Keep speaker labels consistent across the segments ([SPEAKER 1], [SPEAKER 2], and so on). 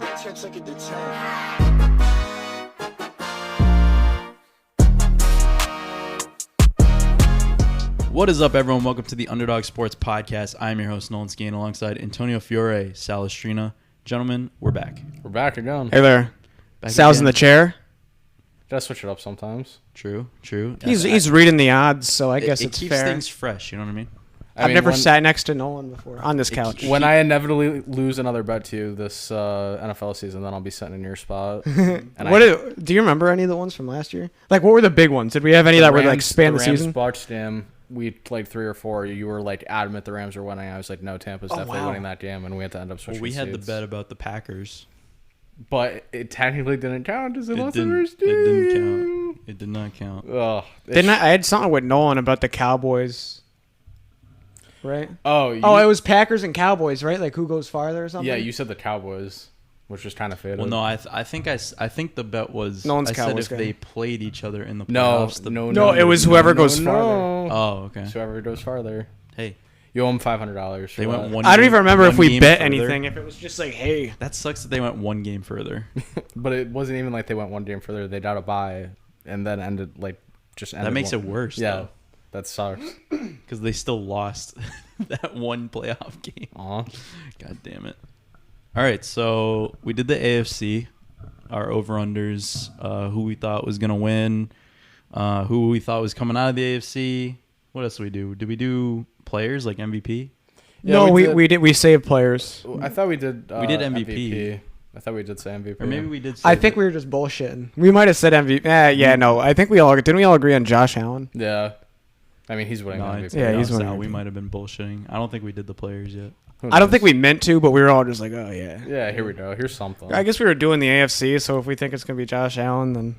[SPEAKER 1] 10 take it to 10.
[SPEAKER 2] What is up, everyone? Welcome to the Underdog Sports Podcast. I'm your host, Nolan Skeen, alongside Antonio Fiore, Salestrina. Gentlemen, we're back.
[SPEAKER 3] We're back again.
[SPEAKER 4] Hey there.
[SPEAKER 2] Back
[SPEAKER 4] Sal's
[SPEAKER 2] again.
[SPEAKER 4] in the chair.
[SPEAKER 3] Gotta switch it up sometimes.
[SPEAKER 2] True.
[SPEAKER 4] He's reading the odds, so I guess
[SPEAKER 2] it
[SPEAKER 4] it's
[SPEAKER 2] keeps
[SPEAKER 4] fair.
[SPEAKER 2] things fresh, you know what I mean?
[SPEAKER 4] I've never sat next to Nolan before on this couch.
[SPEAKER 3] When I inevitably lose another bet to you this NFL season, then I'll be sitting in your spot. And
[SPEAKER 4] do you remember any of the ones from last year? Like, what were the big ones? Did we have any that were like span the season?
[SPEAKER 3] Rams, Bucks, we like 3 or 4. You were like adamant the Rams were winning. I was like, no, Tampa's definitely winning that game, and we had to end up switching.
[SPEAKER 2] Well, we had
[SPEAKER 3] seats.
[SPEAKER 2] the bet about the Packers.
[SPEAKER 3] But it technically didn't count as
[SPEAKER 2] It didn't count. It did not count.
[SPEAKER 3] Ugh,
[SPEAKER 4] I had something with Nolan about the Cowboys, right?
[SPEAKER 3] Oh,
[SPEAKER 4] it was Packers and Cowboys, right? Like who goes farther or something?
[SPEAKER 3] Yeah, you said the Cowboys, which was kind of faded.
[SPEAKER 2] Well, no, I think the bet was
[SPEAKER 4] Nolan's
[SPEAKER 2] I said
[SPEAKER 4] Cowboys
[SPEAKER 2] if
[SPEAKER 4] guy.
[SPEAKER 2] they played each other in the
[SPEAKER 3] No,
[SPEAKER 2] playoffs.
[SPEAKER 4] No, it was whoever goes farther.
[SPEAKER 2] Oh, okay.
[SPEAKER 3] It's whoever goes farther.
[SPEAKER 2] Hey,
[SPEAKER 3] You owe them $500.
[SPEAKER 2] they went one.
[SPEAKER 4] I don't even remember if we
[SPEAKER 2] game
[SPEAKER 4] bet
[SPEAKER 2] further.
[SPEAKER 4] anything. If it was just like, hey,
[SPEAKER 2] That sucks that they went one game further.
[SPEAKER 3] But it wasn't even like they went one game further. They got a bye and then ended.
[SPEAKER 2] That makes it worse.
[SPEAKER 3] Yeah,
[SPEAKER 2] though,
[SPEAKER 3] that sucks.
[SPEAKER 2] because they still lost that one playoff game.
[SPEAKER 3] Aw.
[SPEAKER 2] God damn it. All right, so we did the AFC, our over-unders, who we thought was going to win, who we thought was coming out of the AFC. What else did we do? Did we do players like MVP?
[SPEAKER 3] Yeah,
[SPEAKER 4] no,
[SPEAKER 3] we did.
[SPEAKER 4] we saved players.
[SPEAKER 3] I thought we did.
[SPEAKER 2] We did MVP.
[SPEAKER 3] I thought we did say MVP.
[SPEAKER 2] Or maybe we did
[SPEAKER 4] I think we were just bullshitting. We might have said MVP. Yeah, no. I think didn't we all agree on Josh Allen?
[SPEAKER 3] Yeah. I mean, he's winning
[SPEAKER 2] No,
[SPEAKER 3] MVP.
[SPEAKER 4] Yeah, he's
[SPEAKER 2] winning.
[SPEAKER 4] winning
[SPEAKER 2] We
[SPEAKER 4] MVP.
[SPEAKER 2] might have been bullshitting. I don't think we did the players yet.
[SPEAKER 3] Who
[SPEAKER 4] I don't
[SPEAKER 3] knows?
[SPEAKER 4] think we meant to, but we were all just like, oh, yeah.
[SPEAKER 3] Yeah, here we go. Here's something.
[SPEAKER 4] I guess we were doing the AFC, so if we think it's going to be Josh Allen, then...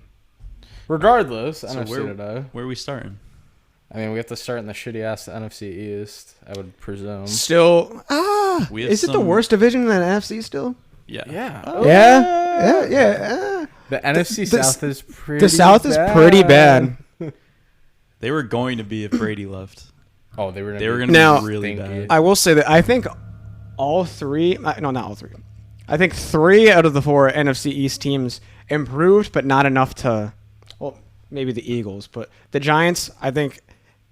[SPEAKER 3] Regardless,
[SPEAKER 2] So
[SPEAKER 3] NFC today.
[SPEAKER 2] Where are we starting?
[SPEAKER 3] I mean, we have to start in the shitty-ass NFC East, I would presume.
[SPEAKER 4] Still...
[SPEAKER 2] We have
[SPEAKER 4] is it the
[SPEAKER 2] some-
[SPEAKER 4] worst division in the NFC still?
[SPEAKER 2] Yeah.
[SPEAKER 3] Yeah.
[SPEAKER 4] Yeah.
[SPEAKER 3] The NFC South is pretty
[SPEAKER 4] The South is pretty bad.
[SPEAKER 2] They were going to be if Brady left.
[SPEAKER 3] Oh, they were
[SPEAKER 2] They were going
[SPEAKER 4] Now-
[SPEAKER 2] to be really
[SPEAKER 3] Stinky.
[SPEAKER 2] bad.
[SPEAKER 4] I will say that I think all three... No, not all three. I think 3 out of the 4 NFC East teams improved, but not enough to... Well, maybe the Eagles, but the Giants, I think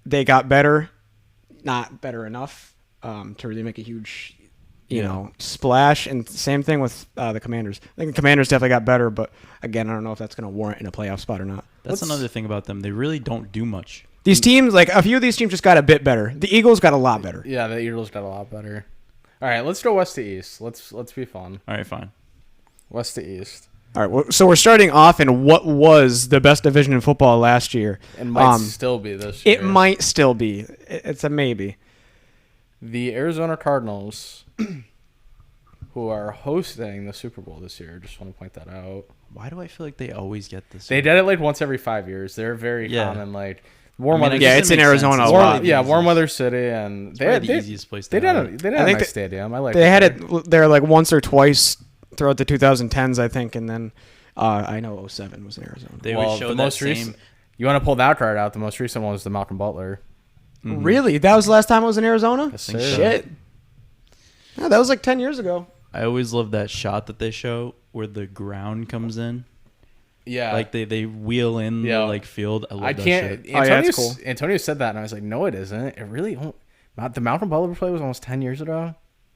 [SPEAKER 4] they got better, not better enough to really make a huge, splash. And same thing with the Commanders. I think the Commanders definitely got better, but again, I don't know if that's going to warrant in a playoff spot or not.
[SPEAKER 2] That's another thing about them. They really don't do much.
[SPEAKER 4] These teams, like a few of these teams, just got a bit better. The Eagles got a lot better.
[SPEAKER 3] Yeah, the Eagles got a lot better. All right, let's go west to east. Let's be fun.
[SPEAKER 2] All right, fine.
[SPEAKER 3] West to east.
[SPEAKER 4] All right, so we're starting off in what was the best division in football last year.
[SPEAKER 3] It might still be this year.
[SPEAKER 4] It might still be. It's a maybe.
[SPEAKER 3] The Arizona Cardinals, who are hosting the Super Bowl this year, just want to point that out.
[SPEAKER 2] Why do I feel like they always get this?
[SPEAKER 3] They did it like once every 5 years. They're very common, like warm weather.
[SPEAKER 4] Yeah, it's in Arizona a lot.
[SPEAKER 3] Warm weather city, and they had
[SPEAKER 2] the easiest place to
[SPEAKER 3] They
[SPEAKER 2] have
[SPEAKER 3] did
[SPEAKER 2] it.
[SPEAKER 3] a
[SPEAKER 4] think
[SPEAKER 3] nice stadium. I like.
[SPEAKER 4] They had it there like once or twice throughout the 2010s, I think, and then I know 07 was in Arizona.
[SPEAKER 2] They
[SPEAKER 3] Well,
[SPEAKER 2] would show
[SPEAKER 3] the
[SPEAKER 2] that
[SPEAKER 3] most
[SPEAKER 2] same.
[SPEAKER 3] recent. You want to pull that card out? The most recent one was the Malcolm Butler.
[SPEAKER 2] Mhm.
[SPEAKER 4] Really? That was the last time I was in Arizona?
[SPEAKER 3] Yes,
[SPEAKER 2] think
[SPEAKER 3] sir.
[SPEAKER 2] so.
[SPEAKER 4] Shit. Yeah, that was like 10 years ago.
[SPEAKER 2] I always love that shot that they show where the ground comes in.
[SPEAKER 3] Yeah,
[SPEAKER 2] Like they wheel in
[SPEAKER 3] Yeah.
[SPEAKER 2] the like field. I love
[SPEAKER 3] I
[SPEAKER 2] that
[SPEAKER 3] can't.
[SPEAKER 2] shit.
[SPEAKER 4] Oh, yeah, it's cool.
[SPEAKER 3] Antonio said that, and I was like, "No, it isn't. It really won't." The Malcolm Butler play was almost 10 years ago.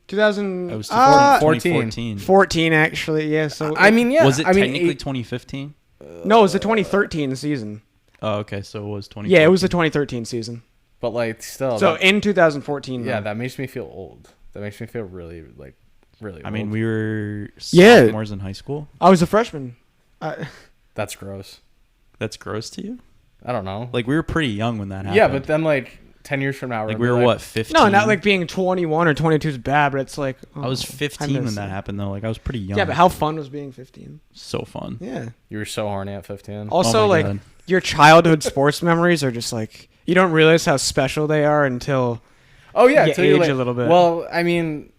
[SPEAKER 4] 2000.
[SPEAKER 2] It was
[SPEAKER 3] 14.
[SPEAKER 2] 2014.
[SPEAKER 4] Actually, yeah. So
[SPEAKER 3] I mean, yeah.
[SPEAKER 2] Was it
[SPEAKER 3] I mean,
[SPEAKER 2] technically 2015?
[SPEAKER 4] no, it was the 2013 season.
[SPEAKER 2] Oh, okay. So it was 20.
[SPEAKER 4] Yeah, it was the 2013 season.
[SPEAKER 3] but like still.
[SPEAKER 4] So
[SPEAKER 3] that-
[SPEAKER 4] in 2014.
[SPEAKER 3] yeah,
[SPEAKER 4] though.
[SPEAKER 3] that makes me feel old. That makes me feel really really.
[SPEAKER 2] I mean,
[SPEAKER 3] old.
[SPEAKER 2] we were
[SPEAKER 4] Yeah.
[SPEAKER 2] sophomores in high school.
[SPEAKER 4] I was a freshman.
[SPEAKER 3] That's gross.
[SPEAKER 2] That's gross to you?
[SPEAKER 3] I don't know.
[SPEAKER 2] Like we were pretty young when that happened.
[SPEAKER 3] Yeah, but then like 10 years from now,
[SPEAKER 2] like
[SPEAKER 3] we're
[SPEAKER 2] we
[SPEAKER 3] gonna
[SPEAKER 2] were
[SPEAKER 3] be
[SPEAKER 2] what 15?
[SPEAKER 4] No, not like being 21 or 22 is bad, but it's like
[SPEAKER 2] I was 15 when
[SPEAKER 4] miss
[SPEAKER 2] that
[SPEAKER 4] it.
[SPEAKER 2] happened though. Like I was pretty young.
[SPEAKER 4] Yeah, but how fun was being 15?
[SPEAKER 2] So fun.
[SPEAKER 4] Yeah.
[SPEAKER 3] You were so horny at 15.
[SPEAKER 4] Also,
[SPEAKER 2] Oh my
[SPEAKER 4] like
[SPEAKER 2] God.
[SPEAKER 4] your childhood sports memories are just like you don't realize how special they are until
[SPEAKER 3] Oh yeah,
[SPEAKER 4] you
[SPEAKER 3] until you're
[SPEAKER 4] age
[SPEAKER 3] like,
[SPEAKER 4] a little bit.
[SPEAKER 3] Well, I mean,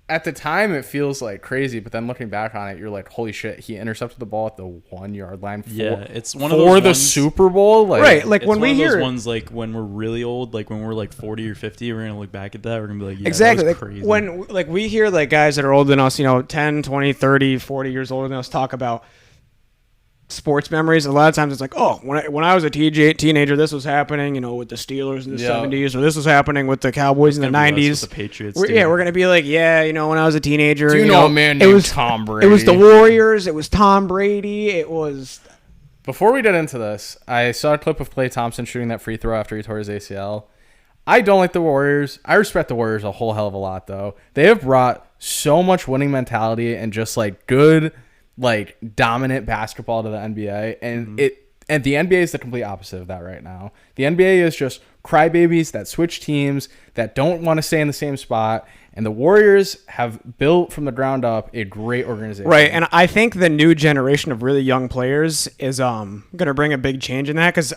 [SPEAKER 3] at the time it feels like crazy, but then looking back on it, you're like, holy shit, he intercepted the ball at the 1 yard line.
[SPEAKER 2] It's one
[SPEAKER 3] for
[SPEAKER 2] of those
[SPEAKER 3] the
[SPEAKER 2] ones,
[SPEAKER 3] Super Bowl. Like,
[SPEAKER 4] Right, like
[SPEAKER 2] it's
[SPEAKER 4] when
[SPEAKER 2] one
[SPEAKER 4] we
[SPEAKER 2] of those
[SPEAKER 4] hear
[SPEAKER 2] ones like when we're really old, like when we're like 40 or 50, we're gonna look back at that. We're gonna be like, yeah,
[SPEAKER 4] exactly,
[SPEAKER 2] that was
[SPEAKER 4] like
[SPEAKER 2] crazy.
[SPEAKER 4] when like we hear like guys that are older than us, 10, 20, 30, 40 years older than us talk about sports memories. A lot of times it's like, oh, when I was a teenager, this was happening, with the Steelers in the 70s, or this was happening with the Cowboys in the 90s.
[SPEAKER 2] The Patriots.
[SPEAKER 4] We're going to be like, when I was a teenager.
[SPEAKER 3] Do you know a man named Tom Brady?
[SPEAKER 4] It was the Warriors. It was Tom Brady. It was.
[SPEAKER 3] Before we get into this, I saw a clip of Klay Thompson shooting that free throw after he tore his ACL. I don't like the Warriors. I respect the Warriors a whole hell of a lot, though. They have brought so much winning mentality and just like good, like dominant basketball to the NBA, and the NBA is the complete opposite of that right now. The NBA is just crybabies that switch teams, that don't want to stay in the same spot, and the Warriors have built from the ground up a great organization.
[SPEAKER 4] Right, and I think the new generation of really young players is going to bring a big change in that, because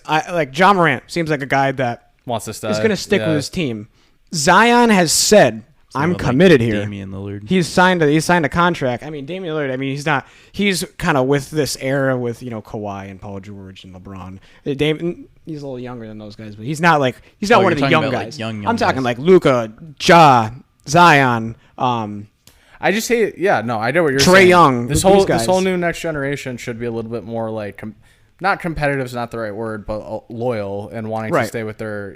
[SPEAKER 4] John Morant seems like a guy that
[SPEAKER 3] wants to stay.
[SPEAKER 4] Is going to stick with his team. Zion has said, I'm committed here.
[SPEAKER 2] Damian Lillard.
[SPEAKER 4] He's signed a contract. I mean, Damian Lillard, he's kind of with this era with, Kawhi and Paul George and LeBron. He's a little younger than those guys, but he's not one of the young guys. I'm talking like Luka, Ja, Zion,
[SPEAKER 3] I just hate, I know what you're saying.
[SPEAKER 4] Trae Young.
[SPEAKER 3] This whole new next generation should be a little bit more like, not competitive is not the right word, but loyal and wanting to stay with their,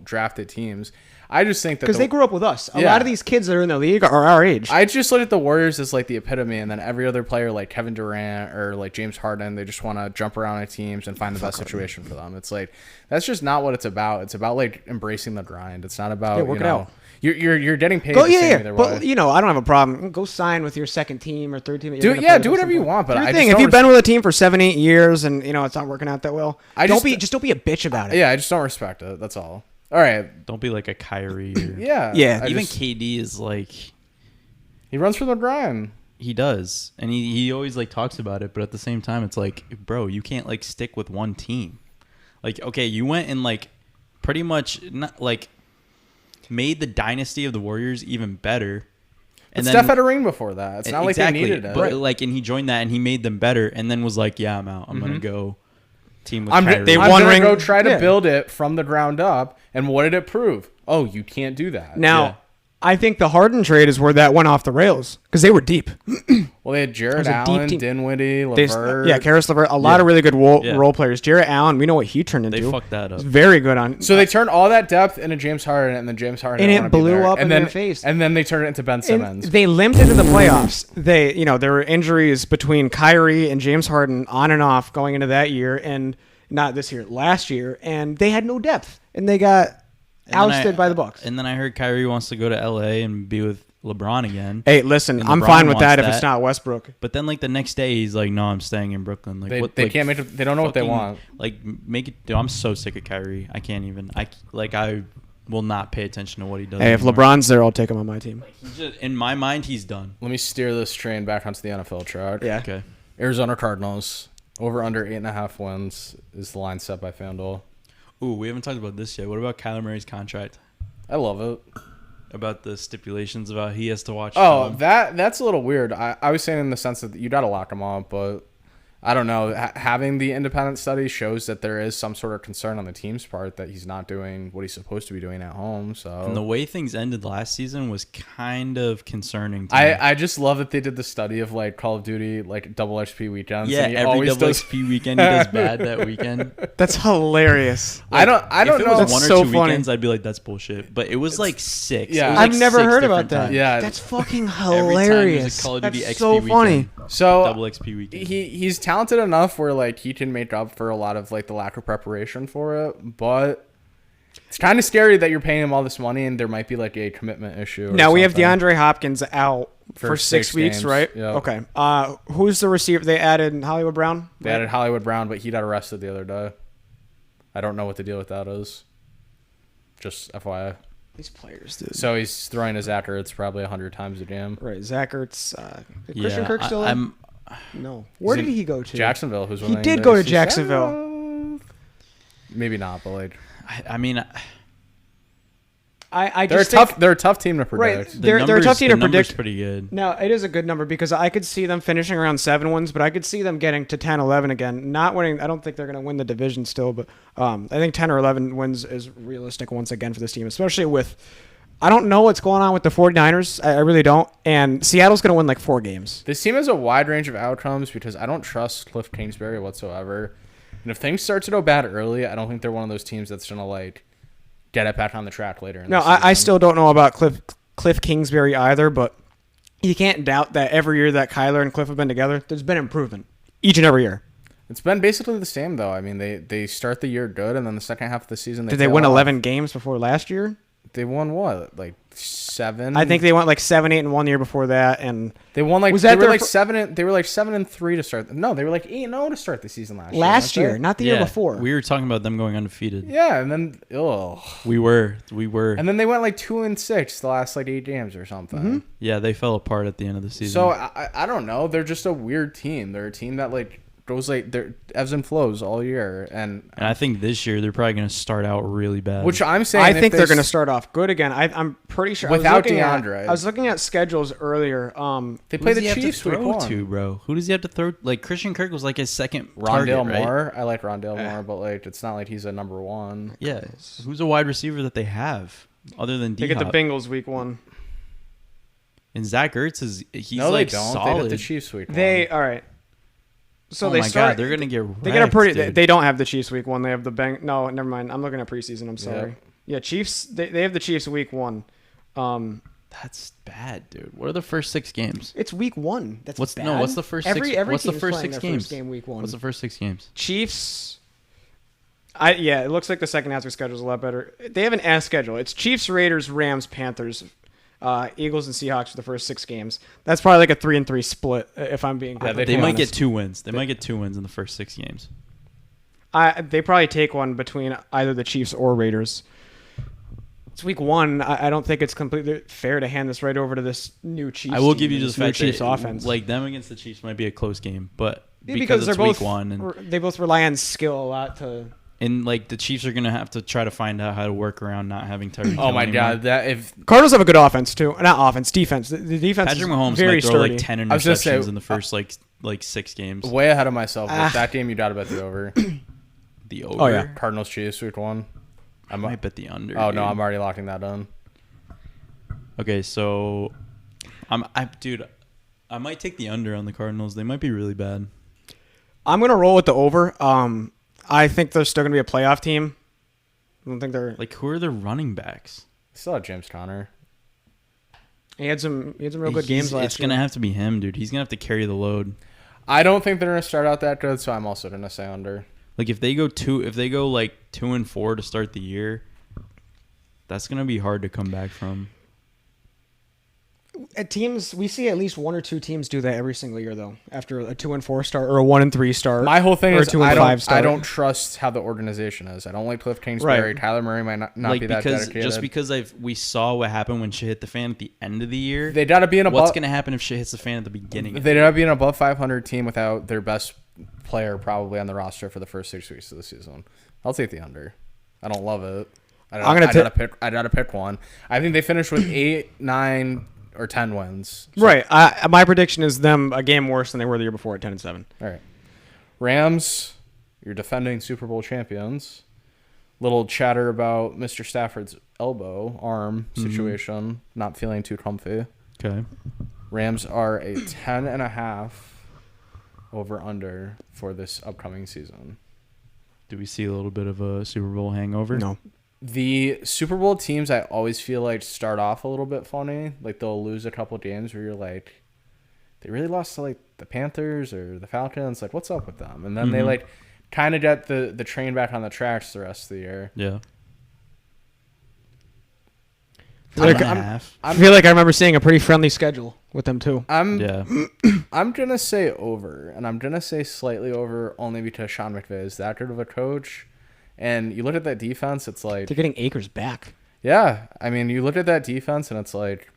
[SPEAKER 3] drafted teams. I just think that
[SPEAKER 4] because they grew up with us. A lot of these kids that are in the league are our age.
[SPEAKER 3] I just look at the Warriors as like the epitome, and then every other player like Kevin Durant or like James Harden, they just want to jump around at teams and find the best situation for them. It's like that's just not what it's about. It's about like embracing the grind. It's not about
[SPEAKER 4] work it out.
[SPEAKER 3] You're getting paid.
[SPEAKER 4] But
[SPEAKER 3] either way.
[SPEAKER 4] I don't have a problem. Go sign with your second team or third team.
[SPEAKER 3] Do whatever you want. But
[SPEAKER 4] if you've been with a team for 7-8 years and it's not working out that well, don't be a bitch about it.
[SPEAKER 3] Yeah, I just don't respect it. That's all. All right.
[SPEAKER 2] Don't be like a Kyrie. Or,
[SPEAKER 4] yeah.
[SPEAKER 2] Even KD is like,
[SPEAKER 3] he runs for the grind.
[SPEAKER 2] He does, and he always like talks about it. But at the same time, it's like, bro, you can't like stick with one team. Like, okay, you went and like pretty much not like made the dynasty of the Warriors even better.
[SPEAKER 3] And Steph had a ring before that. It's not like they needed it.
[SPEAKER 2] But like, and he joined that and he made them better, and then was like, yeah, I'm out. I'm gonna go team with Kyrie.
[SPEAKER 3] I'm gonna go try to build it from the ground up. And what did it prove? Oh, you can't do that.
[SPEAKER 4] Now, I think the Harden trade is where that went off the rails because they were deep.
[SPEAKER 3] Well, they had Jared Allen, Dinwiddie, LeVert.
[SPEAKER 4] Karis LeVert, a lot of really good role players. Jared Allen, we know what he turned into.
[SPEAKER 2] They fucked that up.
[SPEAKER 4] He's very good on.
[SPEAKER 3] So they turned all that depth into James Harden, and then James Harden
[SPEAKER 4] and it blew up in their face.
[SPEAKER 3] And then they turned it into Ben Simmons.
[SPEAKER 4] And they limped into the playoffs. There were injuries between Kyrie and James Harden on and off going into that year, and not this year, last year, and they had no depth, and they got ousted by the Bucks.
[SPEAKER 2] And then I heard Kyrie wants to go to LA and be with LeBron again.
[SPEAKER 4] Hey, listen, I'm fine with that if it's not Westbrook.
[SPEAKER 2] But then like the next day he's like, no, I'm staying in Brooklyn. Like
[SPEAKER 3] they can't make it. They don't know what they want.
[SPEAKER 2] Like make it. Dude, I'm so sick of Kyrie. I can't even. I will not pay attention to what he does.
[SPEAKER 4] Hey,
[SPEAKER 2] anymore.
[SPEAKER 4] if LeBron's there, I'll take him on my team.
[SPEAKER 2] In my mind, he's done.
[SPEAKER 3] Let me steer this train back onto the NFL track.
[SPEAKER 4] Yeah.
[SPEAKER 2] Okay.
[SPEAKER 3] Arizona Cardinals over under 8.5 wins is the line set by FanDuel.
[SPEAKER 2] Ooh, we haven't talked about this yet. What about Kyler Murray's contract?
[SPEAKER 3] I love it.
[SPEAKER 2] About the stipulations about he has to watch.
[SPEAKER 3] Oh, that's a little weird. I was saying in the sense that you got to lock him up, but I don't know. Having the independent study shows that there is some sort of concern on the team's part that he's not doing what he's supposed to be doing at home. So,
[SPEAKER 2] and the way things ended last season was kind of concerning to me.
[SPEAKER 3] I just love that they did the study of like Call of Duty like double XP weekends.
[SPEAKER 2] Yeah, every double XP weekend he does bad that weekend.
[SPEAKER 4] That's hilarious.
[SPEAKER 3] Like, I don't
[SPEAKER 2] if
[SPEAKER 3] know.
[SPEAKER 2] It was one or
[SPEAKER 4] so
[SPEAKER 2] two
[SPEAKER 4] funny.
[SPEAKER 2] weekends, I'd be like, that's bullshit. But it was like 6.
[SPEAKER 3] Yeah,
[SPEAKER 2] was like
[SPEAKER 4] I've never
[SPEAKER 2] 6
[SPEAKER 4] heard about that.
[SPEAKER 2] times.
[SPEAKER 3] Yeah,
[SPEAKER 4] that's fucking
[SPEAKER 2] Every time
[SPEAKER 4] hilarious.
[SPEAKER 2] there's a Call of Duty
[SPEAKER 4] That's
[SPEAKER 2] XP
[SPEAKER 4] so
[SPEAKER 2] weekend.
[SPEAKER 4] funny.
[SPEAKER 3] So
[SPEAKER 2] double XP weekend.
[SPEAKER 3] He's talented enough where like he can make up for a lot of like the lack of preparation for it, but it's kind of scary that you're paying him all this money and there might be like a commitment issue.
[SPEAKER 4] Now we have
[SPEAKER 3] something.
[SPEAKER 4] DeAndre Hopkins out for 6 weeks,
[SPEAKER 3] games.
[SPEAKER 4] right?
[SPEAKER 3] Yep.
[SPEAKER 4] Okay. Who's the receiver? They added Hollywood Brown.
[SPEAKER 3] They added Hollywood Brown, but he got arrested the other day. I don't know what the deal with that is. Just FYI.
[SPEAKER 4] These players, dude.
[SPEAKER 3] So he's throwing his Zach Ertz probably 100 times a game.
[SPEAKER 4] Right, Zach Ertz. Christian Kirk still? No. Where did he go to?
[SPEAKER 3] Jacksonville. Who's
[SPEAKER 4] He did go to Jacksonville.
[SPEAKER 3] Maybe not, but like.
[SPEAKER 2] I mean,
[SPEAKER 4] I
[SPEAKER 3] They're
[SPEAKER 4] just
[SPEAKER 3] they're a tough team to
[SPEAKER 4] right.
[SPEAKER 3] predict.
[SPEAKER 4] They're a tough team to
[SPEAKER 2] number's
[SPEAKER 4] predict.
[SPEAKER 2] pretty good.
[SPEAKER 4] No, it is a good number because I could see them finishing around 7 wins, but I could see them getting to 10, 11 again. Not winning. I don't think they're going to win the division still, but I think 10 or 11 wins is realistic once again for this team, especially with. I don't know what's going on with the 49ers. I really don't. And Seattle's going to win like 4 games.
[SPEAKER 3] This team has a wide range of outcomes because I don't trust Cliff Kingsbury whatsoever. And if things start to go bad early, I don't think they're one of those teams that's going to like get it back on the track later. In
[SPEAKER 4] No,
[SPEAKER 3] the season.
[SPEAKER 4] I still don't know about Cliff Kingsbury either, but you can't doubt that every year that Kyler and Cliff have been together, there's been improvement each and every year.
[SPEAKER 3] It's been basically the same though. I mean, they start the year good, and then the second half of the season
[SPEAKER 4] Did they win 11 games before last year?
[SPEAKER 3] They won what, like 7?
[SPEAKER 4] I think they went like 7, 8, and 1 year before that, and
[SPEAKER 3] they won like
[SPEAKER 4] Was that
[SPEAKER 3] they were
[SPEAKER 4] their
[SPEAKER 3] like
[SPEAKER 4] fir-
[SPEAKER 3] 7. They were like 7-3 to start. No, they were like 8-0 to start the season last year.
[SPEAKER 4] last
[SPEAKER 3] weren't
[SPEAKER 4] year,
[SPEAKER 3] they?
[SPEAKER 4] not the year before.
[SPEAKER 2] We were talking about them going undefeated.
[SPEAKER 3] Yeah, and then
[SPEAKER 2] We were.
[SPEAKER 3] and then they went like 2-6 the last like 8 games or something.
[SPEAKER 4] Mm-hmm.
[SPEAKER 2] Yeah, they fell apart at the end of the season.
[SPEAKER 3] So I don't know. They're just a weird team. They're a team that like goes like their ebbs and flows all year, and which I'm saying
[SPEAKER 4] I think they're going to
[SPEAKER 3] s-
[SPEAKER 4] start off good again. I'm pretty sure.
[SPEAKER 3] Without
[SPEAKER 4] I was looking
[SPEAKER 3] DeAndre.
[SPEAKER 4] I was looking at schedules earlier.
[SPEAKER 3] they
[SPEAKER 2] Who
[SPEAKER 3] play
[SPEAKER 2] does
[SPEAKER 3] the
[SPEAKER 2] he have to
[SPEAKER 3] Chiefs week
[SPEAKER 2] throw
[SPEAKER 3] 1.
[SPEAKER 2] to, bro? Who does he have to throw? Like Christian Kirk was like his second
[SPEAKER 3] Rondale
[SPEAKER 2] target, right?
[SPEAKER 3] Moore. I like Rondale Moore, but like it's not like he's a number 1.
[SPEAKER 2] Yeah. Who's a wide receiver that they have other than
[SPEAKER 4] They
[SPEAKER 2] D
[SPEAKER 4] get the Bengals week 1.
[SPEAKER 2] And Zach Ertz he's
[SPEAKER 3] No,
[SPEAKER 2] like
[SPEAKER 3] they don't. They
[SPEAKER 2] solid.
[SPEAKER 3] hit the Chiefs week 1.
[SPEAKER 4] They all right. So
[SPEAKER 2] oh
[SPEAKER 4] they
[SPEAKER 2] my
[SPEAKER 4] start.
[SPEAKER 2] god, they're gonna get.
[SPEAKER 4] They get a
[SPEAKER 2] wrecked,
[SPEAKER 4] pretty.
[SPEAKER 2] dude.
[SPEAKER 4] They don't have the Chiefs week 1. They have the No, never mind. I'm looking at preseason. I'm sorry.
[SPEAKER 3] Yep.
[SPEAKER 4] Yeah, Chiefs. They have the Chiefs week 1.
[SPEAKER 2] That's bad, dude. What are the first 6 games?
[SPEAKER 4] It's week 1. That's
[SPEAKER 2] What's
[SPEAKER 4] bad.
[SPEAKER 2] no? What's the first
[SPEAKER 4] every,
[SPEAKER 2] 6?
[SPEAKER 4] Every
[SPEAKER 2] What's the
[SPEAKER 4] team's
[SPEAKER 2] first
[SPEAKER 4] playing
[SPEAKER 2] 6
[SPEAKER 4] their
[SPEAKER 2] games?
[SPEAKER 4] First game week 1.
[SPEAKER 2] What's the first 6 games?
[SPEAKER 4] Chiefs. It looks like the second half of their schedule is a lot better. They have an ass schedule. It's Chiefs, Raiders, Rams, Panthers, Eagles, and Seahawks for the first 6 games. That's probably like a 3-3 split if I'm being.
[SPEAKER 3] Yeah,
[SPEAKER 2] They might get 2 wins. They might get 2 wins in the first 6 games.
[SPEAKER 4] They probably take one between either the Chiefs or Raiders. It's week 1. I don't think it's completely fair to hand this right over to this new Chiefs.
[SPEAKER 2] I will
[SPEAKER 4] team
[SPEAKER 2] give you
[SPEAKER 4] and
[SPEAKER 2] just
[SPEAKER 4] this new
[SPEAKER 2] fact
[SPEAKER 4] Chiefs
[SPEAKER 2] that
[SPEAKER 4] offense.
[SPEAKER 2] like them against the Chiefs might be a close game, but
[SPEAKER 4] Yeah,
[SPEAKER 2] because
[SPEAKER 4] they're
[SPEAKER 2] it's
[SPEAKER 4] both
[SPEAKER 2] week 1
[SPEAKER 4] they both rely on skill a lot to.
[SPEAKER 2] and like the Chiefs are gonna have to try to find out how to work around not having Tyreek.
[SPEAKER 3] Oh
[SPEAKER 2] Hill
[SPEAKER 3] my
[SPEAKER 2] anymore.
[SPEAKER 3] god, that if
[SPEAKER 4] Cardinals have a good offense too. Not offense, defense. The defense
[SPEAKER 2] Patrick
[SPEAKER 4] is
[SPEAKER 2] Mahomes
[SPEAKER 4] very
[SPEAKER 2] might throw
[SPEAKER 4] sturdy.
[SPEAKER 2] like 10
[SPEAKER 3] I was gonna say,
[SPEAKER 2] interceptions in the first like 6 games.
[SPEAKER 3] way ahead of myself. With
[SPEAKER 4] Ah.
[SPEAKER 3] that game, you gotta bet the over.
[SPEAKER 2] The over.
[SPEAKER 4] Oh, yeah.
[SPEAKER 3] Cardinals Chiefs week 1.
[SPEAKER 2] I might bet the under.
[SPEAKER 3] Oh
[SPEAKER 2] dude.
[SPEAKER 3] no, I'm already locking that in.
[SPEAKER 2] Okay, so I might take the under on the Cardinals. They might be really bad.
[SPEAKER 4] I'm gonna roll with the over. I think they're still gonna be a playoff team. I don't think they're.
[SPEAKER 2] Like, who are their running backs?
[SPEAKER 3] Still have James Conner.
[SPEAKER 4] He had some real good games last
[SPEAKER 2] It's
[SPEAKER 4] year.
[SPEAKER 2] gonna have to be him, dude. He's gonna have to carry the load.
[SPEAKER 3] I don't think they're gonna start out that good, so I'm also gonna say under.
[SPEAKER 2] Like if they go like 2-4 to start the year, that's gonna be hard to come back from.
[SPEAKER 4] At teams, we see at least 1 or 2 teams do that every single year, though. After a 2-4 start or a 1-3 start.
[SPEAKER 3] My whole thing
[SPEAKER 4] or a
[SPEAKER 3] is
[SPEAKER 4] 2-5
[SPEAKER 3] I
[SPEAKER 4] start.
[SPEAKER 3] don't trust how the organization is. I don't like Cliff Kingsbury.
[SPEAKER 4] Right.
[SPEAKER 3] Tyler Murray might not
[SPEAKER 2] Like
[SPEAKER 3] be that
[SPEAKER 2] because
[SPEAKER 3] dedicated.
[SPEAKER 2] just because we saw what happened when shit hit the fan at the end of the year.
[SPEAKER 3] they gotta be in
[SPEAKER 2] What's
[SPEAKER 3] above.
[SPEAKER 2] gonna happen if shit hits the fan at the beginning?
[SPEAKER 3] They gotta be an above 500 team without their best player probably on the roster for the first 6 weeks of the season. I'll take the under. I don't love it. I gotta pick one. I think they finish with 8, 9, or 10 wins. So-
[SPEAKER 4] Right. My prediction is them a game worse than they were the year before at 10-7.
[SPEAKER 3] All right. Rams, you're defending Super Bowl champions. Little chatter about Mr. Stafford's arm situation. Not feeling too comfy.
[SPEAKER 2] Okay.
[SPEAKER 3] Rams are a 10.5 over under for this upcoming season.
[SPEAKER 2] Do we see a little bit of a Super Bowl hangover?
[SPEAKER 4] No.
[SPEAKER 3] The Super Bowl teams, I always feel like start off a little bit funny. Like they'll lose a couple games where you're like, they really lost to like the Panthers or the Falcons. Like, what's up with them? And then they like kind of get the train back on the tracks the rest of the year.
[SPEAKER 2] Yeah.
[SPEAKER 4] I feel like I remember seeing a pretty friendly schedule with them too.
[SPEAKER 2] Yeah.
[SPEAKER 3] I'm gonna say over, and I'm gonna say slightly over only because Sean McVay is that good of a coach. And you look at that defense, it's like
[SPEAKER 4] They're getting Akers back.
[SPEAKER 3] yeah. I mean, you look at that defense, and it's like,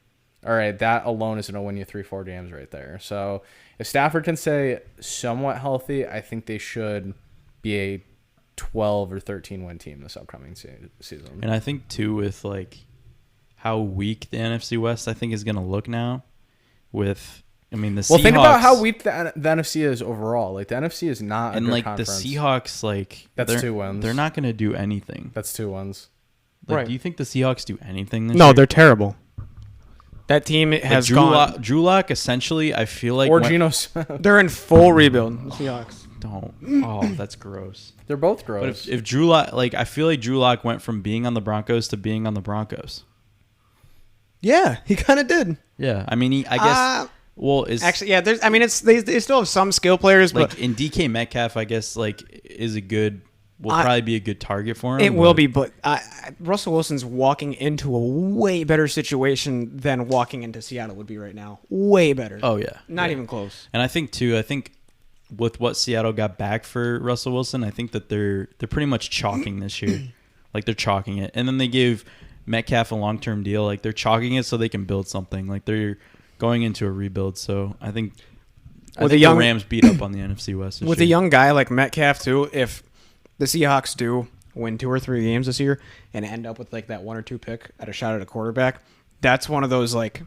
[SPEAKER 3] all right, that alone is gonna win you 3-4 games right there. So if Stafford can stay somewhat healthy, I think they should be a 12 or 13 win team this upcoming season.
[SPEAKER 2] And I think too with like how weak the NFC West I think is going to look now. With, I mean, the Seahawks.
[SPEAKER 3] Well, think about how weak the NFC is overall. Like the NFC is not a
[SPEAKER 2] and
[SPEAKER 3] good
[SPEAKER 2] like
[SPEAKER 3] conference.
[SPEAKER 2] the Seahawks, like
[SPEAKER 3] That's 2 wins.
[SPEAKER 2] They're not going to do anything.
[SPEAKER 3] That's 2 wins.
[SPEAKER 2] Like,
[SPEAKER 4] Right.
[SPEAKER 2] Do you think the Seahawks do anything this
[SPEAKER 4] No,
[SPEAKER 2] year?
[SPEAKER 4] they're terrible. That team has gone.
[SPEAKER 2] Drew Lock, essentially, I feel like
[SPEAKER 3] Or Geno Smith.
[SPEAKER 4] They're in full rebuild. The Seahawks.
[SPEAKER 2] Don't. Oh, that's gross.
[SPEAKER 3] They're both
[SPEAKER 2] But
[SPEAKER 3] gross.
[SPEAKER 2] if Drew Lock, like, I feel like Drew Lock went from being on the Broncos to being on the Broncos.
[SPEAKER 4] Yeah, he kind of did.
[SPEAKER 2] Yeah, I mean, I guess. Well, is
[SPEAKER 4] Actually, yeah. There's. I mean, they still have some skill players,
[SPEAKER 2] like
[SPEAKER 4] but
[SPEAKER 2] in DK Metcalf, I guess, like, is a good. Will probably be a good target for him.
[SPEAKER 4] it will be. But Russell Wilson's walking into a way better situation than walking into Seattle would be right now. Way better.
[SPEAKER 2] Oh yeah,
[SPEAKER 4] Not
[SPEAKER 2] yeah.
[SPEAKER 4] even close.
[SPEAKER 2] And I think with what Seattle got back for Russell Wilson, I think that they're pretty much chalking this year. Like they're chalking it. And then they gave Metcalf a long-term deal. Like they're chalking it so they can build something. Like they're going into a rebuild. So I think the Rams beat up on the NFC West this
[SPEAKER 4] With
[SPEAKER 2] year.
[SPEAKER 4] a young guy like Metcalf too, if the Seahawks do win 2 or 3 games this year and end up with like that 1 or 2 pick at a shot at a quarterback, that's one of those like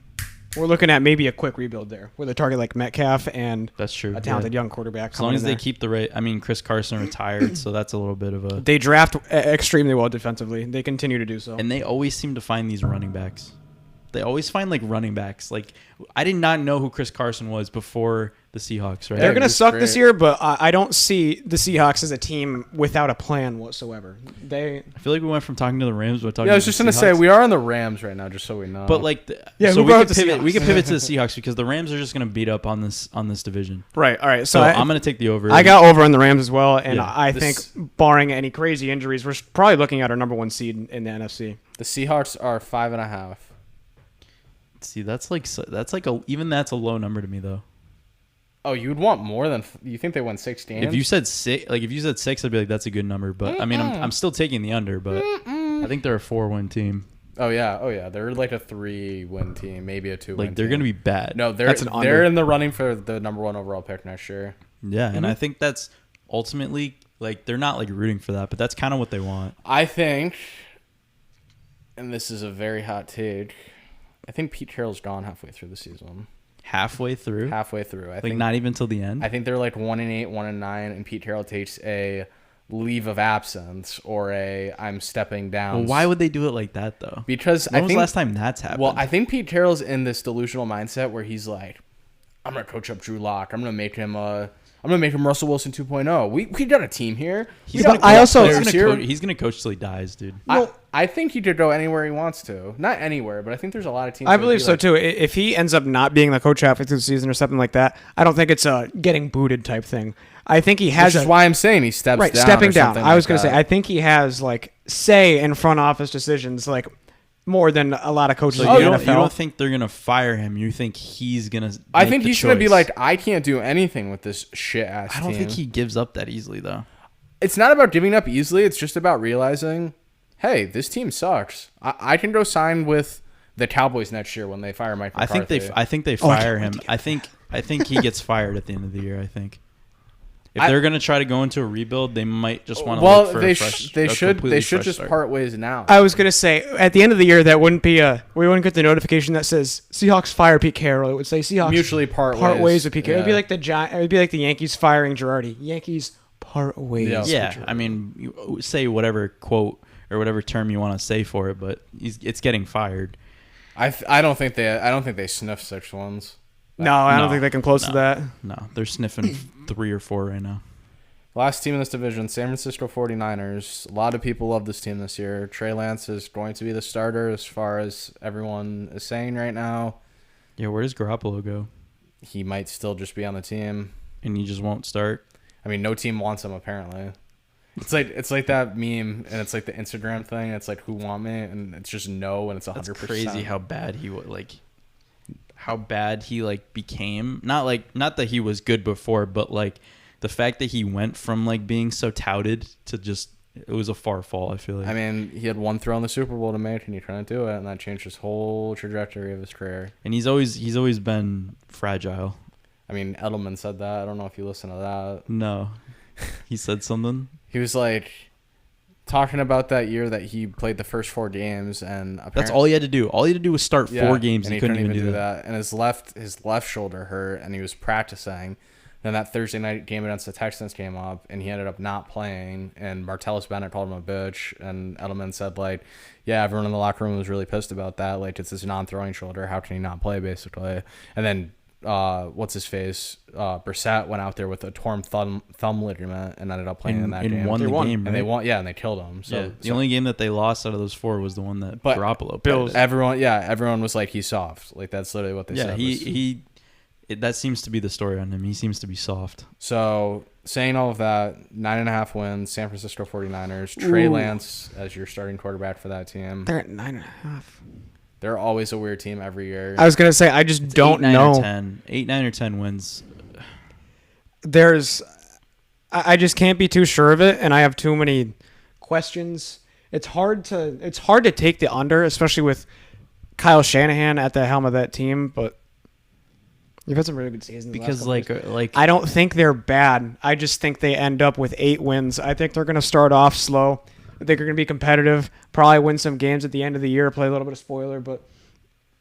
[SPEAKER 4] we're looking at maybe a quick rebuild there with a target like Metcalf and
[SPEAKER 2] That's true.
[SPEAKER 4] a talented young quarterback.
[SPEAKER 2] As long as they
[SPEAKER 4] there.
[SPEAKER 2] keep the right. I mean, Chris Carson retired, so that's a little bit of a.
[SPEAKER 4] They draft extremely well defensively. They continue to do so.
[SPEAKER 2] And they always seem to find these running backs. They always find like running backs. Like I did not know who Chris Carson was before the Seahawks. Right?
[SPEAKER 4] They're going to
[SPEAKER 3] he's
[SPEAKER 4] suck
[SPEAKER 3] great.
[SPEAKER 4] this year, but I don't see the Seahawks as a team without a plan whatsoever.
[SPEAKER 2] I feel like we went from talking to the Rams to talking.
[SPEAKER 3] Yeah, I was
[SPEAKER 2] to
[SPEAKER 3] just
[SPEAKER 2] the
[SPEAKER 3] gonna say
[SPEAKER 2] Seahawks.
[SPEAKER 3] we are on the Rams right now, just so we know.
[SPEAKER 2] But like,
[SPEAKER 4] Yeah,
[SPEAKER 2] so
[SPEAKER 4] who
[SPEAKER 2] we
[SPEAKER 4] brought
[SPEAKER 2] could
[SPEAKER 4] the
[SPEAKER 2] pivot. We could
[SPEAKER 4] Seahawks?
[SPEAKER 2] pivot to the Seahawks because the Rams are just going to beat up on this division.
[SPEAKER 4] Right. All right.
[SPEAKER 2] So
[SPEAKER 4] So
[SPEAKER 2] I'm going to take the over.
[SPEAKER 4] I got over on the Rams as well, and
[SPEAKER 2] Yeah,
[SPEAKER 4] I
[SPEAKER 3] this-
[SPEAKER 4] think barring any crazy injuries, we're probably looking at our number 1 seed in the NFC.
[SPEAKER 3] the Seahawks are 5.5.
[SPEAKER 2] See, that's a low number to me though.
[SPEAKER 3] Oh, you would want more than you think they won 6 games?
[SPEAKER 2] If you said 6, I'd be like that's a good number. But I mean, I'm still taking the under. But I think they're a 4-win team.
[SPEAKER 3] Oh yeah, they're like a 3-win team, maybe a 2-win.
[SPEAKER 2] Like they're going to be bad.
[SPEAKER 3] No,
[SPEAKER 4] That's an under.
[SPEAKER 3] they're in the running for the number 1 overall pick next year.
[SPEAKER 2] Yeah, and I think that's ultimately like they're not like rooting for that, but that's kind of what they want.
[SPEAKER 3] I think, and this is a very hot take, I think Pete Carroll's gone halfway through the season.
[SPEAKER 2] Halfway through,
[SPEAKER 3] Halfway through, I
[SPEAKER 2] like
[SPEAKER 3] think.
[SPEAKER 2] not even till the end.
[SPEAKER 3] I think they're like 1-8, 1-9, and Pete Carroll takes a leave of absence or a I'm stepping down.
[SPEAKER 2] Well, why would they do it like that though?
[SPEAKER 3] Because
[SPEAKER 2] When
[SPEAKER 3] I
[SPEAKER 2] was
[SPEAKER 3] think
[SPEAKER 2] the last time that's happened?
[SPEAKER 3] Well, I think Pete Carroll's in this delusional mindset where he's like, I'm gonna coach up Drew Lock. I'm gonna make him Russell Wilson 2.0. We got a team here.
[SPEAKER 2] he's
[SPEAKER 3] got
[SPEAKER 2] gonna,
[SPEAKER 3] a
[SPEAKER 4] also-
[SPEAKER 3] players here.
[SPEAKER 2] he's gonna coach till he dies, dude.
[SPEAKER 3] I think he could go anywhere he wants to. Not anywhere, but I think there's a lot of teams.
[SPEAKER 4] I
[SPEAKER 3] that would
[SPEAKER 4] believe
[SPEAKER 3] be
[SPEAKER 4] so
[SPEAKER 3] like,
[SPEAKER 4] too. If he ends up not being the coach halfway through the season or something like that, I don't think it's a getting booted type thing. I think he has
[SPEAKER 3] Which is why I'm saying he steps
[SPEAKER 4] right
[SPEAKER 3] down.
[SPEAKER 4] stepping
[SPEAKER 3] or
[SPEAKER 4] down.
[SPEAKER 3] something
[SPEAKER 4] I was
[SPEAKER 3] like
[SPEAKER 4] going to say
[SPEAKER 3] that.
[SPEAKER 4] I think he has like say in front office decisions like more than a lot of coaches
[SPEAKER 2] So
[SPEAKER 4] in
[SPEAKER 2] you
[SPEAKER 4] the
[SPEAKER 2] don't,
[SPEAKER 4] NFL.
[SPEAKER 2] you don't think they're gonna fire him? You think he's gonna?
[SPEAKER 3] I
[SPEAKER 2] make
[SPEAKER 3] think
[SPEAKER 2] the
[SPEAKER 3] he's gonna be
[SPEAKER 2] choice.
[SPEAKER 3] like, I can't do anything with this shit ass
[SPEAKER 2] I
[SPEAKER 3] team.
[SPEAKER 2] don't think he gives up that easily though.
[SPEAKER 3] It's not about giving up easily. It's just about realizing, hey, this team sucks. I can go sign with the Cowboys next year when they fire Mike McCarthy.
[SPEAKER 2] I think they
[SPEAKER 4] Oh, I
[SPEAKER 2] fire
[SPEAKER 4] can't
[SPEAKER 2] him.
[SPEAKER 4] wait to get
[SPEAKER 2] I think he gets fired at the end of the year. I think if they're gonna try to go into a rebuild, they might just want to.
[SPEAKER 3] well,
[SPEAKER 2] look for
[SPEAKER 3] they
[SPEAKER 2] a fresh,
[SPEAKER 3] they
[SPEAKER 2] a
[SPEAKER 3] should
[SPEAKER 2] completely fresh
[SPEAKER 3] just
[SPEAKER 2] start.
[SPEAKER 3] part ways now.
[SPEAKER 4] I was going to say at the end of the year that wouldn't be we wouldn't get the notification that says Seahawks fire Pete Carroll. It would say Seahawks
[SPEAKER 3] Mutually part
[SPEAKER 4] ways with Pete Carroll.
[SPEAKER 3] Yeah.
[SPEAKER 4] It would be like the Yankees firing Girardi. Yankees part ways.
[SPEAKER 3] Yeah.
[SPEAKER 4] with
[SPEAKER 2] Yeah,
[SPEAKER 4] Girardi.
[SPEAKER 2] I mean, you say whatever quote or whatever term you want to say for it, but it's getting fired.
[SPEAKER 3] I don't think they sniff 6 ones.
[SPEAKER 4] no, I don't
[SPEAKER 2] No,
[SPEAKER 4] think they come close to
[SPEAKER 2] no.
[SPEAKER 4] that.
[SPEAKER 2] No, they're sniffing 3 or 4 right now.
[SPEAKER 3] Last team in this division, San Francisco 49ers. A lot of people love this team this year. Trey Lance is going to be the starter as far as everyone is saying right now.
[SPEAKER 2] Yeah, where does Garoppolo go?
[SPEAKER 3] He might still just be on the team.
[SPEAKER 2] And he just won't start.
[SPEAKER 3] I mean, no team wants him apparently. It's like that meme, and it's like the Instagram thing. It's like, who want me? And it's just no, and it's 100%.
[SPEAKER 2] That's crazy how bad he was. Like, how bad he like became. Not that he was good before, but like the fact that he went from like being so touted to just it was a far fall. I feel like.
[SPEAKER 3] I mean, he had one throw in the Super Bowl to make, and he couldn't do it, and that changed his whole trajectory of his career.
[SPEAKER 2] and he's always been fragile.
[SPEAKER 3] I mean, Edelman said that. I don't know if you listen to that.
[SPEAKER 2] No, he said something.
[SPEAKER 3] He was like, talking about that year that he played the first 4 games, and
[SPEAKER 2] That's all he had to do. All he had to do was start 4 games.
[SPEAKER 3] and
[SPEAKER 2] He couldn't even do
[SPEAKER 3] that. And his left shoulder hurt, and he was practicing. Then that Thursday night game against the Texans came up, and he ended up not playing. And Martellus Bennett called him a bitch, and Edelman said, like, yeah, everyone in the locker room was really pissed about that. Like, it's his non-throwing shoulder. How can he not play, basically? And then what's his face? Brissett went out there with a torn thumb ligament and ended up playing in that game.
[SPEAKER 2] Won the game,
[SPEAKER 3] and
[SPEAKER 2] right?
[SPEAKER 3] they won, and they killed him. So
[SPEAKER 2] the only game that they lost out of those 4 was the one that Garoppolo
[SPEAKER 3] Bills.
[SPEAKER 2] played.
[SPEAKER 3] Everyone was like, he's soft. Like, that's literally what they said.
[SPEAKER 2] That seems to be the story on him. He seems to be soft.
[SPEAKER 3] So, saying all of that, 9.5 wins, San Francisco 49ers, Trey Lance as your starting quarterback for that team.
[SPEAKER 4] They're at 9.5.
[SPEAKER 3] They're always a weird team every year.
[SPEAKER 4] I was gonna say I just don't
[SPEAKER 2] 8, 9,
[SPEAKER 4] know.
[SPEAKER 2] Or 10. 8, 9, or 10 wins.
[SPEAKER 4] I just can't be too sure of it, and I have too many questions. It's hard to take the under, especially with Kyle Shanahan at the helm of that team. But you've had some really good seasons.
[SPEAKER 2] Because
[SPEAKER 4] I don't think they're bad. I just think they end up with 8 wins. I think they're gonna start off slow. I think they're gonna be competitive. Probably win some games at the end of the year. Play a little bit of spoiler, but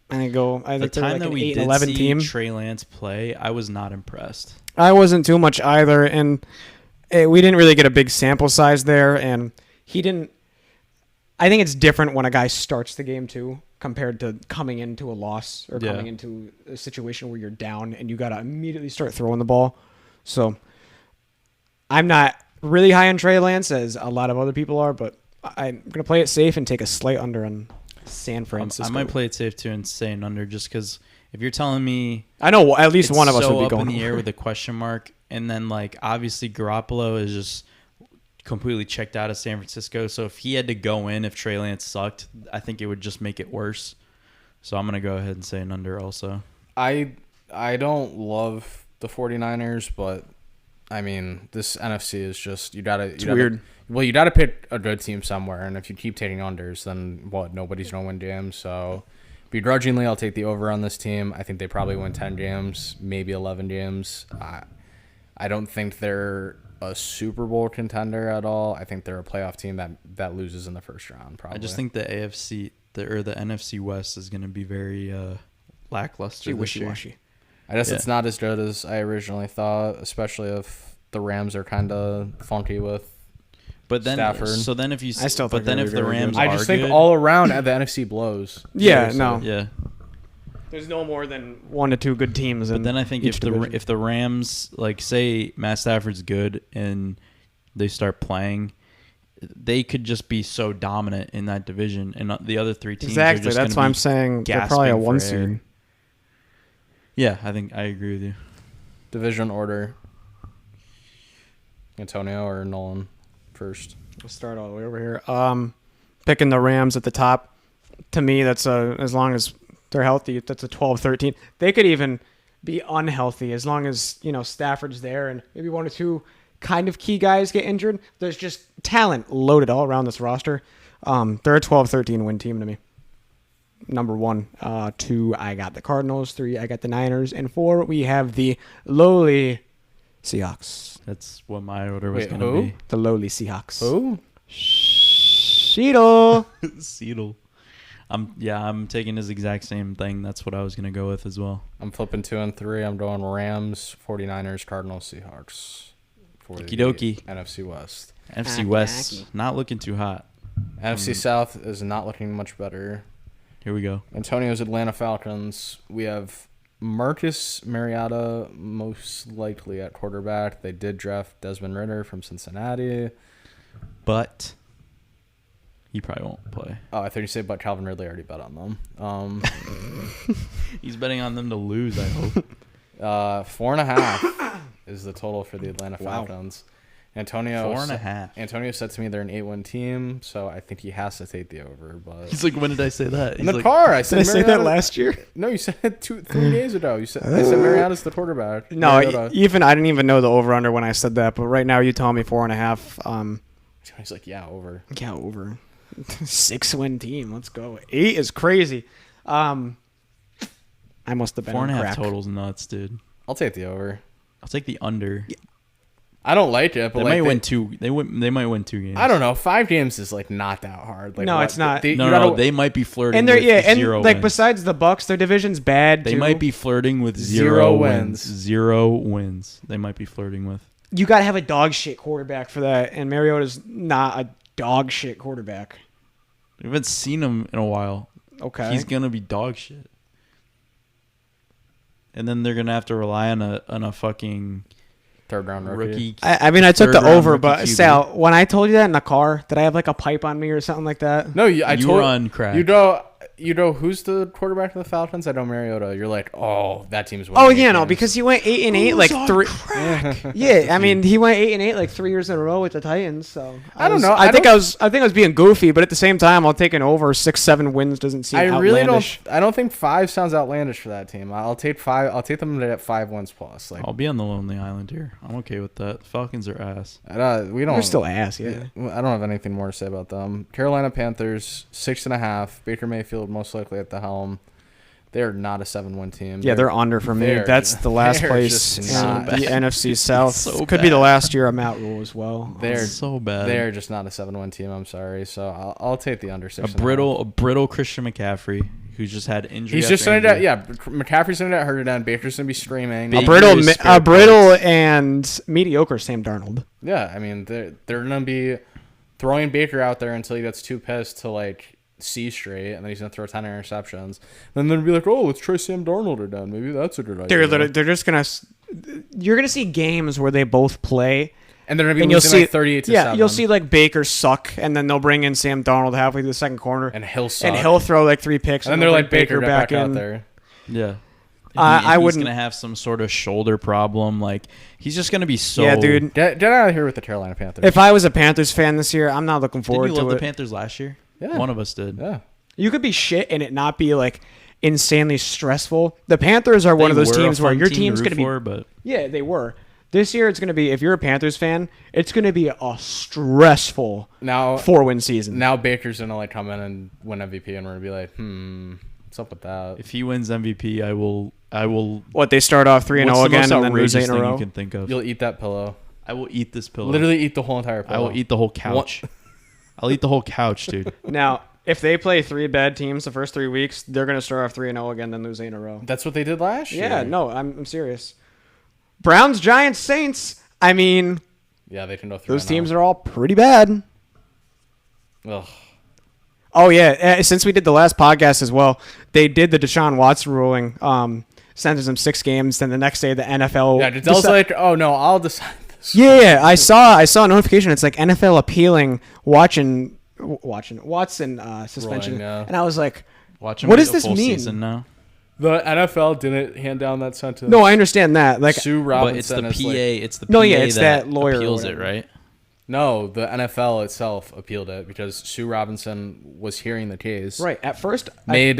[SPEAKER 4] I think
[SPEAKER 2] The
[SPEAKER 4] they're
[SPEAKER 2] time
[SPEAKER 4] like
[SPEAKER 2] that
[SPEAKER 4] an
[SPEAKER 2] we
[SPEAKER 4] 8
[SPEAKER 2] did
[SPEAKER 4] 11
[SPEAKER 2] see
[SPEAKER 4] team.
[SPEAKER 2] Trey Lance play, I was not impressed.
[SPEAKER 4] I wasn't too much either, and we didn't really get a big sample size there, and he didn't. I think it's different when a guy starts the game too, compared to coming into a loss or coming into a situation where you're down and you got to immediately start throwing the ball. So I'm not really high on Trey Lance as a lot of other people are, but I'm going to play it safe and take a slight under on San Francisco.
[SPEAKER 2] I might play it safe too and say an under just because if you're telling me
[SPEAKER 4] I know at least
[SPEAKER 2] it's
[SPEAKER 4] one of us
[SPEAKER 2] so
[SPEAKER 4] would be
[SPEAKER 2] up
[SPEAKER 4] going
[SPEAKER 2] in the air
[SPEAKER 4] over.
[SPEAKER 2] with a question mark, and then like obviously Garoppolo is just completely checked out of San Francisco. So if he had to go in, if Trey Lance sucked, I think it would just make it worse. So I'm gonna go ahead and say an under also.
[SPEAKER 3] I don't love the 49ers, but I mean this NFC is just you gotta
[SPEAKER 4] weird.
[SPEAKER 3] Well, you gotta pick a good team somewhere, and if you keep taking unders, then what? Nobody's gonna win games. So begrudgingly, I'll take the over on this team. I think they probably win 10 games, maybe 11 games. I don't think they're a Super Bowl contender at all. I think they're a playoff team that loses in the first round. Probably.
[SPEAKER 2] I just think the the NFC West is going to be very lackluster this year.
[SPEAKER 4] Wishy-washy.
[SPEAKER 3] I guess it's not as good as I originally thought, especially if the Rams are kind of funky with.
[SPEAKER 2] But then,
[SPEAKER 3] Stafford.
[SPEAKER 2] so then if you,
[SPEAKER 4] I still
[SPEAKER 2] but
[SPEAKER 4] think
[SPEAKER 2] then
[SPEAKER 4] they're
[SPEAKER 2] if the
[SPEAKER 4] really
[SPEAKER 2] Rams,
[SPEAKER 4] good.
[SPEAKER 3] I just
[SPEAKER 2] are
[SPEAKER 3] think
[SPEAKER 2] good,
[SPEAKER 3] all around the NFC blows.
[SPEAKER 4] Yeah,
[SPEAKER 3] Seriously.
[SPEAKER 4] no.
[SPEAKER 2] yeah.
[SPEAKER 4] There's no more than 1 to 2 good teams.
[SPEAKER 2] But then I think if the Rams, like say Matt Stafford's good and they start playing, they could just be so dominant in that division, and the other 3 teams.
[SPEAKER 4] Exactly,
[SPEAKER 2] are just
[SPEAKER 4] that's
[SPEAKER 2] gonna
[SPEAKER 4] why
[SPEAKER 2] be
[SPEAKER 4] I'm saying they're probably a
[SPEAKER 2] gasping for
[SPEAKER 4] 1
[SPEAKER 2] air.
[SPEAKER 4] seed.
[SPEAKER 2] Yeah, I think I agree with you.
[SPEAKER 3] Division order. Antonio or Nolan first?
[SPEAKER 4] We'll start all the way over here. Picking the Rams at the top. To me, that's as long as they're healthy, that's a 12-13. They could even be unhealthy as long as, Stafford's there and maybe 1 or 2 kind of key guys get injured. There's just talent loaded all around this roster. They're a 12-13 win team to me. Number 1. 2, I got the Cardinals. 3, I got the Niners. And 4, we have the lowly Seahawks.
[SPEAKER 2] That's what my order was
[SPEAKER 3] Wait,
[SPEAKER 2] going to
[SPEAKER 3] who?
[SPEAKER 2] be.
[SPEAKER 4] The lowly Seahawks.
[SPEAKER 3] Who?
[SPEAKER 4] Cheetle.
[SPEAKER 2] Seattle. I'm taking his exact same thing. That's what I was gonna go with as well.
[SPEAKER 3] I'm flipping 2 and 3. I'm going Rams, 49ers, Cardinals, Seahawks. For the
[SPEAKER 2] Okie dokie.
[SPEAKER 3] NFC West.
[SPEAKER 2] NFC West not looking too hot.
[SPEAKER 3] NFC South is not looking much better.
[SPEAKER 2] Here we go.
[SPEAKER 3] Antonio's Atlanta Falcons. We have Marcus Mariota most likely at quarterback. They did draft Desmond Ridder from Cincinnati.
[SPEAKER 2] But he probably won't play.
[SPEAKER 3] Oh, I thought you said, but Calvin Ridley already bet on them.
[SPEAKER 2] He's betting on them to lose, I hope.
[SPEAKER 3] 4.5 is the total for the Atlanta
[SPEAKER 4] Wow.
[SPEAKER 3] Falcons. Antonio
[SPEAKER 2] 4.5.
[SPEAKER 3] Antonio said to me they're an 8-win team, so I think he has to take the over. But
[SPEAKER 2] He's like, when did I say that?
[SPEAKER 3] in
[SPEAKER 2] He's
[SPEAKER 3] the
[SPEAKER 2] like,
[SPEAKER 3] car, I said.
[SPEAKER 4] Did I say that
[SPEAKER 3] Mariota-
[SPEAKER 4] last year?
[SPEAKER 3] No, you said it 3 days ago. I said Mariota's the quarterback.
[SPEAKER 4] No,
[SPEAKER 3] Mariota.
[SPEAKER 4] even I didn't even know the over under when I said that. But right now, you tell me 4.5.
[SPEAKER 3] He's like, yeah, over.
[SPEAKER 4] Yeah, over. 6-win team. Let's go. 8 is crazy. I must have been on
[SPEAKER 2] 4.5
[SPEAKER 4] crack.
[SPEAKER 2] total's nuts, dude.
[SPEAKER 3] I'll take the over.
[SPEAKER 2] I'll take the under.
[SPEAKER 3] I don't like it, but
[SPEAKER 2] They
[SPEAKER 3] like
[SPEAKER 2] might win two. They might win 2 games.
[SPEAKER 3] I don't know. 5 games is like not that hard. Like,
[SPEAKER 4] No,
[SPEAKER 3] what?
[SPEAKER 4] it's not.
[SPEAKER 2] No, they might be flirting.
[SPEAKER 4] And they're
[SPEAKER 2] with
[SPEAKER 4] and
[SPEAKER 2] zero
[SPEAKER 4] like
[SPEAKER 2] wins.
[SPEAKER 4] besides the Bucks, their division's bad.
[SPEAKER 2] They
[SPEAKER 4] too.
[SPEAKER 2] might be flirting with
[SPEAKER 3] Zero
[SPEAKER 2] zero
[SPEAKER 3] wins.
[SPEAKER 2] 0 wins. They might be flirting with.
[SPEAKER 4] You gotta have a dog shit quarterback for that, and Mariota's not a dog shit quarterback.
[SPEAKER 2] We haven't seen him in a while.
[SPEAKER 4] Okay.
[SPEAKER 2] He's gonna be dog shit. And then they're gonna have to rely on a fucking
[SPEAKER 3] 3rd round
[SPEAKER 2] rookie.
[SPEAKER 4] I mean, I took the
[SPEAKER 2] third-round
[SPEAKER 4] over,
[SPEAKER 2] rookie
[SPEAKER 4] but
[SPEAKER 2] QB.
[SPEAKER 4] Sal, when I told you that in the car, did I have like a pipe on me or something like that?
[SPEAKER 3] No, I
[SPEAKER 2] You
[SPEAKER 3] told
[SPEAKER 2] were on crack.
[SPEAKER 3] You know who's the quarterback of the Falcons? I know Mariota. You're like, oh, that team's winning.
[SPEAKER 4] Oh
[SPEAKER 3] 8
[SPEAKER 4] yeah, no,
[SPEAKER 3] games.
[SPEAKER 4] because he went 8-8 like
[SPEAKER 2] on
[SPEAKER 4] 3.
[SPEAKER 2] crack?
[SPEAKER 4] Yeah, I mean, he went 8-8 like 3 years in a row with the Titans. So
[SPEAKER 3] I don't know.
[SPEAKER 4] I think I was being goofy, but at the same time, I'll take an over. 6-7 wins doesn't seem
[SPEAKER 3] I really
[SPEAKER 4] outlandish.
[SPEAKER 3] don't. I don't think 5 sounds outlandish for that team. I'll take 5. I'll take them at 5 wins plus. Like
[SPEAKER 2] I'll be on the lonely island here. I'm okay with that. Falcons are ass.
[SPEAKER 3] we don't.
[SPEAKER 4] They're still ass, yeah.
[SPEAKER 3] I don't have anything more to say about them. Carolina Panthers 6.5. Baker Mayfield most likely at the helm. They're not a 7-win team.
[SPEAKER 4] Yeah, they're under for me.
[SPEAKER 3] they're-
[SPEAKER 4] That's the last
[SPEAKER 3] they're
[SPEAKER 4] place
[SPEAKER 3] just
[SPEAKER 4] in
[SPEAKER 3] not-
[SPEAKER 4] the NFC South.
[SPEAKER 2] So
[SPEAKER 4] Could be the
[SPEAKER 2] bad.
[SPEAKER 4] last year I'm out rule as well.
[SPEAKER 3] They're
[SPEAKER 2] so bad.
[SPEAKER 3] They're just not a 7-win team. I'm sorry. So I'll take the under
[SPEAKER 2] a
[SPEAKER 3] 6.
[SPEAKER 2] brittle Christian McCaffrey who's just had injury.
[SPEAKER 3] He's
[SPEAKER 2] after
[SPEAKER 3] just gonna
[SPEAKER 2] injury.
[SPEAKER 3] McCaffrey's gonna get hurt again. Baker's gonna be screaming.
[SPEAKER 2] Big-
[SPEAKER 4] A brittle and mediocre Sam Darnold.
[SPEAKER 3] Yeah, I mean they're gonna be throwing Baker out there until he gets too pissed to like see straight, and then he's gonna throw 10 interceptions. Then they'll be like, oh, let's try Sam Darnold again. Maybe that's a good idea.
[SPEAKER 4] They're just gonna. You're gonna see games where they both play,
[SPEAKER 3] and they're gonna be
[SPEAKER 4] and you'll
[SPEAKER 3] losing
[SPEAKER 4] see
[SPEAKER 3] like 38 to 7.
[SPEAKER 4] You'll see like Baker suck, and then they'll bring in Sam Darnold halfway through the second quarter,
[SPEAKER 3] and he'll suck.
[SPEAKER 4] and he'll throw like 3 picks,
[SPEAKER 3] and then
[SPEAKER 4] they'll
[SPEAKER 3] they're like
[SPEAKER 4] bring
[SPEAKER 3] Baker back out
[SPEAKER 4] in.
[SPEAKER 3] there.
[SPEAKER 2] Yeah.
[SPEAKER 4] I
[SPEAKER 2] He's
[SPEAKER 4] wouldn't.
[SPEAKER 2] gonna have some sort of shoulder problem. Like he's just gonna be so.
[SPEAKER 4] Yeah, dude.
[SPEAKER 3] Get out of here with the Carolina Panthers.
[SPEAKER 4] If I was a Panthers fan this year, I'm not looking
[SPEAKER 2] Did
[SPEAKER 4] forward
[SPEAKER 2] you
[SPEAKER 4] to
[SPEAKER 2] love
[SPEAKER 4] it.
[SPEAKER 2] the Panthers last year?
[SPEAKER 3] Yeah.
[SPEAKER 2] One of us did.
[SPEAKER 3] yeah.
[SPEAKER 4] You could be shit and it not be like insanely stressful. The Panthers are one
[SPEAKER 2] They
[SPEAKER 4] of those
[SPEAKER 2] were a
[SPEAKER 4] teams where
[SPEAKER 2] fun
[SPEAKER 4] your
[SPEAKER 2] team
[SPEAKER 4] team's
[SPEAKER 2] to
[SPEAKER 4] going to
[SPEAKER 2] root
[SPEAKER 4] be.
[SPEAKER 2] for, but
[SPEAKER 4] Yeah, they were. This year, it's going to be, if you're a Panthers fan, it's going to be a stressful
[SPEAKER 3] Now
[SPEAKER 4] 4-win season.
[SPEAKER 3] now Baker's gonna like come in and win MVP, and we're gonna be like, what's up with that?
[SPEAKER 2] if he wins MVP, I will.
[SPEAKER 4] What, they start off 3-0
[SPEAKER 2] what's the
[SPEAKER 4] again
[SPEAKER 2] most
[SPEAKER 4] and then lose
[SPEAKER 2] outrageous
[SPEAKER 4] 8 in a
[SPEAKER 2] thing
[SPEAKER 4] row?
[SPEAKER 2] you can think of?
[SPEAKER 3] You'll eat that pillow.
[SPEAKER 2] I will eat this pillow.
[SPEAKER 3] Literally eat the whole entire pillow.
[SPEAKER 2] I will eat the whole couch. I'll eat the whole couch, dude.
[SPEAKER 4] Now, if they play 3 bad teams the first 3 weeks, they're going to start off 3-0 again, then lose 8 in a row.
[SPEAKER 3] That's what they did last year.
[SPEAKER 4] Yeah, no, I'm serious. Browns, Giants, Saints. I mean,
[SPEAKER 3] Yeah, they can go through.
[SPEAKER 4] those teams are all pretty bad.
[SPEAKER 3] Ugh.
[SPEAKER 4] Oh yeah, since we did the last podcast as well, they did the Deshaun Watson ruling. Sentenced him 6 games. Then the next day, the NFL.
[SPEAKER 3] Yeah, Goodell's like, oh no, I'll decide this.
[SPEAKER 4] Yeah, I saw a notification. It's like NFL appealing Watson suspension,
[SPEAKER 3] Ruling, yeah.
[SPEAKER 4] and I was like,
[SPEAKER 2] Watch him
[SPEAKER 4] What
[SPEAKER 2] make
[SPEAKER 4] does
[SPEAKER 2] a
[SPEAKER 4] this
[SPEAKER 2] full
[SPEAKER 4] mean?
[SPEAKER 2] season now.
[SPEAKER 3] The NFL didn't hand down that sentence.
[SPEAKER 4] no, I understand that. Like,
[SPEAKER 3] Sue
[SPEAKER 2] But it's the
[SPEAKER 3] Robinson
[SPEAKER 2] PA.
[SPEAKER 3] is like,
[SPEAKER 2] It's the
[SPEAKER 4] No,
[SPEAKER 2] PA
[SPEAKER 4] yeah, it's that lawyer or
[SPEAKER 2] appeals it,
[SPEAKER 4] whatever.
[SPEAKER 2] right?
[SPEAKER 3] no, the NFL itself appealed it because Sue Robinson was hearing the case.
[SPEAKER 4] right at first,
[SPEAKER 3] Made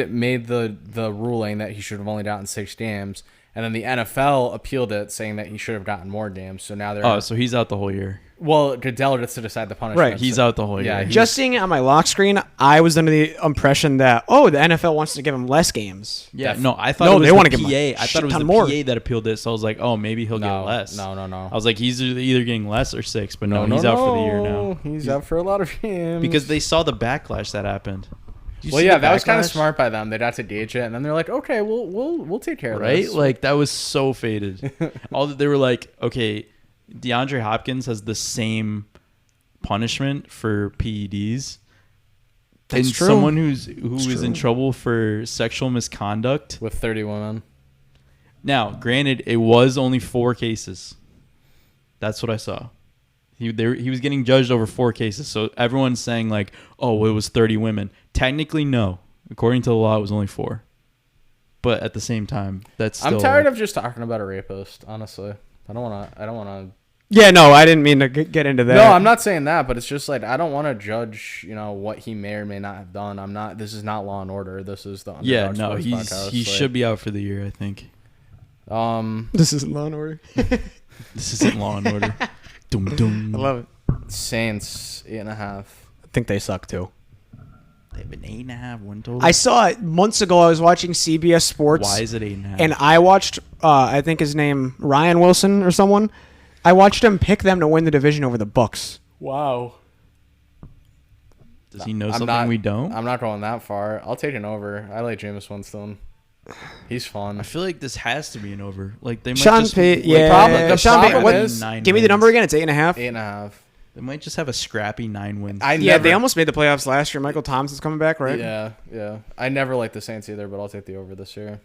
[SPEAKER 3] the ruling that he should have only gotten 6 games, and then the NFL appealed it, saying that he should have gotten more games. So now they're
[SPEAKER 2] Oh, so he's out the whole year.
[SPEAKER 3] well, Goodell gets to decide the punishment.
[SPEAKER 4] Right,
[SPEAKER 2] He's
[SPEAKER 3] so-
[SPEAKER 2] out the whole
[SPEAKER 3] Yeah,
[SPEAKER 2] year.
[SPEAKER 4] just seeing it on my lock screen, I was under the impression that the NFL wants to give him less games.
[SPEAKER 2] Yeah, no, I thought
[SPEAKER 4] No,
[SPEAKER 2] it was
[SPEAKER 4] they
[SPEAKER 2] the
[SPEAKER 4] wanna give
[SPEAKER 2] PA.
[SPEAKER 4] him a
[SPEAKER 2] I thought it was
[SPEAKER 4] shit
[SPEAKER 2] the
[SPEAKER 4] ton more.
[SPEAKER 2] PA that appealed it. So I was like, oh, maybe he'll
[SPEAKER 3] No,
[SPEAKER 2] get less.
[SPEAKER 3] no.
[SPEAKER 2] I was like, he's either getting less or 6, but no, he's out for the year now.
[SPEAKER 3] He's out for a lot of games
[SPEAKER 2] Because they saw the backlash that happened. Did you
[SPEAKER 3] Well,
[SPEAKER 2] see
[SPEAKER 3] yeah,
[SPEAKER 2] the
[SPEAKER 3] that was kind of
[SPEAKER 2] backlash?
[SPEAKER 3] smart by them. They got to gauge it, and then they're like, okay, we'll take care of
[SPEAKER 2] Right?
[SPEAKER 3] this.
[SPEAKER 2] Like that was so faded. All that they were like, okay, DeAndre Hopkins has the same punishment for PEDs.
[SPEAKER 4] That's
[SPEAKER 2] and
[SPEAKER 4] true.
[SPEAKER 2] someone who is in
[SPEAKER 4] true.
[SPEAKER 2] trouble for sexual misconduct.
[SPEAKER 3] with 30 women.
[SPEAKER 2] Now, granted, it was only 4 cases. That's what I saw. He was getting judged over 4 cases. So everyone's saying like, oh, it was 30 women. Technically, no. According to the law, it was only 4. But at the same time, that's still...
[SPEAKER 3] I'm tired of just talking about a rapist. Honestly, I don't want to.
[SPEAKER 4] Yeah, no, I didn't mean to get into that.
[SPEAKER 3] No, I'm not saying that, but it's just like I don't want to judge, what he may or may not have done. I'm not. This is not Law and Order. This is the
[SPEAKER 2] Yeah,
[SPEAKER 3] Underdog
[SPEAKER 2] no,
[SPEAKER 3] Sports podcast.
[SPEAKER 2] he should be out for the year, I think.
[SPEAKER 4] This isn't Law and Order.
[SPEAKER 2] This isn't Law and Order. Dum, dum.
[SPEAKER 4] I love it.
[SPEAKER 3] Saints 8.5.
[SPEAKER 4] I think they suck too.
[SPEAKER 2] They have an 8.5 win total.
[SPEAKER 4] I saw it months ago. I was watching CBS Sports.
[SPEAKER 2] Why is it 8.5?
[SPEAKER 4] And I watched, I think his name Ryan Wilson or someone I watched him pick them to win the division over the Bucks.
[SPEAKER 3] Wow.
[SPEAKER 2] Does he know something we don't?
[SPEAKER 3] I'm not going that far. I'll take an over. I like Jameis Winston. He's fun.
[SPEAKER 2] I feel like this has to be an over. Like they might
[SPEAKER 4] Sean
[SPEAKER 2] just
[SPEAKER 4] Payton,
[SPEAKER 2] like,
[SPEAKER 4] yeah. Sean Payton,
[SPEAKER 3] problem
[SPEAKER 4] what?
[SPEAKER 3] is-
[SPEAKER 4] Give me the number again. It's 8.5.
[SPEAKER 3] 8.5.
[SPEAKER 2] They might just have a scrappy 9 wins.
[SPEAKER 4] They almost made the playoffs last year. Michael Thomas is coming back, right?
[SPEAKER 3] Yeah. I never liked the Saints either, but I'll take the over this year.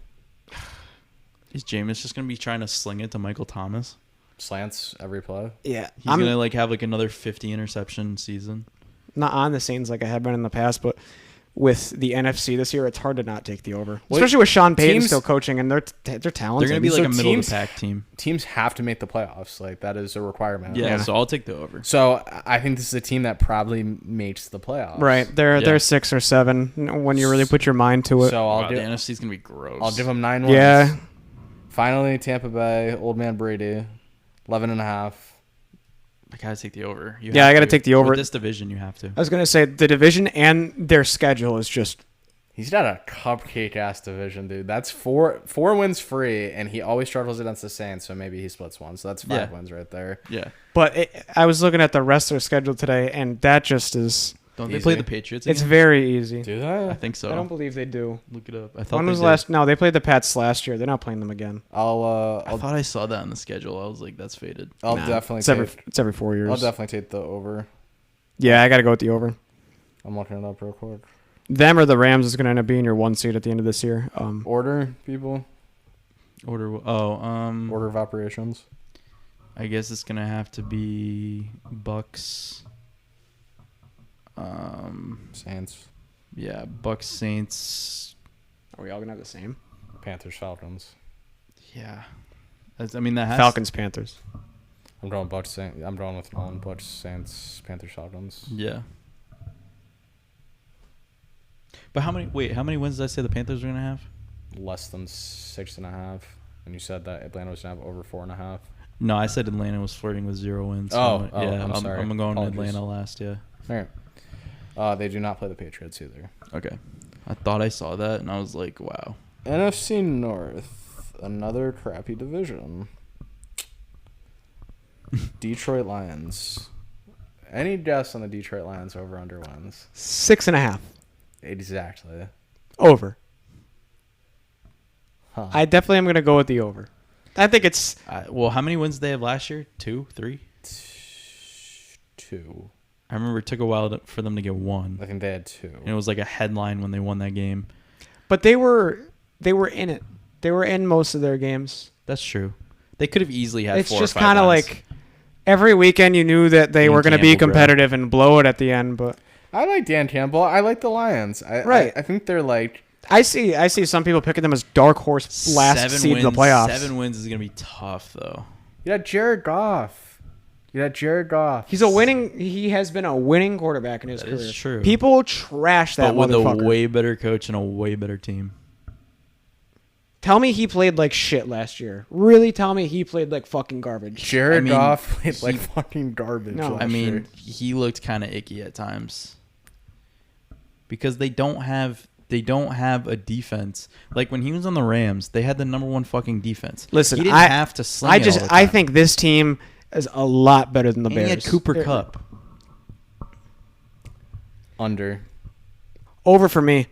[SPEAKER 2] Is Jameis just gonna be trying to sling it to Michael Thomas?
[SPEAKER 3] Slants every play.
[SPEAKER 4] Yeah.
[SPEAKER 2] He's gonna like have like another 50 interception season.
[SPEAKER 4] Not on the Saints like I have been in the past, but with the NFC this year, it's hard to not take the over, especially with Sean Payton still coaching, and they're talented.
[SPEAKER 2] They're gonna be like a middle of
[SPEAKER 3] teams-
[SPEAKER 2] the pack team.
[SPEAKER 3] Teams have to make the playoffs. Like that is a requirement.
[SPEAKER 2] Yeah, so I'll take the over.
[SPEAKER 3] So I think this is a team that probably makes the playoffs.
[SPEAKER 4] Right. They're 6 or 7 when you really put your mind to it.
[SPEAKER 3] So
[SPEAKER 2] Wow, the NFC's gonna be gross.
[SPEAKER 3] I'll give them 9 wins.
[SPEAKER 4] Yeah.
[SPEAKER 3] Finally, Tampa Bay, old man Brady, 11.5.
[SPEAKER 2] I gotta take the over.
[SPEAKER 4] I gotta take the over.
[SPEAKER 2] With this division, you have to.
[SPEAKER 4] I was gonna say the division and their schedule is just.
[SPEAKER 3] He's got a cupcake ass division, dude. That's four wins free, and he always struggles against the Saints. So maybe he splits one. So that's 5 wins right there.
[SPEAKER 2] Yeah.
[SPEAKER 4] But I was looking at the rest of their schedule today, and that just is.
[SPEAKER 2] Don't they
[SPEAKER 3] Easy.
[SPEAKER 2] play the Patriots?
[SPEAKER 4] It's
[SPEAKER 2] again?
[SPEAKER 4] very easy.
[SPEAKER 3] Do they?
[SPEAKER 2] I think so.
[SPEAKER 4] I don't believe they do.
[SPEAKER 2] Look it up. I thought
[SPEAKER 4] When
[SPEAKER 2] they
[SPEAKER 4] was
[SPEAKER 2] did.
[SPEAKER 4] last? No, they played the Pats last year. They're not playing them again.
[SPEAKER 2] I
[SPEAKER 3] I'll
[SPEAKER 2] thought I saw that on the schedule. I was like, that's faded.
[SPEAKER 3] I'll
[SPEAKER 4] Nah,
[SPEAKER 3] definitely
[SPEAKER 4] it's every 4 years.
[SPEAKER 3] I'll definitely take the over.
[SPEAKER 4] Yeah, I got to go with the over.
[SPEAKER 3] I'm looking it up real quick.
[SPEAKER 4] Them or the Rams is going to end up being your 1 seed at the end of this year.
[SPEAKER 3] Order, people.
[SPEAKER 2] Order
[SPEAKER 3] Order of operations.
[SPEAKER 2] I guess it's gonna have to be Bucks.
[SPEAKER 3] Saints.
[SPEAKER 2] Yeah, Bucks, Saints.
[SPEAKER 4] Are we all going to have the same?
[SPEAKER 3] Panthers, Falcons.
[SPEAKER 2] Yeah, I mean that has
[SPEAKER 4] Falcons, Panthers.
[SPEAKER 3] I'm going Bucks. I'm going with Nolan. Bucks, Saints, Panthers, Falcons.
[SPEAKER 2] Yeah. But how many wins did I say the Panthers are gonna have?
[SPEAKER 3] Less than 6.5. And you said that Atlanta was gonna have over 4.5.
[SPEAKER 2] No, I said Atlanta was flirting with 0 wins.
[SPEAKER 3] Oh,
[SPEAKER 2] yeah.
[SPEAKER 3] I'm sorry.
[SPEAKER 2] I'm going
[SPEAKER 3] Apologies.
[SPEAKER 2] Atlanta last. Yeah.
[SPEAKER 3] All right. They do not play the Patriots either.
[SPEAKER 2] Okay. I thought I saw that and I was like, wow.
[SPEAKER 3] NFC North, another crappy division. Detroit Lions. Any guess on the Detroit Lions over under wins?
[SPEAKER 4] 6.5.
[SPEAKER 3] Exactly.
[SPEAKER 4] Over.
[SPEAKER 3] Huh.
[SPEAKER 4] I definitely am going to go with the over. I think it's.
[SPEAKER 2] Well, how many wins did they have last year? 2, 3?
[SPEAKER 3] 2.
[SPEAKER 2] I remember it took a while for them to get 1.
[SPEAKER 3] I think they had 2.
[SPEAKER 2] And it was like a headline when they won that game.
[SPEAKER 4] But they were in it. They were in most of their games.
[SPEAKER 2] That's true. They could have easily had
[SPEAKER 4] It's
[SPEAKER 2] 4
[SPEAKER 4] just
[SPEAKER 2] or 5
[SPEAKER 4] kind of
[SPEAKER 2] wins.
[SPEAKER 4] like every weekend you knew that they
[SPEAKER 2] Dan
[SPEAKER 4] were going to be
[SPEAKER 2] Campbell, bro.
[SPEAKER 4] competitive and blow it at the end. But
[SPEAKER 3] I like Dan Campbell. I like the Lions.
[SPEAKER 4] Right.
[SPEAKER 3] I think they're like.
[SPEAKER 4] I see some people picking them as dark horse last
[SPEAKER 2] 7
[SPEAKER 4] seed
[SPEAKER 2] wins,
[SPEAKER 4] in the playoffs.
[SPEAKER 2] 7 wins is gonna be tough though.
[SPEAKER 3] You got Jared Goff.
[SPEAKER 4] He has been a winning quarterback in his
[SPEAKER 2] That
[SPEAKER 4] career.
[SPEAKER 2] is true.
[SPEAKER 4] People trash that
[SPEAKER 2] But with
[SPEAKER 4] motherfucker.
[SPEAKER 2] a way better coach and a way better team.
[SPEAKER 4] Tell me he played like shit last year. Really tell me he played like fucking garbage.
[SPEAKER 3] Jared
[SPEAKER 2] I mean,
[SPEAKER 3] Goff played like fucking garbage.
[SPEAKER 4] No.
[SPEAKER 3] last
[SPEAKER 2] I mean,
[SPEAKER 3] year.
[SPEAKER 2] he looked kind of icky at times because they don't have a defense. Like when he was on the Rams, they had the number 1 fucking defense.
[SPEAKER 4] Listen,
[SPEAKER 2] he didn't have to sling it all the
[SPEAKER 4] I
[SPEAKER 2] time.
[SPEAKER 4] think this team is a lot better than the
[SPEAKER 2] And
[SPEAKER 4] Bears.
[SPEAKER 2] he had Cooper Kupp.
[SPEAKER 3] Under.
[SPEAKER 4] Over for me.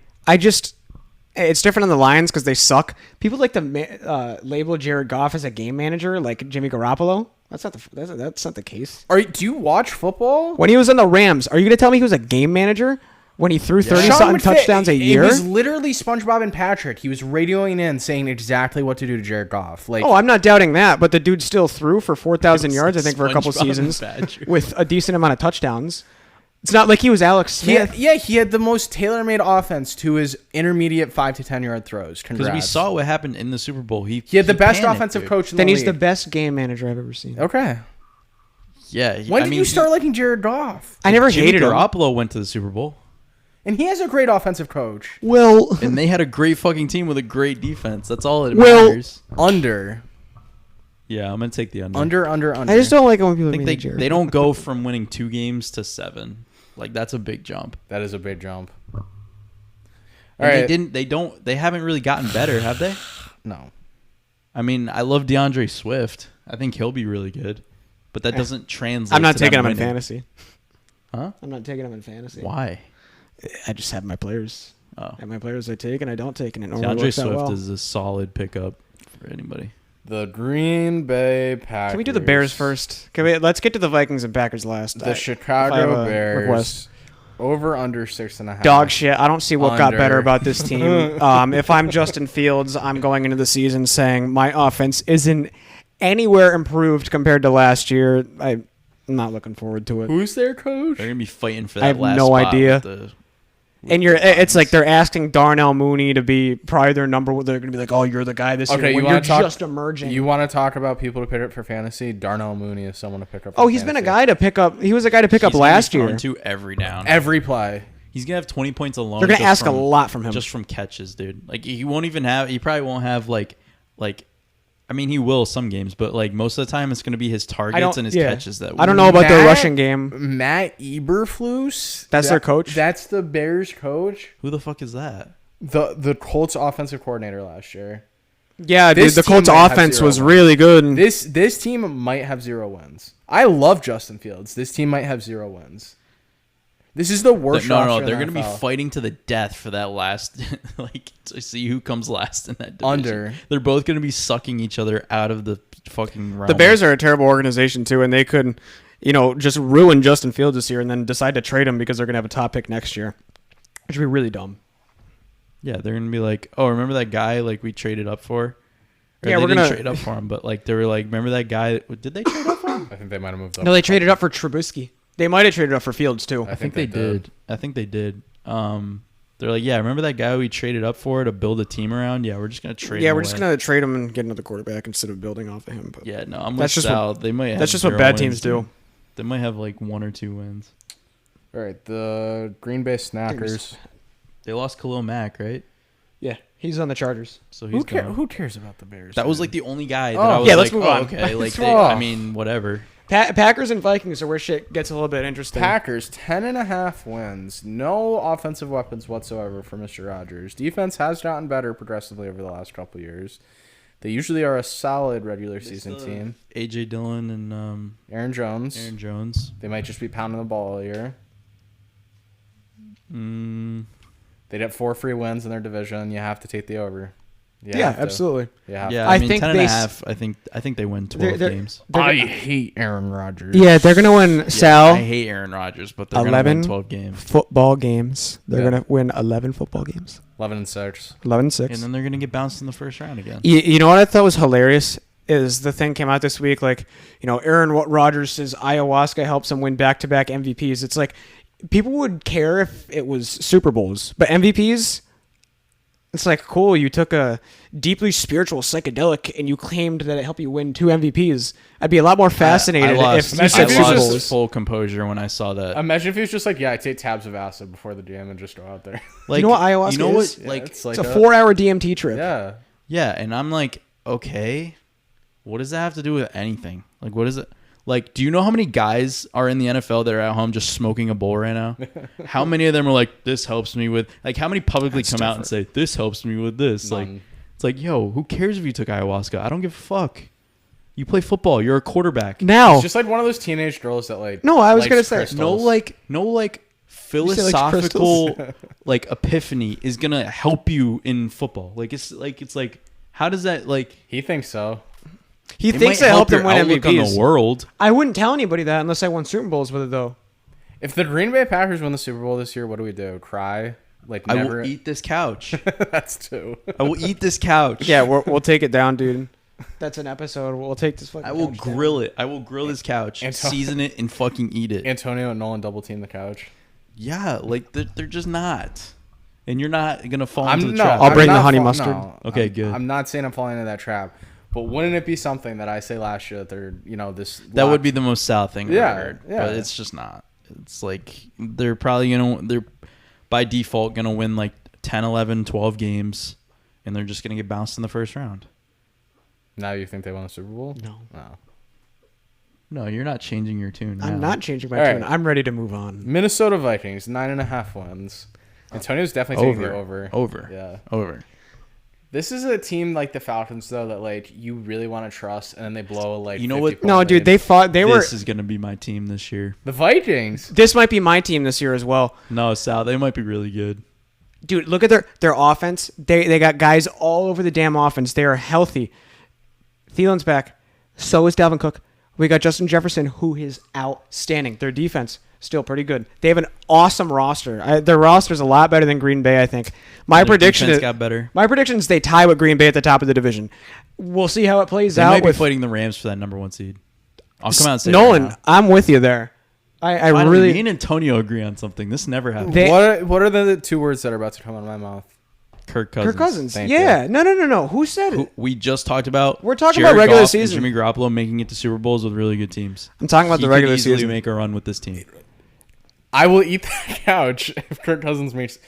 [SPEAKER 4] It's different on the Lions because they suck. People like to label Jared Goff as a game manager, like Jimmy Garoppolo. That's not the case.
[SPEAKER 3] Do you watch football?
[SPEAKER 4] When he was on the Rams, are you going to tell me he was a game manager when he threw 30-something touchdowns a year?
[SPEAKER 3] It was literally SpongeBob and Patrick. He was radioing in saying exactly what to do to Jared Goff. Like,
[SPEAKER 4] Oh, I'm not doubting that, but the dude still threw for 4,000 yards, I think, for a couple
[SPEAKER 2] SpongeBob and
[SPEAKER 4] seasons
[SPEAKER 2] Patrick.
[SPEAKER 4] with a decent amount of touchdowns. It's not like he was Alex Smith.
[SPEAKER 3] he had the most tailor-made offense to his intermediate 5 to 10 yard throws.
[SPEAKER 2] Because we saw what happened in the Super Bowl. He
[SPEAKER 3] He had the best
[SPEAKER 2] panicked,
[SPEAKER 3] offensive
[SPEAKER 2] dude.
[SPEAKER 3] coach in
[SPEAKER 4] Then
[SPEAKER 3] the
[SPEAKER 4] he's
[SPEAKER 3] league.
[SPEAKER 4] the best game manager I've ever seen.
[SPEAKER 3] Okay.
[SPEAKER 2] Yeah.
[SPEAKER 3] When did you start liking Jared Goff?
[SPEAKER 4] I never
[SPEAKER 2] Jimmy
[SPEAKER 4] hated him.
[SPEAKER 2] Garoppolo went to the Super Bowl.
[SPEAKER 3] And he has a great offensive coach.
[SPEAKER 4] Well,
[SPEAKER 2] And they had a great fucking team with a great defense. That's all that
[SPEAKER 4] Well-
[SPEAKER 2] matters.
[SPEAKER 3] Under.
[SPEAKER 2] Yeah, I'm going to take the under.
[SPEAKER 3] Under.
[SPEAKER 4] I just don't like it when people
[SPEAKER 2] I think
[SPEAKER 4] mean Jared.
[SPEAKER 2] they don't go from winning 2 games to 7. Like that's a big jump.
[SPEAKER 3] That is a big jump. All
[SPEAKER 2] And
[SPEAKER 3] right.
[SPEAKER 2] they haven't really gotten better, have they?
[SPEAKER 3] No.
[SPEAKER 2] I mean, I love DeAndre Swift. I think he'll be really good. but that doesn't translate.
[SPEAKER 4] I'm not
[SPEAKER 2] to
[SPEAKER 4] taking
[SPEAKER 2] them
[SPEAKER 4] him in
[SPEAKER 2] winning.
[SPEAKER 4] fantasy.
[SPEAKER 2] Huh?
[SPEAKER 4] I'm not taking him in fantasy.
[SPEAKER 2] Why?
[SPEAKER 4] I just have my players.
[SPEAKER 2] Oh,
[SPEAKER 4] And my players I take and I don't take, and it normally
[SPEAKER 2] DeAndre
[SPEAKER 4] works out
[SPEAKER 2] Swift
[SPEAKER 4] well.
[SPEAKER 2] is a solid pickup for anybody.
[SPEAKER 3] The Green Bay Packers.
[SPEAKER 4] Can we do the Bears first? Let's get to the Vikings and Packers last.
[SPEAKER 3] The
[SPEAKER 4] I
[SPEAKER 3] Chicago
[SPEAKER 4] have a
[SPEAKER 3] Bears.
[SPEAKER 4] request.
[SPEAKER 3] Over under 6.5.
[SPEAKER 4] Dog shit. I don't see what got
[SPEAKER 3] Under.
[SPEAKER 4] better about this team. If I'm Justin Fields, I'm going into the season saying my offense isn't anywhere improved compared to last year. I'm not looking forward to it.
[SPEAKER 3] Who's their coach?
[SPEAKER 2] They're gonna be fighting for
[SPEAKER 4] I
[SPEAKER 2] that
[SPEAKER 4] have
[SPEAKER 2] last
[SPEAKER 4] no
[SPEAKER 2] spot
[SPEAKER 4] idea.
[SPEAKER 2] with the
[SPEAKER 4] And it's like they're asking Darnell Mooney to be probably their number one. They're going to be like, oh, you're the guy this
[SPEAKER 3] Okay,
[SPEAKER 4] year
[SPEAKER 3] you
[SPEAKER 4] when
[SPEAKER 3] wanna
[SPEAKER 4] you're
[SPEAKER 3] talk-
[SPEAKER 4] just emerging.
[SPEAKER 3] You want to talk about people to pick up for fantasy? Darnell Mooney is someone to pick up.
[SPEAKER 4] Oh,
[SPEAKER 3] for
[SPEAKER 4] he's been a
[SPEAKER 3] fantasy.
[SPEAKER 4] guy to pick up. He was a guy to pick up
[SPEAKER 2] He's gonna be
[SPEAKER 4] last
[SPEAKER 2] thrown
[SPEAKER 4] year.
[SPEAKER 2] to every down.
[SPEAKER 3] Every play.
[SPEAKER 2] He's gonna have 20 points alone.
[SPEAKER 4] They're going to
[SPEAKER 2] just
[SPEAKER 4] ask a
[SPEAKER 2] from-
[SPEAKER 4] lot from him.
[SPEAKER 2] just from catches, dude. Like he won't even have. He probably won't have like. I mean, he will some games, but like most of the time, it's gonna be his targets and his catches that.
[SPEAKER 4] I don't know about their
[SPEAKER 3] Matt-
[SPEAKER 4] rushing game.
[SPEAKER 3] Matt Eberflus.
[SPEAKER 4] That's their coach?
[SPEAKER 3] That's the Bears coach.
[SPEAKER 2] Who the fuck is that?
[SPEAKER 3] The Colts offensive coordinator last year.
[SPEAKER 4] Yeah, dude,
[SPEAKER 3] This
[SPEAKER 4] the
[SPEAKER 3] team
[SPEAKER 4] Colts
[SPEAKER 3] might have
[SPEAKER 4] offense
[SPEAKER 3] 0
[SPEAKER 4] was
[SPEAKER 3] wins.
[SPEAKER 4] really good.
[SPEAKER 3] This team might have 0 wins. I love Justin Fields. This team might have 0 wins. This is the worst.
[SPEAKER 2] No,
[SPEAKER 3] roster
[SPEAKER 2] they're
[SPEAKER 3] in
[SPEAKER 2] gonna
[SPEAKER 3] the
[SPEAKER 2] be
[SPEAKER 3] NFL.
[SPEAKER 2] fighting to the death for that last, like to see who comes last in that division.
[SPEAKER 3] Under.
[SPEAKER 2] They're both gonna be sucking each other out of the fucking realm.
[SPEAKER 4] The Bears are a terrible organization, too, and they could, just ruin Justin Fields this year and then decide to trade him because they're going to have a top pick next year, which would be really dumb.
[SPEAKER 2] Yeah, they're gonna be like, oh, remember that guy like we traded up for? Or
[SPEAKER 4] Yeah,
[SPEAKER 2] they
[SPEAKER 4] we're
[SPEAKER 2] didn't
[SPEAKER 4] gonna-
[SPEAKER 2] trade up for him, but like they were like, remember that guy? Did they trade up for him?
[SPEAKER 3] I think they might have moved up.
[SPEAKER 4] No, they traded up for Trubisky. They might have traded up for Fields, too.
[SPEAKER 2] I think they did. I think they did. They're like, yeah, remember that guy we traded up for to build a team around? Yeah, we're just gonna trade.
[SPEAKER 4] Yeah,
[SPEAKER 2] him
[SPEAKER 4] we're just
[SPEAKER 2] away.
[SPEAKER 4] going to trade him and get another quarterback instead of building off of him. But
[SPEAKER 2] Yeah, no, I'm
[SPEAKER 4] That's
[SPEAKER 2] with
[SPEAKER 4] just what-
[SPEAKER 2] Sal. They might. Have
[SPEAKER 4] that's just what
[SPEAKER 2] 0
[SPEAKER 4] bad
[SPEAKER 2] wins,
[SPEAKER 4] teams do.
[SPEAKER 2] dude. They might have like 1 or 2 wins.
[SPEAKER 3] All right, the Green Bay Snackers.
[SPEAKER 2] They lost Khalil Mack, right?
[SPEAKER 4] Yeah, he's on the Chargers.
[SPEAKER 2] So he's gone.
[SPEAKER 3] Who cares about the Bears?
[SPEAKER 2] That was
[SPEAKER 3] man?
[SPEAKER 2] like the only guy that
[SPEAKER 3] Oh.
[SPEAKER 2] I was
[SPEAKER 4] Yeah,
[SPEAKER 2] like,
[SPEAKER 4] let's move
[SPEAKER 2] oh,
[SPEAKER 4] on.
[SPEAKER 2] okay, like
[SPEAKER 3] Let's
[SPEAKER 2] they,
[SPEAKER 3] move on.
[SPEAKER 2] I mean, whatever.
[SPEAKER 4] Packers and Vikings are where shit gets a little bit interesting.
[SPEAKER 3] Packers 10.5 wins. No offensive weapons whatsoever for Mr. Rodgers. Defense has gotten better progressively over the last couple of years. They usually are a solid regular season team.
[SPEAKER 2] AJ Dillon and
[SPEAKER 3] Aaron Jones.
[SPEAKER 2] Aaron Jones.
[SPEAKER 3] They might just be pounding the ball all year. They'd have 4 free wins in their division. You have to take the over. You
[SPEAKER 4] Yeah,
[SPEAKER 3] have to.
[SPEAKER 4] absolutely.
[SPEAKER 3] You have
[SPEAKER 2] Yeah,
[SPEAKER 3] to.
[SPEAKER 2] I
[SPEAKER 4] I
[SPEAKER 2] mean,
[SPEAKER 4] think
[SPEAKER 2] 10 and
[SPEAKER 4] they
[SPEAKER 2] a half. I think they win 12
[SPEAKER 4] they're-
[SPEAKER 2] games.
[SPEAKER 3] I hate Aaron Rodgers.
[SPEAKER 4] Yeah, they're going to win,
[SPEAKER 2] Yeah,
[SPEAKER 4] Sal,
[SPEAKER 2] I hate Aaron Rodgers, but they're going to
[SPEAKER 4] 11
[SPEAKER 2] win 12 games.
[SPEAKER 4] football games. They're
[SPEAKER 3] Yeah.
[SPEAKER 4] going to win 11 football games.
[SPEAKER 3] 11-6.
[SPEAKER 4] 11-6.
[SPEAKER 2] And then they're going to get bounced in the first round again.
[SPEAKER 4] You know what I thought was hilarious is the thing came out this week, like, Aaron Rodgers says ayahuasca helps him win back-to-back MVPs. It's like people would care if it was Super Bowls, but MVPs, it's like, cool, you took a deeply spiritual psychedelic and you claimed that it helped you win 2 MVPs. I'd be a lot more fascinated
[SPEAKER 2] I lost,
[SPEAKER 4] if you said
[SPEAKER 3] if
[SPEAKER 2] I
[SPEAKER 3] you
[SPEAKER 4] Super
[SPEAKER 3] just-
[SPEAKER 4] Bowls.
[SPEAKER 2] full composure when I saw that.
[SPEAKER 3] Imagine if he was just like, yeah, I take tabs of acid before the gym and just go out there.
[SPEAKER 2] Like,
[SPEAKER 4] you know what ayahuasca
[SPEAKER 2] You know
[SPEAKER 4] is?
[SPEAKER 2] what? Like,
[SPEAKER 3] it's like
[SPEAKER 4] It's a 4-hour DMT trip.
[SPEAKER 3] Yeah.
[SPEAKER 2] yeah, and I'm like, okay, what does that have to do with anything? Like, what is it? Like, do you know how many guys are in the NFL that are at home just smoking a bowl right now? How many of them are like, this helps me with, like, how many publicly come out and say, this helps me with this? Like,
[SPEAKER 3] None.
[SPEAKER 2] it's like, yo, who cares if you took ayahuasca? I don't give a fuck. You play football. You're a quarterback.
[SPEAKER 4] Now,
[SPEAKER 3] It's just like one of those teenage girls that like.
[SPEAKER 4] No, I was
[SPEAKER 3] likes
[SPEAKER 4] gonna say,
[SPEAKER 3] crystals.
[SPEAKER 2] No, like
[SPEAKER 4] say, like,
[SPEAKER 2] philosophical like epiphany is gonna help you in football. It's like how does that like?
[SPEAKER 3] He thinks so.
[SPEAKER 4] he
[SPEAKER 2] It
[SPEAKER 4] thinks
[SPEAKER 2] might
[SPEAKER 4] it helped
[SPEAKER 2] help
[SPEAKER 4] him
[SPEAKER 2] your
[SPEAKER 4] win
[SPEAKER 2] outlook on the
[SPEAKER 4] MVPs.
[SPEAKER 2] world.
[SPEAKER 4] I wouldn't tell anybody that unless I won Super Bowls with it, though.
[SPEAKER 3] If the Green Bay Packers win the Super Bowl this year, what do we do? Cry? Like
[SPEAKER 2] I
[SPEAKER 3] never.
[SPEAKER 2] will eat this couch.
[SPEAKER 3] That's 2.
[SPEAKER 2] I will eat this couch.
[SPEAKER 4] Yeah, we'll take it down, dude. That's an episode. We'll take this fucking
[SPEAKER 2] I will
[SPEAKER 4] couch down.
[SPEAKER 2] grill it. I will grill this couch, season it, and fucking eat it.
[SPEAKER 3] Antonio and Nolan double team the couch.
[SPEAKER 2] Yeah, like they're just not. And you're not gonna fall into the
[SPEAKER 3] no,
[SPEAKER 2] trap.
[SPEAKER 4] I'll
[SPEAKER 3] I'm
[SPEAKER 4] bring the
[SPEAKER 3] not
[SPEAKER 4] honey
[SPEAKER 3] fall-
[SPEAKER 4] mustard.
[SPEAKER 3] no,
[SPEAKER 2] Okay,
[SPEAKER 3] I'm-
[SPEAKER 2] good.
[SPEAKER 3] I'm not saying I'm falling into that trap, but wouldn't it be something that I say last year that they're this?
[SPEAKER 2] That would be the most South thing I've
[SPEAKER 3] Yeah,
[SPEAKER 2] ever heard.
[SPEAKER 3] yeah.
[SPEAKER 2] But it's just not. It's like they're by default gonna win like 10, 11, 12 games, and they're just gonna get bounced in the first round.
[SPEAKER 3] Now you think they won the Super Bowl?
[SPEAKER 4] No.
[SPEAKER 2] No, you're not changing your tune.
[SPEAKER 4] I'm
[SPEAKER 2] now.
[SPEAKER 4] not changing my
[SPEAKER 3] All
[SPEAKER 4] tune.
[SPEAKER 3] right.
[SPEAKER 4] I'm ready to move on.
[SPEAKER 3] Minnesota Vikings 9.5 wins. Antonio's definitely taking the over.
[SPEAKER 2] Over.
[SPEAKER 3] Yeah.
[SPEAKER 2] Over.
[SPEAKER 3] This is a team like the Falcons, though, that like you really want to trust, and then they blow a like.
[SPEAKER 2] You know what?
[SPEAKER 3] 50-point
[SPEAKER 4] No, dude,
[SPEAKER 3] lead.
[SPEAKER 4] they fought. They were.
[SPEAKER 2] This is gonna be my team this year.
[SPEAKER 3] The Vikings.
[SPEAKER 4] This might be my team this year as well.
[SPEAKER 2] No, Sal, they might be really good.
[SPEAKER 4] Dude, look at their offense. They got guys all over the damn offense. They are healthy. Thielen's back. So is Dalvin Cook. We got Justin Jefferson, who is outstanding. Their defense, still pretty good. They have an awesome roster. Their roster is a lot better than Green Bay, I think. My prediction
[SPEAKER 2] defense
[SPEAKER 4] is
[SPEAKER 2] got better.
[SPEAKER 4] My prediction is they tie with Green Bay at the top of the division. We'll see how it plays
[SPEAKER 2] They
[SPEAKER 4] out.
[SPEAKER 2] might be
[SPEAKER 4] with
[SPEAKER 2] fighting the Rams for that number 1 seed. I'll come out and say
[SPEAKER 4] Nolan,
[SPEAKER 2] it right
[SPEAKER 4] I'm with you there. I
[SPEAKER 2] Finally,
[SPEAKER 4] really
[SPEAKER 2] me and Antonio agree on something. This never happened.
[SPEAKER 4] They-
[SPEAKER 3] What are the 2 words that are about to come out of my mouth?
[SPEAKER 2] Kirk Cousins.
[SPEAKER 4] Kirk Cousins.
[SPEAKER 3] Thank
[SPEAKER 4] Yeah. No. Who said it?
[SPEAKER 2] Who we just talked about.
[SPEAKER 4] We're talking
[SPEAKER 2] Jared
[SPEAKER 4] about regular
[SPEAKER 2] Goff
[SPEAKER 4] season.
[SPEAKER 2] And Jimmy Garoppolo making it to Super Bowls with really good teams.
[SPEAKER 4] I'm talking about
[SPEAKER 2] He
[SPEAKER 4] the regular
[SPEAKER 2] could easily
[SPEAKER 4] season.
[SPEAKER 2] make a run with this team.
[SPEAKER 3] I will eat that couch if Kirk Cousins makes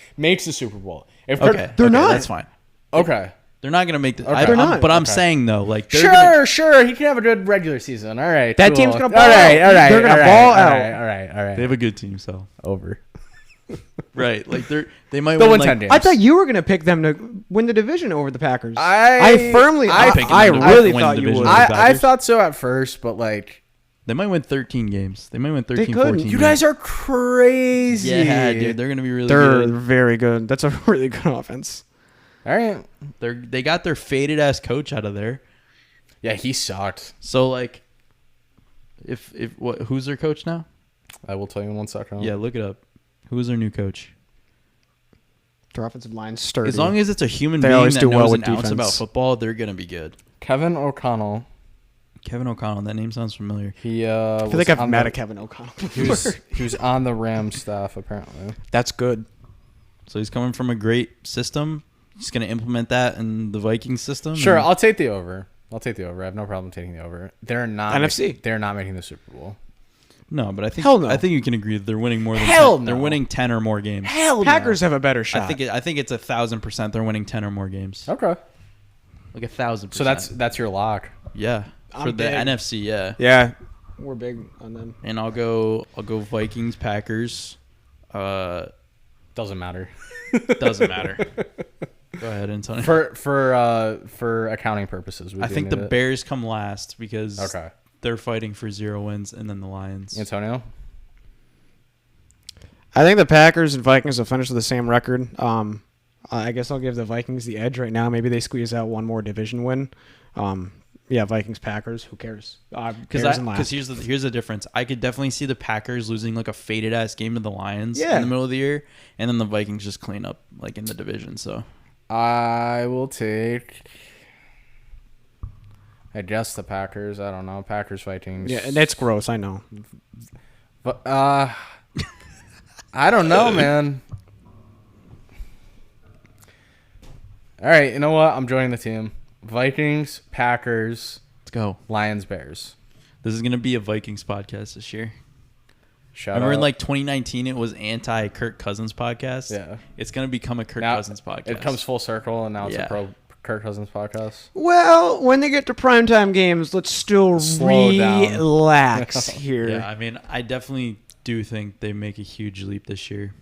[SPEAKER 3] the Super Bowl. If Kirk,
[SPEAKER 2] Okay,
[SPEAKER 4] They're
[SPEAKER 2] okay,
[SPEAKER 4] not.
[SPEAKER 2] That's fine.
[SPEAKER 3] okay.
[SPEAKER 2] They're not gonna make the.
[SPEAKER 3] Okay.
[SPEAKER 4] They're not.
[SPEAKER 2] But I'm
[SPEAKER 3] Okay.
[SPEAKER 2] saying though, like they're gonna,
[SPEAKER 3] Sure. He can have a good regular season. All right.
[SPEAKER 4] That
[SPEAKER 3] cool.
[SPEAKER 4] team's gonna ball
[SPEAKER 3] All right.
[SPEAKER 4] out.
[SPEAKER 3] All right.
[SPEAKER 4] They're gonna
[SPEAKER 3] all right,
[SPEAKER 4] ball
[SPEAKER 3] all
[SPEAKER 4] out.
[SPEAKER 3] right, All right.
[SPEAKER 2] they have a good team, so
[SPEAKER 3] Over.
[SPEAKER 2] right. Like they might
[SPEAKER 3] They'll
[SPEAKER 2] win
[SPEAKER 3] win
[SPEAKER 2] like
[SPEAKER 3] 10 games.
[SPEAKER 4] I thought you were going to pick them to win the division over the Packers.
[SPEAKER 3] I
[SPEAKER 4] firmly,
[SPEAKER 3] I'm
[SPEAKER 2] picking
[SPEAKER 4] I
[SPEAKER 2] them to
[SPEAKER 4] really
[SPEAKER 2] win
[SPEAKER 4] thought
[SPEAKER 2] the
[SPEAKER 4] you
[SPEAKER 2] division
[SPEAKER 4] would.
[SPEAKER 2] over the
[SPEAKER 3] I
[SPEAKER 2] Packers.
[SPEAKER 3] thought so at first, but like
[SPEAKER 2] they might win 13 games. They might win 13,
[SPEAKER 4] could.
[SPEAKER 2] 14
[SPEAKER 3] you
[SPEAKER 2] games.
[SPEAKER 3] guys are crazy.
[SPEAKER 2] Yeah, dude, they're gonna be really
[SPEAKER 4] They're
[SPEAKER 2] good.
[SPEAKER 4] very good. That's a really good offense.
[SPEAKER 3] All right.
[SPEAKER 2] They got their faded ass coach out of there.
[SPEAKER 3] Yeah, he sucked.
[SPEAKER 2] So like, who's their coach now?
[SPEAKER 3] I will tell you in 1 second.
[SPEAKER 2] Yeah, look it up. Who's their new coach?
[SPEAKER 4] Their offensive line's sturdy.
[SPEAKER 2] As long as it's a human
[SPEAKER 4] They
[SPEAKER 2] being
[SPEAKER 4] always
[SPEAKER 2] that
[SPEAKER 4] do
[SPEAKER 2] knows
[SPEAKER 4] well
[SPEAKER 2] an
[SPEAKER 4] with
[SPEAKER 2] ounce
[SPEAKER 4] defense.
[SPEAKER 2] about football, they're gonna be good.
[SPEAKER 3] Kevin O'Connell.
[SPEAKER 2] Kevin O'Connell, that name sounds familiar.
[SPEAKER 3] He
[SPEAKER 4] I feel like I've met a Kevin O'Connell.
[SPEAKER 3] He was on the Rams staff apparently.
[SPEAKER 4] That's good.
[SPEAKER 2] So he's coming from a great system. He's gonna implement that in the Vikings system.
[SPEAKER 3] Sure,
[SPEAKER 2] and-
[SPEAKER 3] I'll take the over. I have no problem taking the over. They're not
[SPEAKER 4] NFC.
[SPEAKER 3] They're not making the Super Bowl.
[SPEAKER 2] No, but I think
[SPEAKER 4] Hell no.
[SPEAKER 2] I think you can agree that they're winning more than
[SPEAKER 3] Hell
[SPEAKER 2] 10.
[SPEAKER 3] no.
[SPEAKER 2] They're winning 10 or more games.
[SPEAKER 3] Hell
[SPEAKER 4] Packers have a better shot.
[SPEAKER 2] I think it's 1,000% they're winning 10 or more games.
[SPEAKER 3] Okay.
[SPEAKER 2] Like 1,000%.
[SPEAKER 3] So that's your lock.
[SPEAKER 2] yeah for
[SPEAKER 4] I'm
[SPEAKER 2] the
[SPEAKER 4] big.
[SPEAKER 2] NFC. Yeah,
[SPEAKER 4] Yeah, we're big on them.
[SPEAKER 2] and I'll go Vikings Packers.
[SPEAKER 3] Doesn't matter.
[SPEAKER 2] Doesn't matter. Go ahead, Antonio.
[SPEAKER 3] For accounting purposes, we
[SPEAKER 2] I
[SPEAKER 3] do
[SPEAKER 2] think the
[SPEAKER 3] need it.
[SPEAKER 2] Bears come last because
[SPEAKER 3] Okay.
[SPEAKER 2] they're fighting for 0 wins, and then the Lions.
[SPEAKER 3] Antonio.
[SPEAKER 4] I think the Packers and Vikings will finish with the same record. I guess I'll give the Vikings the edge right now. Maybe they squeeze out one more division win. Yeah, Vikings Packers. Who cares?
[SPEAKER 2] Because here's the difference. I could definitely see the Packers losing like a faded ass game to the Lions
[SPEAKER 4] Yeah.
[SPEAKER 2] in the middle of the year, and then the Vikings just clean up like in the division. So
[SPEAKER 3] I will take. I guess the Packers. I don't know. Packers Vikings.
[SPEAKER 4] Yeah, and that's gross. I know.
[SPEAKER 3] But I don't know, man. All right, you know what? I'm joining the team. Vikings, Packers,
[SPEAKER 2] let's go.
[SPEAKER 3] Lions, Bears.
[SPEAKER 2] This is gonna be a Vikings podcast this year.
[SPEAKER 3] Shout
[SPEAKER 2] Remember
[SPEAKER 3] out.
[SPEAKER 2] in like 2019, it was anti Kirk Cousins podcast.
[SPEAKER 3] Yeah.
[SPEAKER 2] It's gonna become a Kirk
[SPEAKER 3] Now,
[SPEAKER 2] Cousins podcast.
[SPEAKER 3] It comes full circle, and now it's
[SPEAKER 2] Yeah.
[SPEAKER 3] a pro Kirk Cousins podcast.
[SPEAKER 4] Well, when they get to primetime games, let's still
[SPEAKER 3] Slow down.
[SPEAKER 4] relax here.
[SPEAKER 2] Yeah, I mean, I definitely do think they make a huge leap this year.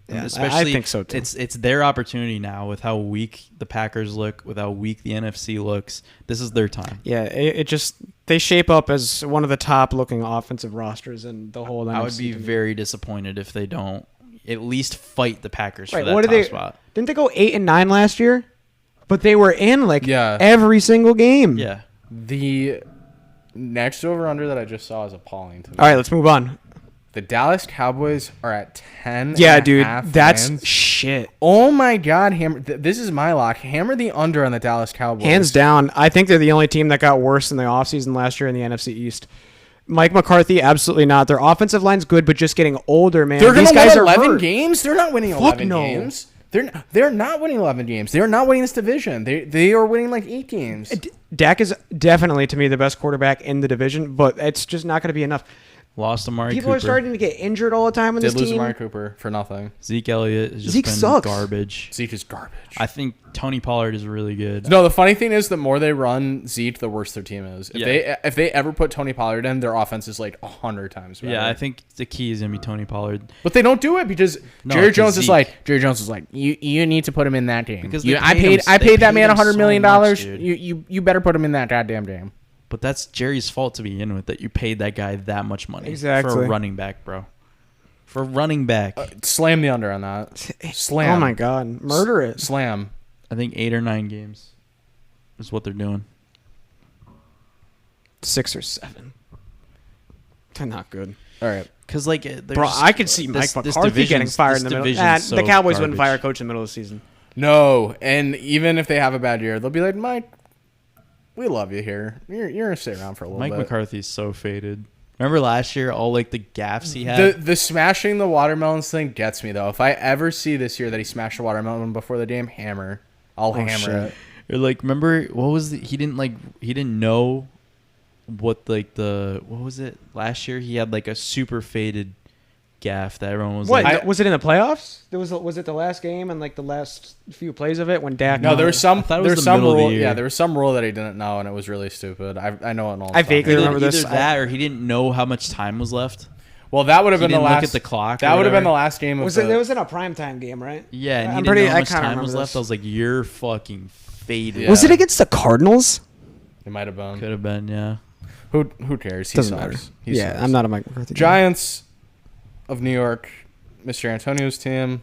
[SPEAKER 4] Yeah,
[SPEAKER 2] Especially,
[SPEAKER 4] I think so too.
[SPEAKER 2] It's their opportunity now with how weak the Packers look, with how weak the NFC looks. This is their time.
[SPEAKER 4] Yeah, it just they shape up as one of the top looking offensive rosters in the whole NFC.
[SPEAKER 2] I would be
[SPEAKER 4] to me.
[SPEAKER 2] very disappointed if they don't at least fight the Packers
[SPEAKER 4] Right,
[SPEAKER 2] for that
[SPEAKER 4] what
[SPEAKER 2] top
[SPEAKER 4] did they?
[SPEAKER 2] spot.
[SPEAKER 4] Didn't they go 8-9 last year? But they were in like
[SPEAKER 3] Yeah.
[SPEAKER 4] every single game.
[SPEAKER 2] Yeah.
[SPEAKER 3] The next over under that I just saw is appalling to me.
[SPEAKER 4] All right, let's move on.
[SPEAKER 3] The Dallas Cowboys are at 10.
[SPEAKER 4] Yeah,
[SPEAKER 3] and a
[SPEAKER 4] dude,
[SPEAKER 3] half
[SPEAKER 4] that's
[SPEAKER 3] wins.
[SPEAKER 4] shit.
[SPEAKER 3] Oh my God, hammer! This is my lock. Hammer the under on the Dallas Cowboys.
[SPEAKER 4] Hands down, I think they're the only team that got worse in the offseason last year in the NFC East. Mike McCarthy, absolutely not. Their offensive line's good, but just getting older, man.
[SPEAKER 3] They're
[SPEAKER 4] These
[SPEAKER 3] gonna
[SPEAKER 4] guys
[SPEAKER 3] win
[SPEAKER 4] are
[SPEAKER 3] 11
[SPEAKER 4] hurt.
[SPEAKER 3] games. They're not winning
[SPEAKER 4] Fuck
[SPEAKER 3] 11
[SPEAKER 4] no.
[SPEAKER 3] games. They're not winning 11 games. They're not winning this division. They are winning like 8 games.
[SPEAKER 4] Dak is definitely, to me, the best quarterback in the division, but it's just not going to be enough.
[SPEAKER 2] Lost Amari
[SPEAKER 4] People
[SPEAKER 2] Cooper.
[SPEAKER 4] are starting to get injured all the time in
[SPEAKER 3] Did
[SPEAKER 4] this
[SPEAKER 3] lose
[SPEAKER 4] team.
[SPEAKER 3] Amari Cooper for nothing.
[SPEAKER 2] Zeke Elliott has just
[SPEAKER 4] Zeke
[SPEAKER 2] been
[SPEAKER 4] sucks.
[SPEAKER 2] garbage.
[SPEAKER 3] Zeke is garbage.
[SPEAKER 2] I think Tony Pollard is really good.
[SPEAKER 3] No, the funny thing is, the more they run Zeke, the worse their team is.
[SPEAKER 2] Yeah.
[SPEAKER 3] If they ever put Tony Pollard in, their offense is like 100 times better.
[SPEAKER 2] Yeah, I think the key is gonna be Tony Pollard.
[SPEAKER 3] But they don't do it because
[SPEAKER 2] No,
[SPEAKER 3] Jerry
[SPEAKER 2] 'cause
[SPEAKER 3] Jones is
[SPEAKER 2] Zeke-
[SPEAKER 3] like you need to put him in that game.
[SPEAKER 2] Because
[SPEAKER 3] You-
[SPEAKER 2] they
[SPEAKER 3] I
[SPEAKER 2] paid
[SPEAKER 3] paid
[SPEAKER 2] him-
[SPEAKER 3] I
[SPEAKER 2] they
[SPEAKER 3] paid that
[SPEAKER 2] paid
[SPEAKER 3] man
[SPEAKER 2] him
[SPEAKER 3] $100
[SPEAKER 2] so
[SPEAKER 3] million.
[SPEAKER 2] much, dude.
[SPEAKER 3] You better put him in that goddamn game.
[SPEAKER 2] But that's Jerry's fault to begin with, that you paid that guy that much money for
[SPEAKER 4] Exactly.
[SPEAKER 2] a running back, bro. For a running back,
[SPEAKER 3] Slam the under on that. Slam.
[SPEAKER 4] Oh my god, murder it.
[SPEAKER 3] Slam.
[SPEAKER 2] I think 8 or 9 games is what they're doing.
[SPEAKER 4] 6 or 7. They're not good.
[SPEAKER 3] All right.
[SPEAKER 2] Because like,
[SPEAKER 4] Bro, I could see Mike McCarthy getting fired in the middle. The Cowboys wouldn't fire a coach in the middle of the season.
[SPEAKER 3] No, and even if they have a bad year, they'll be like, Mike, we love you here. You're gonna stay around for a little
[SPEAKER 2] Mike
[SPEAKER 3] bit.
[SPEAKER 2] McCarthy's so faded. Remember last year, all like the gaffes he had.
[SPEAKER 3] The smashing the watermelons thing gets me though. If I ever see this year that he smashed a watermelon before the damn hammer, I'll hammer
[SPEAKER 4] shit.
[SPEAKER 3] it.
[SPEAKER 2] Or like, remember what was he didn't know what like what was it last year? He had like a super faded gaff that everyone was
[SPEAKER 4] What
[SPEAKER 2] like,
[SPEAKER 4] was it in the playoffs? Was it the last game and like the last few plays of it when Dak?
[SPEAKER 3] No, there was some.
[SPEAKER 2] I thought it
[SPEAKER 3] There
[SPEAKER 2] was
[SPEAKER 3] was
[SPEAKER 2] the
[SPEAKER 3] some
[SPEAKER 2] middle of the
[SPEAKER 3] rule.
[SPEAKER 2] year.
[SPEAKER 3] Yeah, there was some rule that he didn't know, and it was really stupid. I know it all.
[SPEAKER 4] I vaguely
[SPEAKER 2] either,
[SPEAKER 4] remember this.
[SPEAKER 2] either that or he didn't know how much time was left.
[SPEAKER 3] Well, that would have
[SPEAKER 2] He
[SPEAKER 3] been the
[SPEAKER 2] didn't
[SPEAKER 3] last.
[SPEAKER 2] look at the clock.
[SPEAKER 3] That
[SPEAKER 2] or
[SPEAKER 3] would have been the
[SPEAKER 2] whatever.
[SPEAKER 3] last game of
[SPEAKER 4] Was
[SPEAKER 3] the.
[SPEAKER 4] it? It was in a primetime game, right?
[SPEAKER 2] Yeah, and he
[SPEAKER 4] I'm
[SPEAKER 2] didn't
[SPEAKER 4] pretty-
[SPEAKER 2] know how
[SPEAKER 4] I
[SPEAKER 2] much
[SPEAKER 4] kinda
[SPEAKER 2] time
[SPEAKER 4] remember
[SPEAKER 2] was left.
[SPEAKER 4] this.
[SPEAKER 2] I was like, "You're fucking faded."
[SPEAKER 3] Yeah.
[SPEAKER 4] Was it against the Cardinals?
[SPEAKER 3] It might have been.
[SPEAKER 2] Could have been, yeah.
[SPEAKER 3] Who cares? He
[SPEAKER 4] Doesn't
[SPEAKER 3] sucks.
[SPEAKER 4] matter.
[SPEAKER 3] He
[SPEAKER 4] Yeah,
[SPEAKER 3] sucks.
[SPEAKER 4] I'm not a Mike McCarthy guy.
[SPEAKER 3] Giants of New York, Mr. Antonio's team.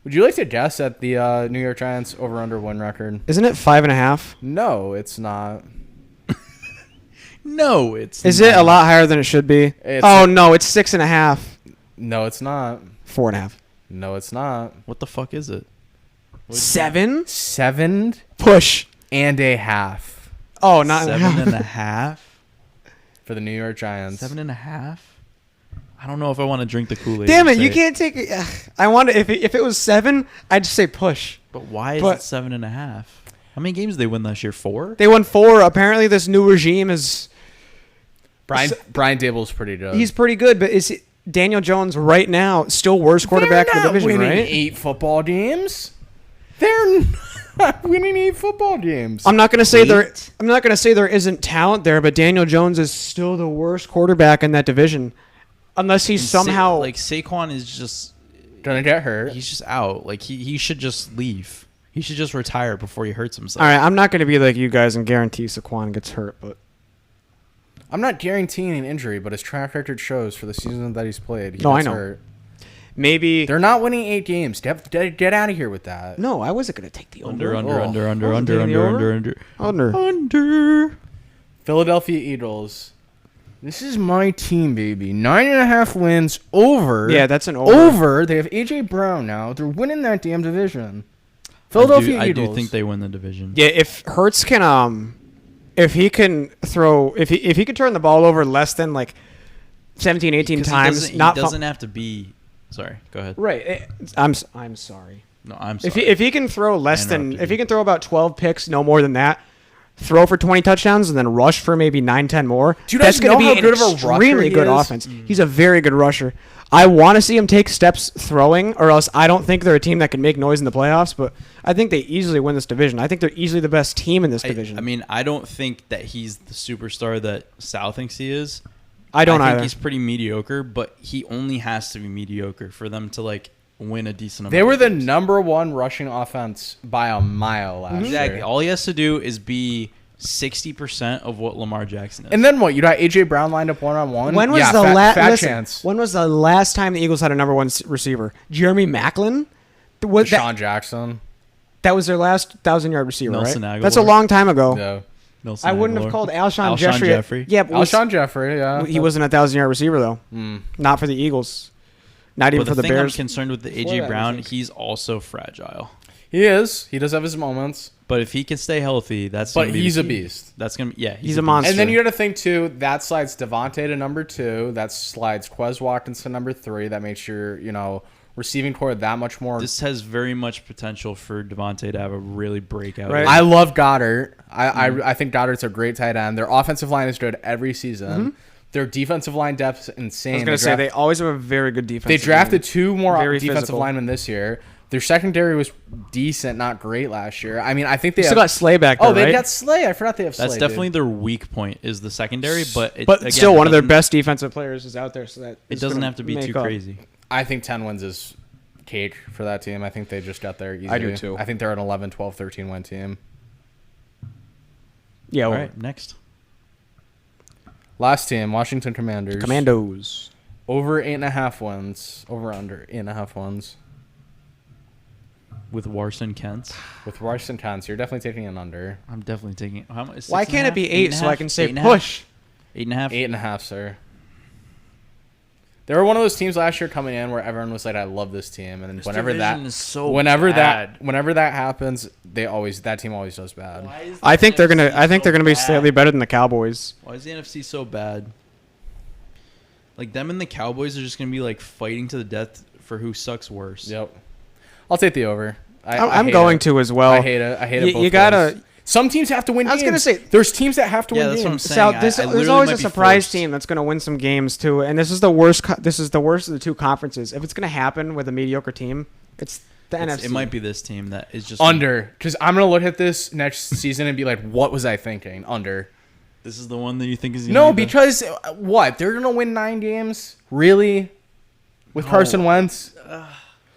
[SPEAKER 3] Would you like to guess at the New York Giants over/under win record?
[SPEAKER 4] Isn't it 5.5?
[SPEAKER 3] No, it's not.
[SPEAKER 2] No, it's
[SPEAKER 4] Is
[SPEAKER 2] not.
[SPEAKER 4] it a lot higher than it should be?
[SPEAKER 3] It's-
[SPEAKER 4] Oh no, it's 6.5.
[SPEAKER 3] No, it's not.
[SPEAKER 4] 4.5.
[SPEAKER 3] No, it's not.
[SPEAKER 2] What the fuck is it?
[SPEAKER 4] 7?
[SPEAKER 3] 7
[SPEAKER 4] Push.
[SPEAKER 3] and a half
[SPEAKER 4] Oh, not
[SPEAKER 2] 7.5.
[SPEAKER 3] for the New York Giants.
[SPEAKER 2] 7.5. I don't know if I want to drink the Kool-Aid.
[SPEAKER 4] Damn
[SPEAKER 2] and
[SPEAKER 4] it! You
[SPEAKER 2] say
[SPEAKER 4] can't take it. I want if it was 7, I'd just say push.
[SPEAKER 2] But why is
[SPEAKER 4] But-
[SPEAKER 2] it 7.5? How many games did they win last year? 4.
[SPEAKER 4] They won 4. Apparently, this new regime is
[SPEAKER 3] Brian Dable's pretty good.
[SPEAKER 4] he's pretty good, but is it Daniel Jones right now still worst quarterback in the division?
[SPEAKER 3] winning
[SPEAKER 4] Right?
[SPEAKER 3] 8 football games. They're not winning 8 football games.
[SPEAKER 4] I'm not gonna say there.
[SPEAKER 2] Eight?
[SPEAKER 4] I'm not gonna say there isn't talent there, but Daniel Jones is still the worst quarterback in that division, unless he's somehow
[SPEAKER 2] like Saquon is just
[SPEAKER 3] Gonna get hurt.
[SPEAKER 2] he's just out. Like he should just leave. He should just retire before he hurts himself.
[SPEAKER 4] All right, I'm not gonna be like you guys and guarantee Saquon gets hurt, but
[SPEAKER 3] I'm not guaranteeing an injury, but his track record shows for the season that he's played. He
[SPEAKER 4] No, I
[SPEAKER 3] gets
[SPEAKER 4] know.
[SPEAKER 3] hurt.
[SPEAKER 4] maybe.
[SPEAKER 3] They're not winning 8 games. Get out of here with that.
[SPEAKER 4] No, I wasn't gonna take the
[SPEAKER 2] Under,
[SPEAKER 4] over.
[SPEAKER 2] under,
[SPEAKER 3] Oh.
[SPEAKER 2] under,
[SPEAKER 4] Oh,
[SPEAKER 2] under,
[SPEAKER 4] taking
[SPEAKER 2] under,
[SPEAKER 4] the
[SPEAKER 2] under,
[SPEAKER 4] over?
[SPEAKER 2] under,
[SPEAKER 4] Under.
[SPEAKER 2] under.
[SPEAKER 3] Philadelphia Eagles. This is my team, baby. 9.5 wins over.
[SPEAKER 4] Yeah, that's an over.
[SPEAKER 3] Over. They have AJ Brown now. They're winning that damn division. Philadelphia
[SPEAKER 2] I
[SPEAKER 3] Eagles.
[SPEAKER 2] do think they win the division.
[SPEAKER 4] Yeah, if Hurts can if he can throw if he could turn the ball over less than like 17, 18
[SPEAKER 2] Because
[SPEAKER 4] times,
[SPEAKER 2] he
[SPEAKER 4] not
[SPEAKER 2] doesn't have to be. Sorry, go ahead.
[SPEAKER 4] right. I'm sorry.
[SPEAKER 2] No, I'm sorry.
[SPEAKER 4] If he can throw less
[SPEAKER 2] I
[SPEAKER 4] than
[SPEAKER 2] interrupted
[SPEAKER 4] if
[SPEAKER 2] you.
[SPEAKER 4] he can throw about 12 picks, no more than that, throw for 20 touchdowns and then rush for maybe 9, 10 more.
[SPEAKER 3] Do you guys
[SPEAKER 4] that's going to
[SPEAKER 3] know
[SPEAKER 4] be
[SPEAKER 3] how
[SPEAKER 4] an
[SPEAKER 3] good of a rusher
[SPEAKER 4] extremely
[SPEAKER 3] he
[SPEAKER 4] good
[SPEAKER 3] is?
[SPEAKER 4] offense. He's a very good rusher. I want to see him take steps throwing, or else I don't think they're a team that can make noise in the playoffs. But I think they easily win this division. I think they're easily the best team in this division.
[SPEAKER 2] I mean, I don't think that he's the superstar that Sal thinks he is.
[SPEAKER 4] I don't
[SPEAKER 2] think
[SPEAKER 4] either.
[SPEAKER 2] he's pretty mediocre, but he only has to be mediocre for them to like win a decent amount.
[SPEAKER 3] They were
[SPEAKER 2] of
[SPEAKER 3] the
[SPEAKER 2] games.
[SPEAKER 3] number 1 rushing offense by a mile last
[SPEAKER 2] Exactly.
[SPEAKER 3] year.
[SPEAKER 2] All he has to do is be 60% of what Lamar Jackson is.
[SPEAKER 3] And then what? You got AJ Brown lined up 1-on-1.
[SPEAKER 4] When was
[SPEAKER 3] yeah,
[SPEAKER 4] the
[SPEAKER 3] fat
[SPEAKER 4] last
[SPEAKER 3] chance?
[SPEAKER 4] When was the last time the Eagles had a number 1 receiver? Jeremy Maclin? Was
[SPEAKER 3] Deshaun Jackson.
[SPEAKER 4] that was their last 1,000-yard receiver,
[SPEAKER 2] Nelson
[SPEAKER 4] right?
[SPEAKER 2] Aguilar.
[SPEAKER 4] That's a long time ago.
[SPEAKER 3] No.
[SPEAKER 2] Nelson
[SPEAKER 4] I wouldn't have
[SPEAKER 2] Aguilar.
[SPEAKER 4] called Alshon
[SPEAKER 2] Alshon Jeffrey.
[SPEAKER 4] Yeah, but
[SPEAKER 3] Alshon Jeffrey, yeah.
[SPEAKER 4] he wasn't a 1,000-yard receiver though. Not for the Eagles. Not even
[SPEAKER 2] But
[SPEAKER 4] for
[SPEAKER 2] the
[SPEAKER 4] the
[SPEAKER 2] thing
[SPEAKER 4] Bears.
[SPEAKER 2] I'm concerned with the
[SPEAKER 4] Before
[SPEAKER 2] AJ
[SPEAKER 4] that,
[SPEAKER 2] Brown,
[SPEAKER 4] I think.
[SPEAKER 2] he's also fragile.
[SPEAKER 3] He is. He does have his moments.
[SPEAKER 2] But if he can stay healthy, that's
[SPEAKER 3] But
[SPEAKER 2] gonna be
[SPEAKER 3] he's
[SPEAKER 2] the
[SPEAKER 3] a
[SPEAKER 2] key.
[SPEAKER 3] beast.
[SPEAKER 2] That's gonna
[SPEAKER 4] He's a monster.
[SPEAKER 3] And then you got to think, too, that slides Devontae to number 2. That slides Quez Watkins to number 3. That makes your, receiving core that much more.
[SPEAKER 2] This has very much potential for Devontae to have a really breakout.
[SPEAKER 4] Right.
[SPEAKER 2] year.
[SPEAKER 3] I love Goddard. I think Goddard's a great tight end. Their offensive line is good every season. Their defensive line depth is insane.
[SPEAKER 4] I was going to say, they always have a very good defense.
[SPEAKER 3] They drafted 2 more
[SPEAKER 4] Very
[SPEAKER 3] defensive
[SPEAKER 4] physical.
[SPEAKER 3] linemen this year. Their secondary was decent, not great last year. I mean, I think they
[SPEAKER 4] still got Slay back there,
[SPEAKER 3] Oh, they
[SPEAKER 4] right?
[SPEAKER 3] got Slay. I forgot they have Slay.
[SPEAKER 2] That's definitely their weak point is the secondary, but again,
[SPEAKER 4] still, one of their
[SPEAKER 2] doesn't-
[SPEAKER 4] best defensive players is out there, so that
[SPEAKER 2] It
[SPEAKER 4] is
[SPEAKER 2] doesn't
[SPEAKER 4] gonna
[SPEAKER 2] have to be
[SPEAKER 4] make
[SPEAKER 2] too
[SPEAKER 4] up.
[SPEAKER 2] crazy.
[SPEAKER 3] I think 10 wins is cake for that team. I think they just got there easily.
[SPEAKER 4] I do too.
[SPEAKER 3] I think they're an 11, 12, 13 win team.
[SPEAKER 4] Yeah,
[SPEAKER 2] All
[SPEAKER 4] well,
[SPEAKER 2] right, next.
[SPEAKER 3] Last team, Washington Commanders.
[SPEAKER 4] Commandos.
[SPEAKER 3] Over 8.5 wins. Over under 8.5 wins.
[SPEAKER 2] With Warson Kent,
[SPEAKER 3] With Washington Cons, you're definitely taking an under.
[SPEAKER 2] I'm definitely taking. How much?
[SPEAKER 4] Why can't it be 8 so I can say
[SPEAKER 2] 8.5?
[SPEAKER 4] push?
[SPEAKER 2] 8.5.
[SPEAKER 3] 8.5, sir. They were one of those teams last year coming in where everyone was like, "I love this team," and then
[SPEAKER 2] This
[SPEAKER 3] whenever
[SPEAKER 2] division
[SPEAKER 3] that,
[SPEAKER 2] is so
[SPEAKER 3] whenever
[SPEAKER 2] bad.
[SPEAKER 3] that happens, that team always does bad.
[SPEAKER 2] Why is the
[SPEAKER 4] I think they're gonna.
[SPEAKER 2] NFC
[SPEAKER 4] I think they're
[SPEAKER 2] so
[SPEAKER 4] gonna be
[SPEAKER 2] bad?
[SPEAKER 4] slightly better than the Cowboys.
[SPEAKER 2] Why is the NFC so bad? Like them and the Cowboys are just gonna be like fighting to the death for who sucks worse.
[SPEAKER 3] Yep. I'll take the over.
[SPEAKER 4] I'm
[SPEAKER 3] hate
[SPEAKER 4] going
[SPEAKER 3] it.
[SPEAKER 4] to as well.
[SPEAKER 3] I hate it. I hate it. Both
[SPEAKER 4] You gotta.
[SPEAKER 3] ways. Some teams have to win.
[SPEAKER 4] I was gonna
[SPEAKER 3] games.
[SPEAKER 4] say-
[SPEAKER 3] there's teams that have to
[SPEAKER 2] Yeah,
[SPEAKER 3] win
[SPEAKER 2] that's what I'm
[SPEAKER 3] games.
[SPEAKER 2] saying.
[SPEAKER 4] So
[SPEAKER 2] I
[SPEAKER 4] there's
[SPEAKER 2] literally
[SPEAKER 4] always
[SPEAKER 2] might
[SPEAKER 4] a
[SPEAKER 2] be
[SPEAKER 4] surprise
[SPEAKER 2] forced.
[SPEAKER 4] team that's going to win some games too, and this is the worst. This is the worst of the two conferences. If it's going to happen with a mediocre team, it's the NFC.
[SPEAKER 2] It might be this team that is just
[SPEAKER 3] Under, because I'm gonna look at this next season and be like, "What was I thinking?" Under.
[SPEAKER 2] This is the one that you think is gonna
[SPEAKER 3] No,
[SPEAKER 2] be the-
[SPEAKER 3] because what? They're gonna win 9 games, really? With Carson Wentz,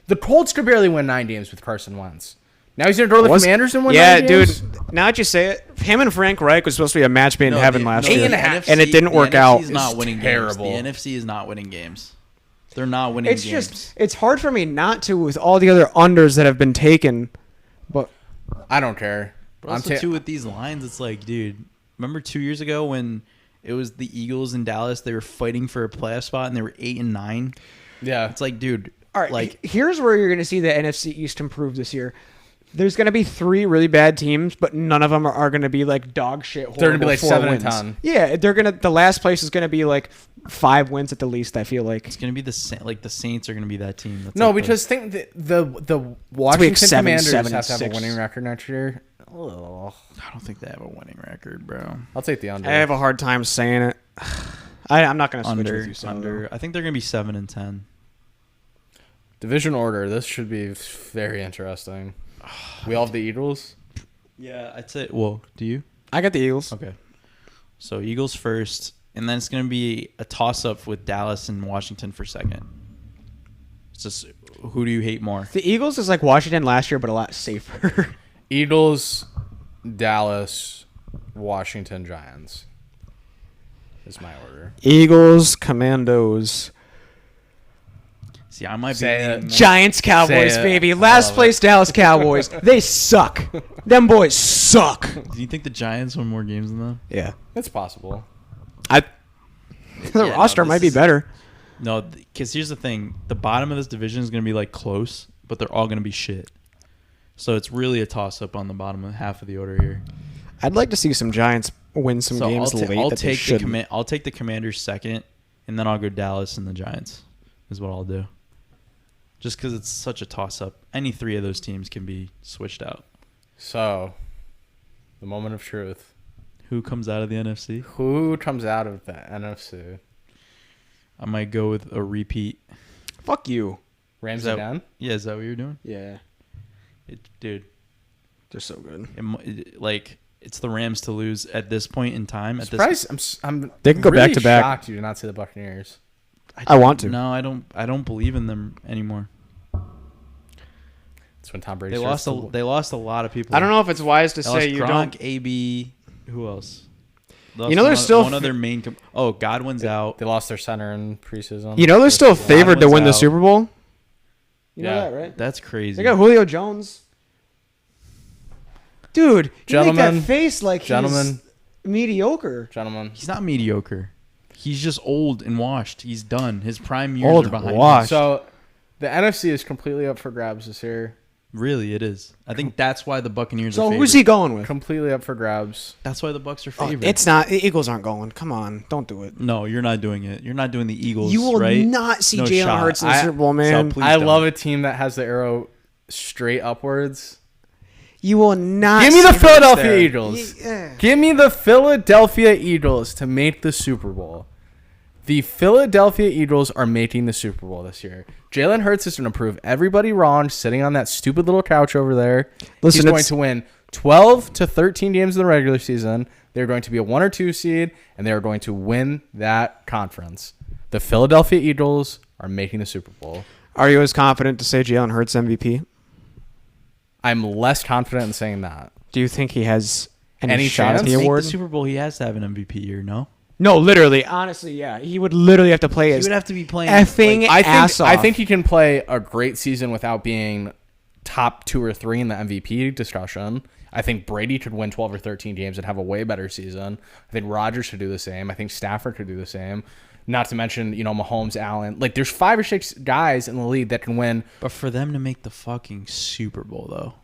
[SPEAKER 3] the Colts could barely win 9 games with Carson Wentz. Now he's gonna go to the Commanders and win.
[SPEAKER 4] Yeah,
[SPEAKER 3] 9 games?
[SPEAKER 4] dude. Now that you say it, him and Frank Reich was supposed to be a match made in
[SPEAKER 2] No,
[SPEAKER 4] heaven
[SPEAKER 2] the-
[SPEAKER 4] last
[SPEAKER 2] no,
[SPEAKER 4] year,
[SPEAKER 3] Eight and a half.
[SPEAKER 4] and it didn't
[SPEAKER 2] the
[SPEAKER 4] work
[SPEAKER 2] NFC
[SPEAKER 4] out.
[SPEAKER 2] is not winning
[SPEAKER 3] terrible.
[SPEAKER 2] games. The NFC is not winning games. They're not winning
[SPEAKER 4] It's
[SPEAKER 2] games.
[SPEAKER 4] just it's hard for me not to with all the other unders that have been taken, but
[SPEAKER 3] I don't care.
[SPEAKER 2] But also too with these lines, it's like, dude, remember 2 years ago when it was the Eagles in Dallas? They were fighting for a playoff spot and they were 8-9.
[SPEAKER 3] Yeah,
[SPEAKER 2] It's like, dude,
[SPEAKER 4] all right.
[SPEAKER 2] like
[SPEAKER 4] Here's where you're going to see the NFC East improve this year. There's going to be 3 really bad teams, but none of them are going to be like dog shit.
[SPEAKER 3] They're gonna be
[SPEAKER 4] horrible
[SPEAKER 3] like
[SPEAKER 4] 4
[SPEAKER 3] 7 and
[SPEAKER 4] wins.
[SPEAKER 3] 10.
[SPEAKER 4] Yeah, they're gonna. The last place is going to be like 5 wins at the least. I feel like.
[SPEAKER 2] it's gonna be the Saints are gonna be that team. That's
[SPEAKER 3] no,
[SPEAKER 2] like
[SPEAKER 3] because think the Washington
[SPEAKER 4] 7,
[SPEAKER 3] Commanders
[SPEAKER 4] 7,
[SPEAKER 3] have to have a
[SPEAKER 4] 6.
[SPEAKER 3] winning record next year. Ugh.
[SPEAKER 2] I don't think they have a winning record, bro.
[SPEAKER 3] I'll take the under.
[SPEAKER 4] I have a hard time saying it. I'm not going to switch with you. So.
[SPEAKER 2] Under. I think they're gonna be 7-10.
[SPEAKER 3] Division order. This should be very interesting. We all have the Eagles.
[SPEAKER 2] Yeah, I'd say. Well, do you?
[SPEAKER 4] I got the Eagles.
[SPEAKER 2] Okay. So Eagles first, and then it's gonna be a toss-up with Dallas and Washington for second. It's just who do you hate more?
[SPEAKER 4] The Eagles is like Washington last year, but a lot safer.
[SPEAKER 3] Eagles, Dallas, Washington, Giants. Is my order.
[SPEAKER 4] Eagles, Commandos,
[SPEAKER 2] See, I might
[SPEAKER 3] Say
[SPEAKER 2] be
[SPEAKER 3] it.
[SPEAKER 2] leaning more-
[SPEAKER 4] Giants, Cowboys,
[SPEAKER 3] Say it.
[SPEAKER 4] baby.
[SPEAKER 3] I
[SPEAKER 4] Last
[SPEAKER 3] love
[SPEAKER 4] place, Dallas Cowboys. They suck. Them boys suck.
[SPEAKER 2] Do you think the Giants win more games than them?
[SPEAKER 4] Yeah,
[SPEAKER 3] It's possible.
[SPEAKER 4] the
[SPEAKER 2] no,
[SPEAKER 4] roster
[SPEAKER 2] this
[SPEAKER 4] might be
[SPEAKER 2] is-
[SPEAKER 4] better.
[SPEAKER 2] No, because here's the thing: the bottom of this division is gonna be like close, but they're all gonna be shit. So it's really a toss-up on the bottom of half of the order here.
[SPEAKER 4] I'd like to see some Giants win some
[SPEAKER 2] So
[SPEAKER 4] games late.
[SPEAKER 2] I'll
[SPEAKER 4] that they
[SPEAKER 2] take
[SPEAKER 4] shouldn't.
[SPEAKER 2] I'll take the Commanders second, and then I'll go Dallas and the Giants. Is what I'll do. Just because it's such a toss-up, any 3 of those teams can be switched out.
[SPEAKER 3] So, the moment of truth.
[SPEAKER 2] Who comes out of the NFC?
[SPEAKER 3] Who comes out of the NFC?
[SPEAKER 2] I might go with a repeat.
[SPEAKER 4] Fuck you.
[SPEAKER 3] Rams
[SPEAKER 2] Is that-
[SPEAKER 3] again?
[SPEAKER 2] Yeah, is that what you're doing?
[SPEAKER 4] Yeah,
[SPEAKER 2] Dude,
[SPEAKER 4] they're so good.
[SPEAKER 2] it's the Rams to lose at this point in time. At
[SPEAKER 3] Surprise! I'm
[SPEAKER 4] They can go
[SPEAKER 3] really
[SPEAKER 4] back to back.
[SPEAKER 3] shocked you did not say the Buccaneers.
[SPEAKER 4] I want to.
[SPEAKER 2] No, I don't believe in them anymore.
[SPEAKER 3] It's when Tom Brady.
[SPEAKER 2] They lost a lot of people.
[SPEAKER 4] I don't know if it's wise to
[SPEAKER 2] They lost
[SPEAKER 4] say you
[SPEAKER 2] Gronk,
[SPEAKER 4] don't.
[SPEAKER 2] AB. Who else? They
[SPEAKER 4] You know,
[SPEAKER 2] lost
[SPEAKER 4] there's still
[SPEAKER 2] one other main. Godwin's out.
[SPEAKER 3] They lost their center in preseason.
[SPEAKER 4] You know they're still favored to
[SPEAKER 2] Godwin's
[SPEAKER 4] win the
[SPEAKER 2] out.
[SPEAKER 4] Super Bowl. You
[SPEAKER 3] Yeah.
[SPEAKER 4] know that, right?
[SPEAKER 2] That's crazy.
[SPEAKER 4] They got Julio Jones. Dude, you make
[SPEAKER 3] Gentlemen,
[SPEAKER 4] that face like
[SPEAKER 3] gentlemen.
[SPEAKER 4] he's mediocre.
[SPEAKER 3] Gentlemen,
[SPEAKER 2] He's not mediocre. He's just old and washed. He's done. His prime years
[SPEAKER 4] Old
[SPEAKER 2] are behind
[SPEAKER 4] washed.
[SPEAKER 3] so the NFC is completely up for grabs this year.
[SPEAKER 2] him. Really, it is. I think that's why the Buccaneers are
[SPEAKER 4] So
[SPEAKER 2] favored.
[SPEAKER 4] who's he going with?
[SPEAKER 3] Completely up for grabs.
[SPEAKER 2] That's why the Bucks are
[SPEAKER 4] Oh,
[SPEAKER 2] favored.
[SPEAKER 4] it's not. The Eagles aren't going. Come on, don't do it.
[SPEAKER 2] No, you're not doing it. You're not doing the Eagles.
[SPEAKER 4] You will
[SPEAKER 2] right?
[SPEAKER 4] not see
[SPEAKER 2] No
[SPEAKER 4] Jalen
[SPEAKER 2] shot.
[SPEAKER 4] Hurts in the
[SPEAKER 3] I-
[SPEAKER 4] Super Bowl, man.
[SPEAKER 2] please
[SPEAKER 3] I
[SPEAKER 2] don't.
[SPEAKER 3] love a team that has the arrow straight upwards.
[SPEAKER 4] You will not.
[SPEAKER 3] Give me
[SPEAKER 4] see
[SPEAKER 3] the
[SPEAKER 4] Hurts
[SPEAKER 3] Philadelphia
[SPEAKER 4] there.
[SPEAKER 3] Eagles.
[SPEAKER 4] Yeah.
[SPEAKER 3] Give me the Philadelphia Eagles to make the Super Bowl. The Philadelphia Eagles are making the Super Bowl this year. Jalen Hurts is going to prove everybody wrong sitting on that stupid little couch over there.
[SPEAKER 4] Listen,
[SPEAKER 3] He's going to win 12 to 13 games in the regular season. They're going to be a 1 or 2 seed, and they are going to win that conference. The Philadelphia Eagles are making the Super Bowl.
[SPEAKER 4] Are you as confident to say Jalen Hurts MVP?
[SPEAKER 3] I'm less confident in saying that.
[SPEAKER 4] Do you think he has any shot
[SPEAKER 3] chance?
[SPEAKER 4] at the
[SPEAKER 2] Make
[SPEAKER 4] award?
[SPEAKER 2] the Super Bowl, he has to have an MVP year, no?
[SPEAKER 4] No, literally. Honestly, yeah. He would literally have to play
[SPEAKER 2] He
[SPEAKER 4] his
[SPEAKER 2] would have to be playing
[SPEAKER 4] effing ass off.
[SPEAKER 3] I think he can play a great season without being top 2 or 3 in the MVP discussion. I think Brady could win 12 or 13 games and have a way better season. I think Rodgers should do the same. I think Stafford could do the same. Not to mention, Mahomes, Allen. Like, there's 5 or 6 guys in the league that can win.
[SPEAKER 2] But for them to make the fucking Super Bowl, though.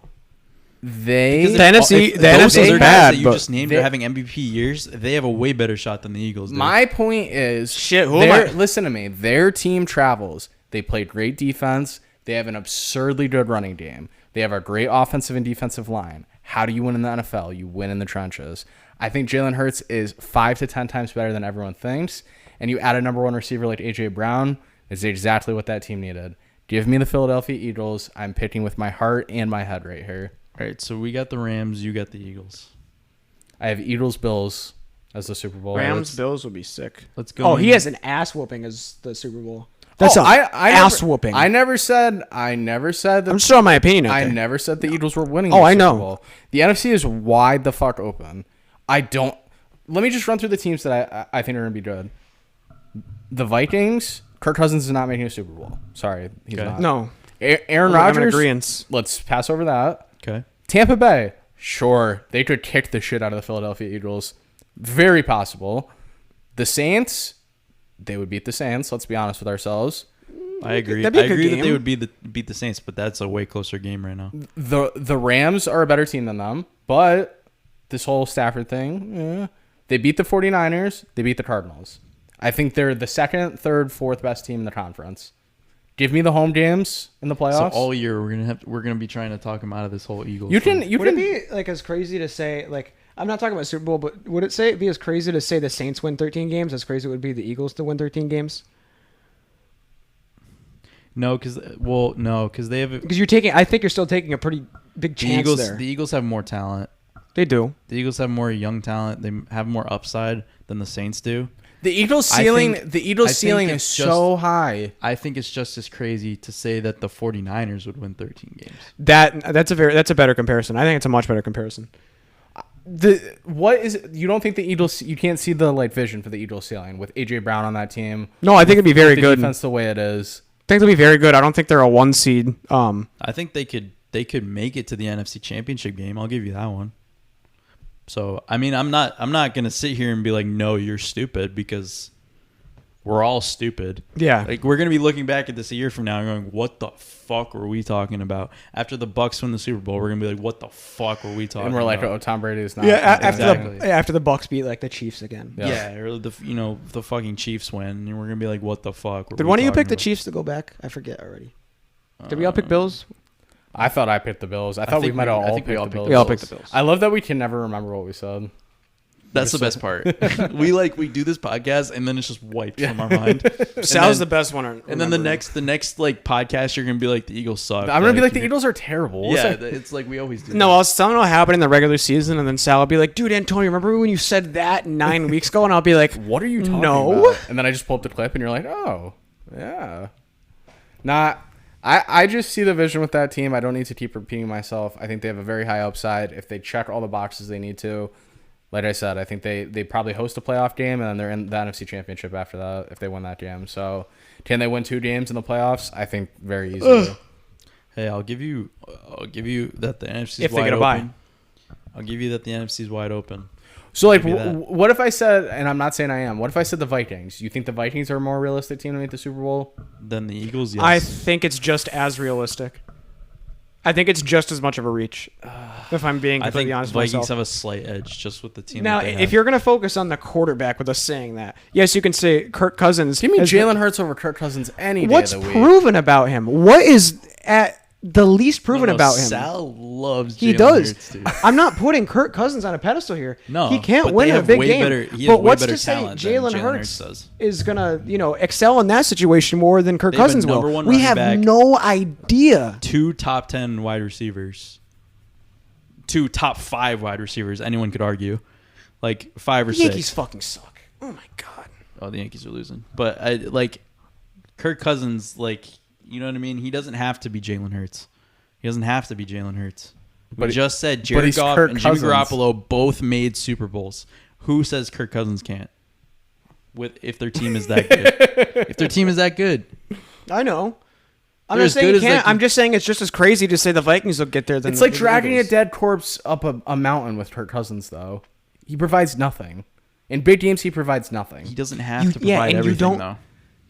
[SPEAKER 3] The
[SPEAKER 4] NFC
[SPEAKER 2] Those
[SPEAKER 4] is
[SPEAKER 2] other guys
[SPEAKER 4] bad,
[SPEAKER 2] that you
[SPEAKER 4] but
[SPEAKER 2] just named are having MVP years. They have a way better shot than the Eagles do.
[SPEAKER 3] My point is,
[SPEAKER 4] Shit, who am I?
[SPEAKER 3] listen to me. Their team travels. They play great defense. They have an absurdly good running game. They have a great offensive and defensive line. How do you win in the NFL? You win in the trenches. I think Jalen Hurts is 5 to 10 times better than everyone thinks. And you add a number 1 receiver like A.J. Brown, is exactly what that team needed. Give me the Philadelphia Eagles. I'm picking with my heart and my head right here.
[SPEAKER 2] All right, so we got the Rams. You got the Eagles.
[SPEAKER 3] I have Eagles-Bills as the Super Bowl.
[SPEAKER 4] Rams Bills would be sick.
[SPEAKER 2] Let's go.
[SPEAKER 4] Oh,
[SPEAKER 2] in.
[SPEAKER 4] he has an ass whooping as the Super Bowl. That's
[SPEAKER 3] ass
[SPEAKER 4] whooping.
[SPEAKER 3] I never said that.
[SPEAKER 4] I'm just throwing my opinion out
[SPEAKER 3] I
[SPEAKER 4] there.
[SPEAKER 3] never said the Eagles were winning.
[SPEAKER 4] Oh,
[SPEAKER 3] the
[SPEAKER 4] I
[SPEAKER 3] Super
[SPEAKER 4] know.
[SPEAKER 3] Bowl. The NFC is wide the fuck open. Let me just run through the teams that I think are going to be good. The Vikings. Kirk Cousins is not making a Super Bowl. Sorry, he's
[SPEAKER 2] Okay.
[SPEAKER 3] not.
[SPEAKER 4] No.
[SPEAKER 3] Aaron
[SPEAKER 4] I'm in
[SPEAKER 3] Rodgers.
[SPEAKER 4] agreeance.
[SPEAKER 3] Let's pass over that.
[SPEAKER 2] Okay.
[SPEAKER 3] Tampa Bay. Sure, they could kick the shit out of the Philadelphia Eagles. Very possible. The Saints. They would beat the Saints. Let's be honest with ourselves.
[SPEAKER 2] I agree.
[SPEAKER 4] That'd be
[SPEAKER 2] I
[SPEAKER 4] a good
[SPEAKER 2] agree that
[SPEAKER 4] game.
[SPEAKER 2] they would beat the Saints, but that's a way closer game right now.
[SPEAKER 3] The Rams are a better team than them, but this whole Stafford thing, they beat the 49ers, they beat the Cardinals. I think they're the second, third, fourth best team in the conference. Give me the home games in the
[SPEAKER 2] So
[SPEAKER 3] playoffs.
[SPEAKER 2] all year we're gonna be trying to talk him out of this whole Eagles.
[SPEAKER 3] you can
[SPEAKER 2] thing.
[SPEAKER 3] you
[SPEAKER 4] Would it
[SPEAKER 3] can
[SPEAKER 4] be like as crazy to say like I'm not talking about Super Bowl, but would it be as crazy to say the Saints win 13 games as crazy it would be the Eagles to win 13 games?
[SPEAKER 2] No, because they have
[SPEAKER 4] Because I think you're still taking a pretty big
[SPEAKER 2] the
[SPEAKER 4] chance
[SPEAKER 2] Eagles.
[SPEAKER 4] there.
[SPEAKER 2] The Eagles have more talent.
[SPEAKER 4] They do.
[SPEAKER 2] The Eagles have more young talent. They have more upside than the Saints do.
[SPEAKER 3] the Eagles
[SPEAKER 2] I
[SPEAKER 3] ceiling
[SPEAKER 2] think-
[SPEAKER 3] the Eagles
[SPEAKER 2] I think
[SPEAKER 3] ceiling is
[SPEAKER 2] it's
[SPEAKER 3] so high.
[SPEAKER 2] I think it's just as crazy to say that the 49ers would win 13 games.
[SPEAKER 4] That's a better comparison. I think it's a much better comparison.
[SPEAKER 3] You don't think the Eagles you can't see the vision for the Eagles ceiling with AJ Brown on that team?
[SPEAKER 4] No, I think it'd be very
[SPEAKER 3] The
[SPEAKER 4] good.
[SPEAKER 3] defense the way it is.
[SPEAKER 4] I think they'll be very good. I don't think they're a 1 seed.
[SPEAKER 2] I think they could make it to the NFC Championship game. I'll give you that one. So I mean, I'm not gonna sit here and be like, no, you're stupid, because we're all stupid.
[SPEAKER 4] Yeah.
[SPEAKER 2] Like, we're gonna be looking back at this a year from now and going, what the fuck were we talking about? After the Bucks win the Super Bowl, we're gonna be like, what the fuck were we talking
[SPEAKER 3] And we're like,
[SPEAKER 2] about?
[SPEAKER 3] oh, Tom Brady is not.
[SPEAKER 4] after the Bucks beat like the Chiefs again.
[SPEAKER 2] Yeah, or the fucking Chiefs win, and we're gonna be like, what the fuck?
[SPEAKER 4] Did one of you pick the Chiefs to go back? I forget already. Did we all pick Bills?
[SPEAKER 3] I thought I picked the Bills. I thought we
[SPEAKER 2] think
[SPEAKER 3] might have
[SPEAKER 2] we- I
[SPEAKER 3] all
[SPEAKER 2] think we
[SPEAKER 3] picked
[SPEAKER 2] all
[SPEAKER 3] the
[SPEAKER 2] picked
[SPEAKER 3] Bills.
[SPEAKER 2] the
[SPEAKER 4] We all picked the Bills.
[SPEAKER 3] I love that we can never remember what we said.
[SPEAKER 2] That's the best part. we do this podcast, and then it's just wiped from our mind.
[SPEAKER 4] Sal's the best one.
[SPEAKER 2] And then the next podcast, you're gonna be like, the Eagles suck.
[SPEAKER 3] I'm gonna be like, the Eagles are terrible.
[SPEAKER 2] Yeah, it's like we always do.
[SPEAKER 4] No,
[SPEAKER 2] that.
[SPEAKER 4] I'll tell them what happened in the regular season, and then Sal will be like, "Dude, Antonio, remember when you said that 9 weeks ago?" And I'll be like,
[SPEAKER 3] What are you talking
[SPEAKER 4] No.
[SPEAKER 3] about? And then I just pull up the clip, and you're like, oh, yeah. I just see the vision with that team. I don't need to keep repeating myself. I think they have a very high upside. If they check all the boxes they need to, like I said, I think they probably host a playoff game, and then they're in the NFC Championship after that if they win that game. So can they win 2 games in the playoffs? I think very easily.
[SPEAKER 2] Hey, I'll give you that the NFC is
[SPEAKER 4] If they
[SPEAKER 2] wide
[SPEAKER 4] get a bye.
[SPEAKER 2] open. I'll give you that the NFC is wide open.
[SPEAKER 3] So,
[SPEAKER 2] Maybe that.
[SPEAKER 3] what if I said, and I'm not saying I am, what if I said the Vikings? You think the Vikings are a more realistic team to make the Super Bowl?
[SPEAKER 2] Then the Eagles, yes.
[SPEAKER 4] I think it's just as realistic. I think it's just as much of a reach. If I'm being
[SPEAKER 2] I think
[SPEAKER 4] completely honest with
[SPEAKER 2] Vikings
[SPEAKER 4] myself.
[SPEAKER 2] have a slight edge just with the team.
[SPEAKER 4] Now,
[SPEAKER 2] that they
[SPEAKER 4] if
[SPEAKER 2] have.
[SPEAKER 4] you're going to focus on the quarterback with us saying that, yes, you can say Kirk Cousins.
[SPEAKER 3] Give me
[SPEAKER 4] has
[SPEAKER 3] Jalen Hurts over Kirk Cousins any day
[SPEAKER 4] What's
[SPEAKER 3] of the week.
[SPEAKER 4] proven about him? What is at the least proven about him.
[SPEAKER 2] Sal loves
[SPEAKER 4] He
[SPEAKER 2] Jalen
[SPEAKER 4] does.
[SPEAKER 2] Hurts, dude.
[SPEAKER 4] I'm not putting Kirk Cousins on a pedestal here.
[SPEAKER 2] No,
[SPEAKER 4] he can't
[SPEAKER 2] but
[SPEAKER 4] win
[SPEAKER 2] they
[SPEAKER 4] a
[SPEAKER 2] have
[SPEAKER 4] big
[SPEAKER 2] way
[SPEAKER 4] game.
[SPEAKER 2] better- he has
[SPEAKER 4] But
[SPEAKER 2] way
[SPEAKER 4] what's
[SPEAKER 2] better
[SPEAKER 4] to say
[SPEAKER 2] talent than
[SPEAKER 4] Jalen
[SPEAKER 2] Jalen
[SPEAKER 4] Hurts
[SPEAKER 2] Hurts does.
[SPEAKER 4] is gonna, excel in that situation more than Kirk
[SPEAKER 2] They have a
[SPEAKER 4] Cousins will?
[SPEAKER 2] number one
[SPEAKER 4] We
[SPEAKER 2] running
[SPEAKER 4] have
[SPEAKER 2] back.
[SPEAKER 4] no idea.
[SPEAKER 2] 2 top 10 wide receivers. 2 top 5 wide receivers. Anyone could argue, like 5 or
[SPEAKER 4] The
[SPEAKER 2] 6.
[SPEAKER 4] Yankees fucking suck. Oh my god.
[SPEAKER 2] Oh, the Yankees are losing. But I like Kirk Cousins. Like, you know what I mean? He doesn't have to be Jalen Hurts. He doesn't have to be Jalen Hurts. We just said Jared
[SPEAKER 3] he's
[SPEAKER 2] Goff
[SPEAKER 3] Kirk
[SPEAKER 2] and Jimmy
[SPEAKER 3] Cousins.
[SPEAKER 2] Garoppolo both made Super Bowls. Who says Kirk Cousins can't? If their team is that good. If their team is that good.
[SPEAKER 4] I know. I'm
[SPEAKER 2] They're
[SPEAKER 4] not
[SPEAKER 2] as
[SPEAKER 4] saying
[SPEAKER 2] good
[SPEAKER 4] you
[SPEAKER 2] as they
[SPEAKER 4] can't.
[SPEAKER 2] can-
[SPEAKER 4] I'm just saying it's just as crazy to say the Vikings will get there than
[SPEAKER 3] It's like
[SPEAKER 4] the
[SPEAKER 3] dragging a
[SPEAKER 4] Eagles.
[SPEAKER 3] dead corpse up a mountain with Kirk Cousins, though. He provides nothing. In big games, he provides nothing.
[SPEAKER 2] He doesn't have
[SPEAKER 4] You-
[SPEAKER 2] to
[SPEAKER 4] yeah,
[SPEAKER 2] provide
[SPEAKER 4] and you
[SPEAKER 2] everything,
[SPEAKER 4] don't-
[SPEAKER 2] though.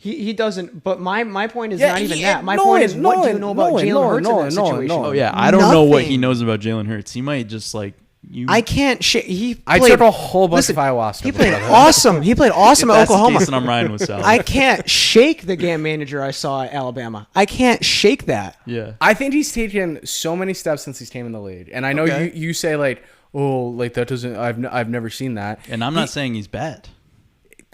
[SPEAKER 4] He doesn't. But my point is
[SPEAKER 3] Yeah,
[SPEAKER 4] not even
[SPEAKER 3] yeah,
[SPEAKER 4] that. My
[SPEAKER 3] Nolan,
[SPEAKER 4] point is what do you
[SPEAKER 3] Nolan,
[SPEAKER 4] know about
[SPEAKER 3] Nolan,
[SPEAKER 4] Jalen
[SPEAKER 3] Nolan,
[SPEAKER 4] Hurts in
[SPEAKER 3] Nolan,
[SPEAKER 4] that
[SPEAKER 3] Nolan,
[SPEAKER 4] situation?
[SPEAKER 3] Nolan.
[SPEAKER 2] Oh yeah, I don't know what he
[SPEAKER 4] Nothing.
[SPEAKER 2] knows about Jalen Hurts. He might just like you.
[SPEAKER 4] I can't. He
[SPEAKER 3] I
[SPEAKER 4] played,
[SPEAKER 3] took a whole bunch
[SPEAKER 4] listen,
[SPEAKER 3] of ayahuasca.
[SPEAKER 4] He played
[SPEAKER 3] before that.
[SPEAKER 4] awesome. He played awesome
[SPEAKER 2] If
[SPEAKER 4] at
[SPEAKER 2] that's the
[SPEAKER 4] Oklahoma.
[SPEAKER 2] case, then I'm riding with Sal.
[SPEAKER 4] I can't shake the game manager I saw at Alabama. I can't shake that.
[SPEAKER 2] Yeah.
[SPEAKER 3] I think he's taken so many steps since he's came in the league, and I know
[SPEAKER 4] Okay.
[SPEAKER 3] you say like, oh, like that doesn't. I've never seen that.
[SPEAKER 2] And I'm not saying he's bad.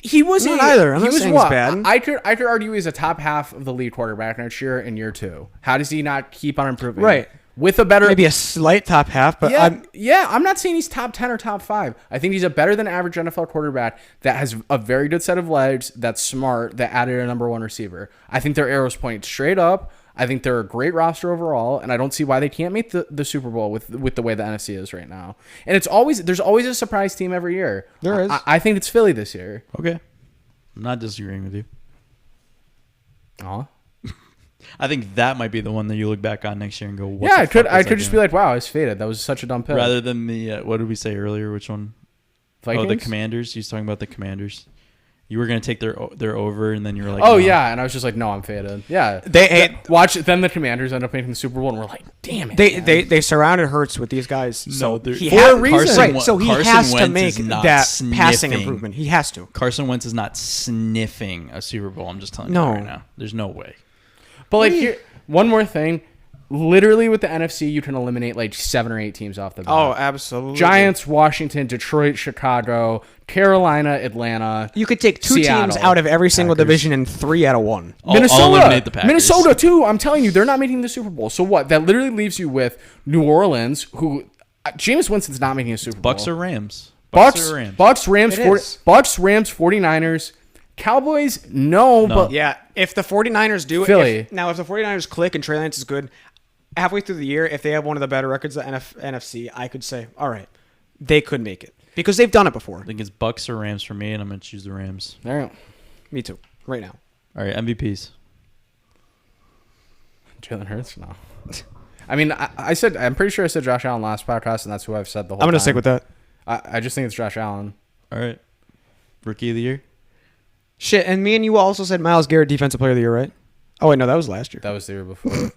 [SPEAKER 3] He was
[SPEAKER 4] Not either. I'm
[SPEAKER 3] he
[SPEAKER 4] not
[SPEAKER 3] was
[SPEAKER 4] saying he's
[SPEAKER 3] what?
[SPEAKER 4] bad.
[SPEAKER 3] I could argue he's a top half of the league quarterback next year in year 2. How does he not keep on improving?
[SPEAKER 4] Right.
[SPEAKER 3] With a better
[SPEAKER 4] Maybe a slight top half, but
[SPEAKER 3] I'm not saying he's top 10 or top 5. I think he's a better than average NFL quarterback that has a very good set of legs, that's smart, that added a number 1 receiver. I think their arrows point straight up. I think they're a great roster overall, and I don't see why they can't make the Super Bowl with the way the NFC is right now. And there's always a surprise team every year.
[SPEAKER 4] There is.
[SPEAKER 3] I think it's Philly this year.
[SPEAKER 2] Okay. I'm not disagreeing with you.
[SPEAKER 3] Aw.
[SPEAKER 2] I think that might be the one that you look back on next year and go, what
[SPEAKER 3] Yeah,
[SPEAKER 2] the fuck
[SPEAKER 3] I
[SPEAKER 2] was
[SPEAKER 3] could just be
[SPEAKER 2] doing?
[SPEAKER 3] like, wow, I was faded. That was such a dumb pick.
[SPEAKER 2] Rather than the, what did we say earlier? Which one?
[SPEAKER 3] Vikings?
[SPEAKER 2] Oh, the Commanders. He was talking about the Commanders. You were going to take their over, and then you were like,
[SPEAKER 3] Oh
[SPEAKER 2] no.
[SPEAKER 3] yeah, and I was just like, no, I'm faded. Yeah,
[SPEAKER 4] They-
[SPEAKER 3] watch. Then the Commanders end up making the Super Bowl, and we're like, damn it. man.
[SPEAKER 4] they surrounded Hurts with these guys. So
[SPEAKER 2] No, they're-
[SPEAKER 4] he
[SPEAKER 3] For
[SPEAKER 4] had,
[SPEAKER 3] a reason.
[SPEAKER 2] Carson
[SPEAKER 4] right.
[SPEAKER 2] Wa-
[SPEAKER 4] So he
[SPEAKER 2] Carson
[SPEAKER 4] has to
[SPEAKER 2] Wentz
[SPEAKER 4] make
[SPEAKER 2] is not
[SPEAKER 4] that
[SPEAKER 2] sniffing.
[SPEAKER 4] passing improvement. He has to.
[SPEAKER 2] Carson Wentz is not sniffing a Super Bowl. I'm just telling
[SPEAKER 4] No.
[SPEAKER 2] you right now. There's no way.
[SPEAKER 3] But like, here, one more thing. Literally, with the NFC, you can eliminate like 7 or 8 teams off the bat.
[SPEAKER 4] Oh, absolutely.
[SPEAKER 3] Giants, Washington, Detroit, Chicago, Carolina, Atlanta.
[SPEAKER 4] You could take 2 teams
[SPEAKER 3] Seattle,
[SPEAKER 4] out of every single
[SPEAKER 3] Packers.
[SPEAKER 4] division and 3 out of 1.
[SPEAKER 2] I'll
[SPEAKER 3] Minnesota,
[SPEAKER 2] eliminate the Packers.
[SPEAKER 3] Minnesota too. I'm telling you, they're not making the Super Bowl. So what? That literally leaves you with New Orleans, who Jameis Winston's not making a Super Bowl.
[SPEAKER 2] Bucks or Rams?
[SPEAKER 3] Bucks,
[SPEAKER 2] or Rams?
[SPEAKER 3] Bucks, Rams,
[SPEAKER 4] It is.
[SPEAKER 3] Bucks, Rams, 49ers, Cowboys. No, but
[SPEAKER 4] Yeah, if the 49ers do
[SPEAKER 3] Philly.
[SPEAKER 4] it. Now, if the 49ers click and Trey Lance is good, halfway through the year, if they have one of the better records of the NFC, I could say, all right, they could make it. Because they've done it before.
[SPEAKER 2] I think it's Bucks or Rams for me, and I'm going to choose the Rams.
[SPEAKER 3] all right.
[SPEAKER 4] Me too, right now.
[SPEAKER 2] All right, MVPs.
[SPEAKER 3] Jalen Hurts. No. I mean, I said I'm pretty sure I said Josh Allen last podcast, and that's who I've said the whole.
[SPEAKER 4] I'm going to
[SPEAKER 3] time.
[SPEAKER 4] stick with that.
[SPEAKER 3] I just think it's Josh Allen.
[SPEAKER 2] All right. Rookie of the year?
[SPEAKER 4] Shit, and me and you also said Myles Garrett, Defensive Player of the Year, right? Oh, wait, no, that was last year.
[SPEAKER 3] That was the year before.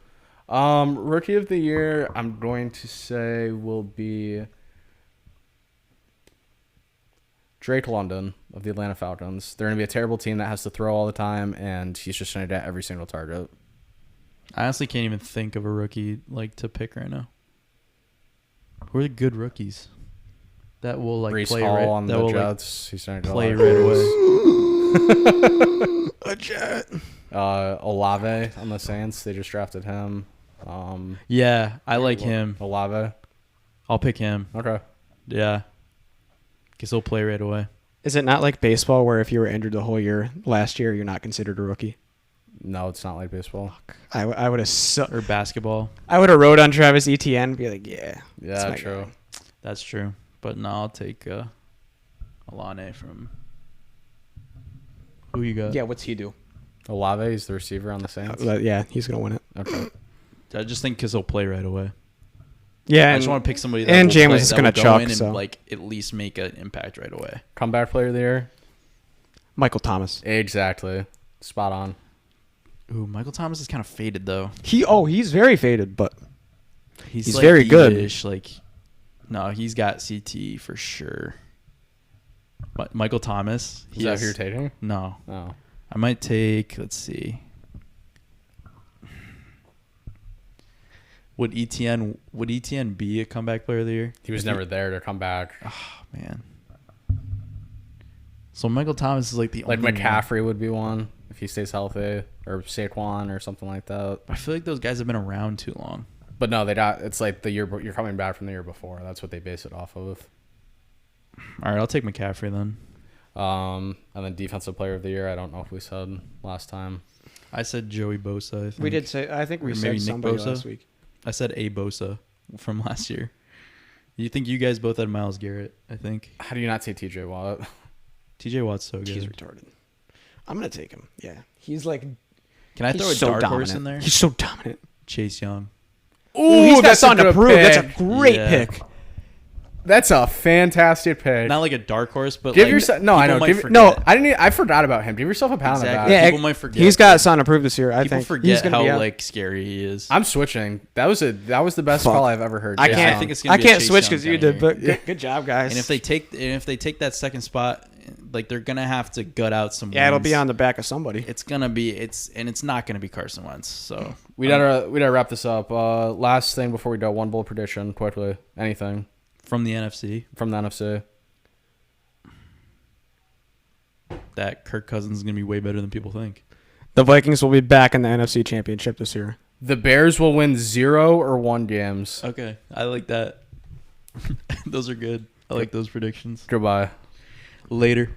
[SPEAKER 3] Rookie of the year, I'm going to say will be Drake London of the Atlanta Falcons. They're going to be a terrible team that has to throw all the time, and he's just going to get every single target.
[SPEAKER 2] I honestly can't even think of a rookie like to pick right now. Who are the good rookies that will like
[SPEAKER 3] Brees
[SPEAKER 2] play
[SPEAKER 3] Hall
[SPEAKER 2] right?
[SPEAKER 3] on
[SPEAKER 2] That
[SPEAKER 3] the
[SPEAKER 2] will
[SPEAKER 3] Jets. He's going to
[SPEAKER 2] play right away.
[SPEAKER 4] A Jet.
[SPEAKER 3] Olave on the Saints. They just drafted him.
[SPEAKER 2] Yeah, I like him.
[SPEAKER 3] Olave.
[SPEAKER 2] I'll pick him.
[SPEAKER 3] Okay.
[SPEAKER 2] Yeah, guess he'll play right away.
[SPEAKER 4] Is it not like baseball where if you were injured the whole year last year, you're not considered a rookie?
[SPEAKER 3] No, it's not like baseball.
[SPEAKER 4] I would have
[SPEAKER 2] Or basketball.
[SPEAKER 4] I would have rode on Travis Etienne and be like, yeah. that's
[SPEAKER 3] Yeah,
[SPEAKER 4] my
[SPEAKER 3] true.
[SPEAKER 4] guy.
[SPEAKER 2] That's true. But no, I'll take Alane from. Who you got?
[SPEAKER 4] Yeah, what's he do?
[SPEAKER 3] Olave is the receiver on the Saints.
[SPEAKER 4] Yeah, he's going to win it.
[SPEAKER 3] Okay.
[SPEAKER 2] I just think because he'll play right away.
[SPEAKER 4] Yeah,
[SPEAKER 2] I just want to pick somebody that
[SPEAKER 4] and
[SPEAKER 2] will
[SPEAKER 4] Jameis
[SPEAKER 2] play,
[SPEAKER 4] is
[SPEAKER 2] that
[SPEAKER 4] gonna
[SPEAKER 2] will go
[SPEAKER 4] chuck,
[SPEAKER 2] in and
[SPEAKER 4] so.
[SPEAKER 2] like at least make an impact right away.
[SPEAKER 3] Comeback player of the year.
[SPEAKER 4] Michael Thomas.
[SPEAKER 3] Exactly. Spot on.
[SPEAKER 2] Ooh, Michael Thomas is kind of faded though.
[SPEAKER 4] He's very faded, but he's
[SPEAKER 2] like
[SPEAKER 4] very good.
[SPEAKER 2] Divish, like, no, he's got CT for sure. But Michael Thomas.
[SPEAKER 3] Is that who you're taking?
[SPEAKER 2] No,
[SPEAKER 3] Oh.
[SPEAKER 2] I might take. Let's see. Would ETN be a comeback player of the year?
[SPEAKER 3] He was never there to come back.
[SPEAKER 2] Oh man. So Michael Thomas is like the
[SPEAKER 3] Like
[SPEAKER 2] only
[SPEAKER 3] McCaffrey would be one if he stays healthy, or Saquon or something like that.
[SPEAKER 2] I feel like those guys have been around too long.
[SPEAKER 3] But no, they got. It's like the year you're coming back from the year before. That's what they base it off of.
[SPEAKER 2] All right, I'll take McCaffrey then.
[SPEAKER 3] And then defensive player of the year. I don't know if we said last time.
[SPEAKER 2] I said Joey Bosa. I think.
[SPEAKER 4] We did say. I think we
[SPEAKER 2] Or
[SPEAKER 4] said
[SPEAKER 2] maybe Nick
[SPEAKER 4] somebody
[SPEAKER 2] Bosa?
[SPEAKER 4] last week.
[SPEAKER 2] I said a Bosa from last year. You think you guys both had Myles Garrett? I think
[SPEAKER 3] How do you not say T.J. Watt?
[SPEAKER 2] TJ Watt's so good.
[SPEAKER 4] He's retarded. I'm gonna take him. Yeah, he's like.
[SPEAKER 2] Can I
[SPEAKER 4] he's
[SPEAKER 2] throw a
[SPEAKER 4] so
[SPEAKER 2] dark
[SPEAKER 4] dominant.
[SPEAKER 2] horse in there?
[SPEAKER 4] He's so dominant.
[SPEAKER 2] Chase Young.
[SPEAKER 4] Ooh, he's got
[SPEAKER 3] that's a
[SPEAKER 4] something to
[SPEAKER 3] good
[SPEAKER 4] prove. That's a
[SPEAKER 3] pick.
[SPEAKER 4] great
[SPEAKER 2] Yeah.
[SPEAKER 4] pick.
[SPEAKER 3] That's a fantastic pick.
[SPEAKER 2] Not like a dark horse, but
[SPEAKER 3] Give
[SPEAKER 2] like
[SPEAKER 3] yourself. No, I
[SPEAKER 2] people
[SPEAKER 3] know.
[SPEAKER 2] might
[SPEAKER 3] Give,
[SPEAKER 2] forget.
[SPEAKER 3] no, I didn't. I forgot about him. Give yourself a pound
[SPEAKER 2] Exactly.
[SPEAKER 3] of that.
[SPEAKER 4] Yeah,
[SPEAKER 2] People might forget.
[SPEAKER 4] He's got something to prove this year. I
[SPEAKER 2] People
[SPEAKER 4] think
[SPEAKER 2] forget
[SPEAKER 4] he's gonna be
[SPEAKER 2] how
[SPEAKER 4] out.
[SPEAKER 2] like scary he is.
[SPEAKER 3] I'm switching. That was the best
[SPEAKER 4] Fuck.
[SPEAKER 3] call I've ever heard.
[SPEAKER 4] I
[SPEAKER 3] Chase
[SPEAKER 4] can't.
[SPEAKER 3] Young.
[SPEAKER 2] I think it's gonna
[SPEAKER 4] I
[SPEAKER 2] be a
[SPEAKER 4] can't
[SPEAKER 2] Chase
[SPEAKER 4] switch
[SPEAKER 2] Young
[SPEAKER 4] because you
[SPEAKER 2] kinda
[SPEAKER 4] did,
[SPEAKER 2] year.
[SPEAKER 4] but good job, guys.
[SPEAKER 2] And if they take that second spot, like they're gonna have to gut out some.
[SPEAKER 4] yeah, it'll
[SPEAKER 2] wins.
[SPEAKER 4] be on the back of somebody.
[SPEAKER 2] It's not gonna be Carson Wentz. So
[SPEAKER 3] we gotta wrap this up. Last thing before we go, one bold prediction quickly. Anything
[SPEAKER 2] from the NFC,
[SPEAKER 3] from the NFC?
[SPEAKER 2] that Kirk Cousins is gonna be way better than people think.
[SPEAKER 4] The Vikings will be back in the NFC Championship this year.
[SPEAKER 3] The Bears will win 0 or 1 games.
[SPEAKER 2] Okay, I like that. Those are good. I like those predictions.
[SPEAKER 3] Goodbye.
[SPEAKER 2] Later.